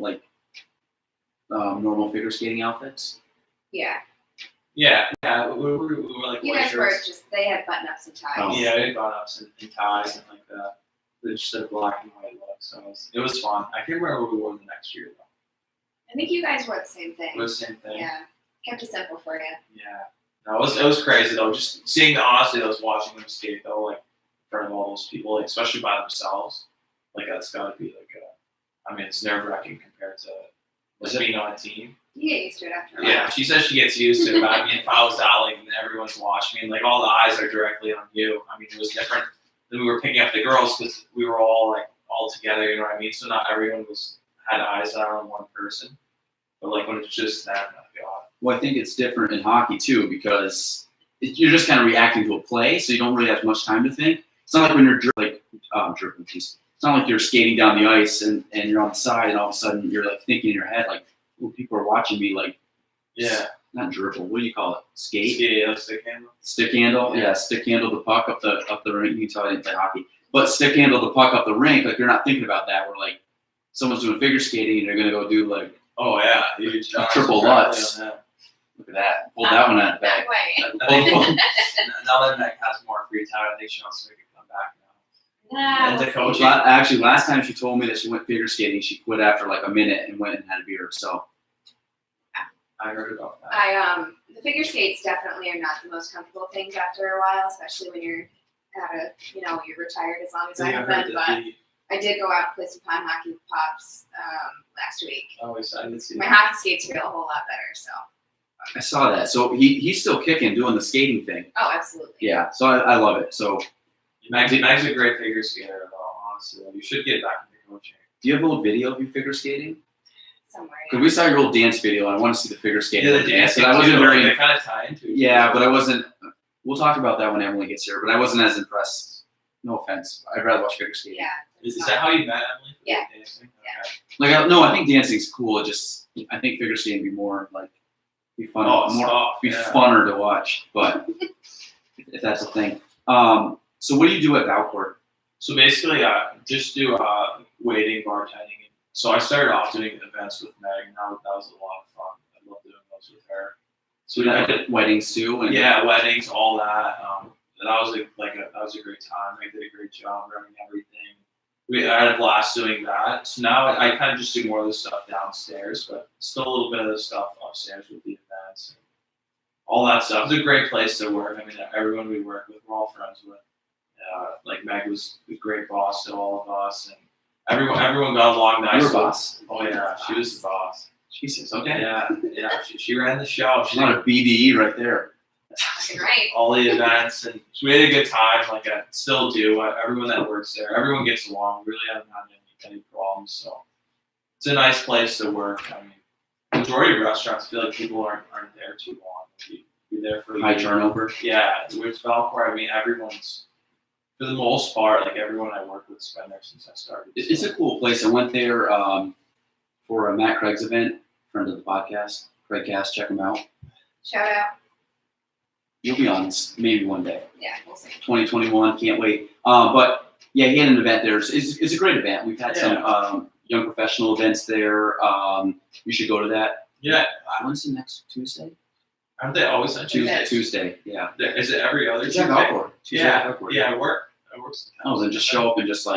normal figure skating outfits? yeah, Yeah. We were you white guys were shirts. just, they had button-ups and ties. Oh. Yeah, we had button-ups and ties and that. They just did a black and white look, so it was fun. I can't remember what we wore the next year though. I think you guys wore the same thing. It was the same thing. Yeah, kept it simple for you. Yeah. No, it was crazy though. Just seeing those watching them skate though, in front of all those people, especially by themselves. That's gotta be it's nerve-wracking compared to being on a team. You get used to it after a while. Yeah, she says she gets used to it, but if I was out and everyone's watching me, and all the eyes are directly on you. It was different than we were picking up the girls because we were all all together. You know what I mean? So not everyone had eyes on one person, but when it's just them, oh God. Well, I think it's different in hockey too, because you're just kind of reacting to a play, so you don't really have much time to think. It's not like when you're dribbling. It's not like you're skating down the ice and you're on the side, and all of a sudden you're thinking in your head well, people are watching me. Yeah. not dribble. What do you call it? Skate. Yeah, stick handle. Stick handle. Yeah, stick handle the puck up the rink. You can tell I didn't play hockey, but stick handle the puck up the rink. Like you're not thinking about that. Where like someone's doing figure skating and they're gonna go do like Oh yeah, triple Lutz. Look at that. Pulled that one out of the bag. That way. I think now that Meg has more free time, I think she wants to make a comeback now. And the coach. Actually, last time she told me that she went figure skating, she quit after like a minute and went and had a beer. So I heard about that. The figure skates definitely are not the most comfortable things after a while, especially when you're you're retired as long as I have been. But I did go out and play some pond hockey with Pops last week. Oh, I did see My that. hockey skates feel a whole lot better. So. I saw that. So he's still kicking, doing the skating thing. Oh, absolutely. Yeah. So I love it. So Meg's a great figure skater, though. Honestly, you should get back into coaching. do you have a little video of you figure skating? Somewhere. Because we saw your old dance video, and I want to see the figure skating. Yeah, the dancing. But I wasn't very. They kind of tie into it. Yeah, but I wasn't. We'll talk about that when Emily gets here. But I wasn't as impressed. No offense. I'd rather watch figure skating. Yeah. Is that how you met Emily? Yeah. Dancing? Yeah. Okay. No, I think dancing's cool. I think figure skating would be more like be fun, funner to watch. But if that's the thing. So what do you do at Valcourt? So basically, just do waiting, bartending. So I started off doing events with Meg, and that was a lot of fun. I love doing those with her. So I did weddings too. And yeah, weddings, all that. That was a great time. I did a great job running everything. I had a blast doing that. So now I kind of just do more of the stuff downstairs, but still a little bit of the stuff upstairs with the events and all that stuff. It's a great place to work. I mean, everyone we work with, we're all friends with. Like Meg was a great boss to all of us, and everyone got along nicely. You were boss. Oh yeah, she was the boss. Jesus. Okay. Yeah. She ran the show. She's not a BDE right there. Right. All the events, and so we had a good time. Like I still do. Everyone that works there, everyone gets along. Really haven't had any problems. So it's a nice place to work. I mean, majority of restaurants feel like people aren't there too long. You're there for High turnover. Yeah, with Valcourt, I mean, everyone's for the most part, like everyone I work with has been there since I started. It's a cool place. I went there for a Matt Craig's event, friend of the podcast, Craig Cass. Check him out. Shout out. You'll be on this maybe one day. Yeah, we'll see. 2021, can't wait. But yeah, he had an event there. It's a great event. We've had some young professional events there. You should go to that. Yeah. When's the next Tuesday? Aren't they always on Tuesday? Tuesday, yeah. Is it every other Tuesday? Yeah. Yeah, I work. Oh, then just show up and just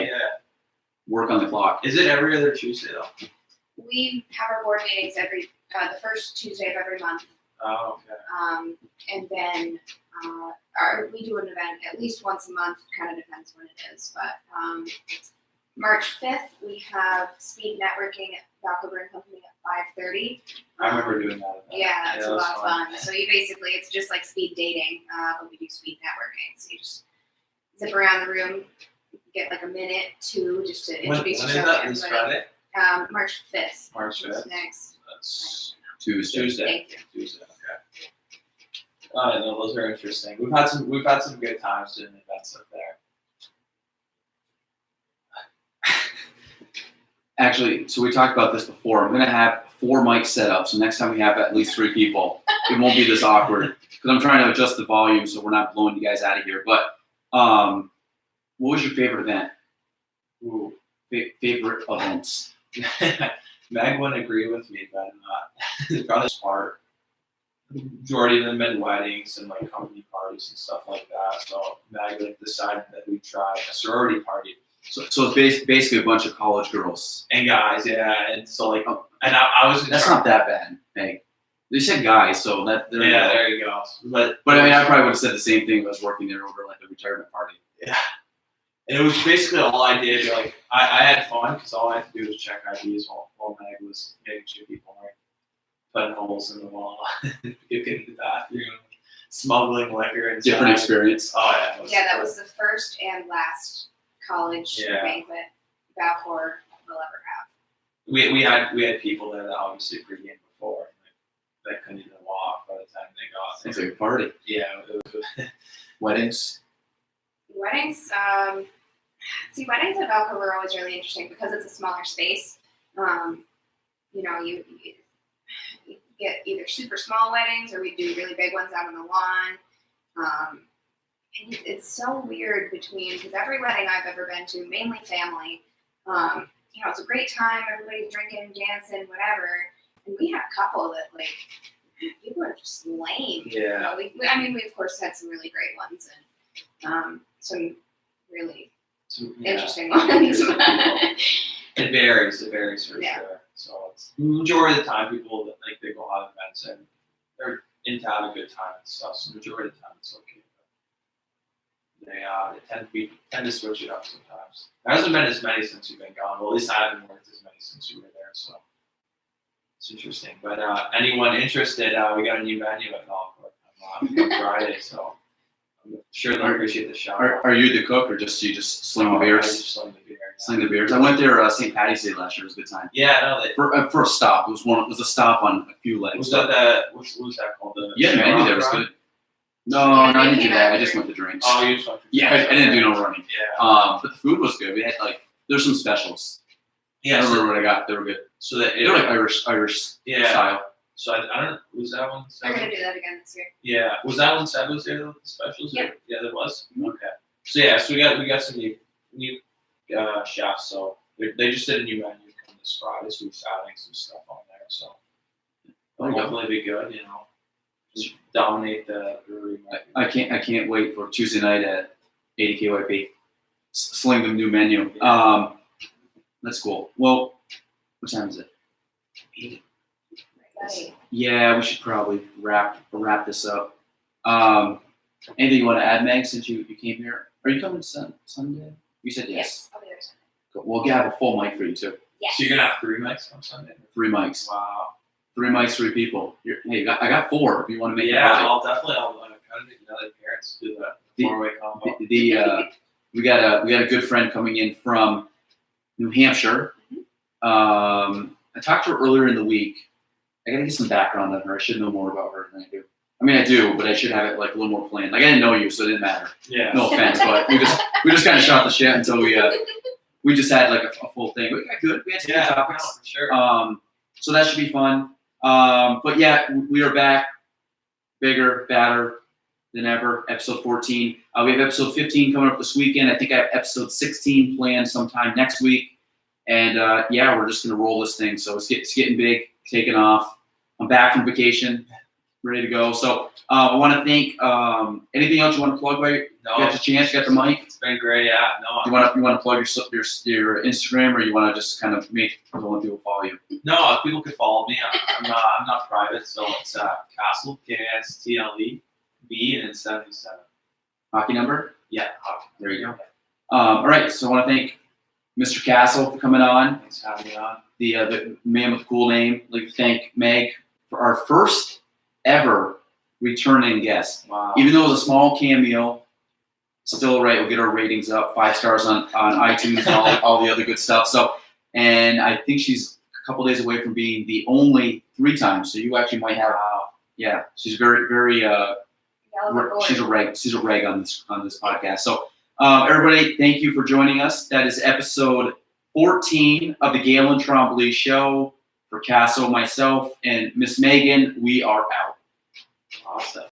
work on the clock. Is it every other Tuesday though? We have our board meetings the first Tuesday of every month. Oh, okay. And then we do an event at least once a month. Kind of depends when it is, but March 5th we have speed networking at Valcourt Brewing Company at 5:30. I remember doing that event. Yeah, it's a lot of fun. fun. So it's just like speed dating, but we do speed networking. So you just zip around the room, get like a minute, two, just to introduce yourself to everybody. This Friday? March 5th. March 5th. Next. That's Tuesday. Thank you. Tuesday. Okay. I know those are interesting. We've had some good times doing events up there. Actually, so we talked about this before. I'm going to have 4 mics set up, so next time we have at least 3 people, it won't be this awkward. Because I'm trying to adjust the volume so we're not blowing you guys out of here. But what was your favorite event? Ooh. Favorite events? Meg wouldn't agree with me, but probably part. The majority of them been weddings and like company parties and stuff like that. So Meg decided that we'd try a sorority party. So it's basically a bunch of college girls and guys, yeah. And so like, and I was. That's not that bad, Meg. They said guys, so that there. Yeah, there you go. But I mean, I probably would have said the same thing if I was working there over like a retirement party. Yeah. And it was basically all I did. Like I had fun because all I had to do was check IDs while Meg was making sure people weren't putting holes in the wall, getting to the bathroom, smuggling liquor and different experience. Oh yeah. That was the first and last college banquet Valcourt will ever have. We had people there that obviously pregame before that couldn't even walk by the time they got there. It's like a party. Yeah. It was Weddings. Weddings at Valcourt were always really interesting because it's a smaller space. You get either super small weddings or we do really big ones out on the lawn. And it's so weird because every wedding I've ever been to, mainly family, it's a great time, everybody's drinking, dancing, whatever. And we had a couple that, like, people are just lame. Yeah. We of course had some really great ones and some really interesting ones. It varies for Yeah. sure. So it's majority of the time people that like they go out events and they're into having a good time and stuff. So majority of the time it's okay. But they tend to switch it up sometimes. There hasn't been as many since you've been gone. Well, at least I haven't worked as many since you were there. So it's interesting. But anyone interested, we got a new menu at Golf Court on Friday. So I'm sure they'll appreciate the shout. Are you the cook or you just sling the I beers? just sling the beer. Sling the beers. I went there St. Patty's Day last year. It was a good time. Yeah, no, For a stop. It was a stop on a few legs. was that what was that called? The menu there was good. No, Yeah, I didn't they do came that. out I just here. went to drinks. Oh, you just went. Yeah, I didn't do no running. Yeah. But the food was good. We had there's some specials. I don't remember what I got. They were good. So that They were like Irish yeah. style. So I don't. Was that one? We're gonna do that again this year. Yeah. Was that one Seb was there? The specials. Yep. Yeah, there was. Mhm. Okay. So we got some new chefs. So they just did a new menu come this Friday. So we're adding some stuff on there. So There you go. hopefully be good. Just dominate the brewery. I can't wait for Tuesday night at 80 KYP. Sling the new menu. That's cool. Well, what time is it? Right. Yeah, we should probably wrap this up. Anything you want to add, Meg, since you came here? Are you coming Sunday? You said yes. I'll be there Sunday. Cool. We'll have a full mic for you too. Yes. So you're gonna have 3 mics on Sunday. 3 mics. Wow. 3 mics, 3 people. I got 4 if you want to make it. Yeah, happen. I'll kind of make another appearance to do the 4-way combo. We got a good friend coming in from New Hampshire. I talked to her earlier in the week. I gotta get some background on her. I should know more about her than I do. I mean, I do, but I should have it like a little more planned. Like I didn't know you, so it didn't matter. Yeah. No offense, but we just kind of shot the shit until we just had like a full thing. We got good. We had some good topics. No, for sure. So that should be fun. But yeah, we are back, bigger, badder than ever. Episode 14. We have episode 15 coming up this weekend. I think I have episode 16 planned sometime next week. And yeah, we're just gonna roll this thing. So it's getting big, taking off. I'm back from vacation, ready to go. So I want to thank. Anything else you want to plug? You got the chance. You got the mic. It's been great. Yeah. No. You want to plug your Instagram, or you want to just kind of make people follow you? No, people could follow me. I'm not private, so it's Kastle KSTLE B and then 77. Hockey number. Yeah. There you go. All right. So I want to thank Mr. Kastle for coming on. Thanks for having me on. The man with the cool name. I'd like to thank Meg for our first ever returning guest. Wow. Even though it was a small cameo, still right. We'll get our ratings up, 5 stars on iTunes and all the other good stuff. So, and I think she's a couple days away from being the only 3 times. So you actually might have. Yeah, she's very, very. She's a reg on this podcast. So everybody, thank you for joining us. That is episode 14 of the Gaelan Trombley Show. For Kastle, myself, and Miss Megan, we are out. Awesome.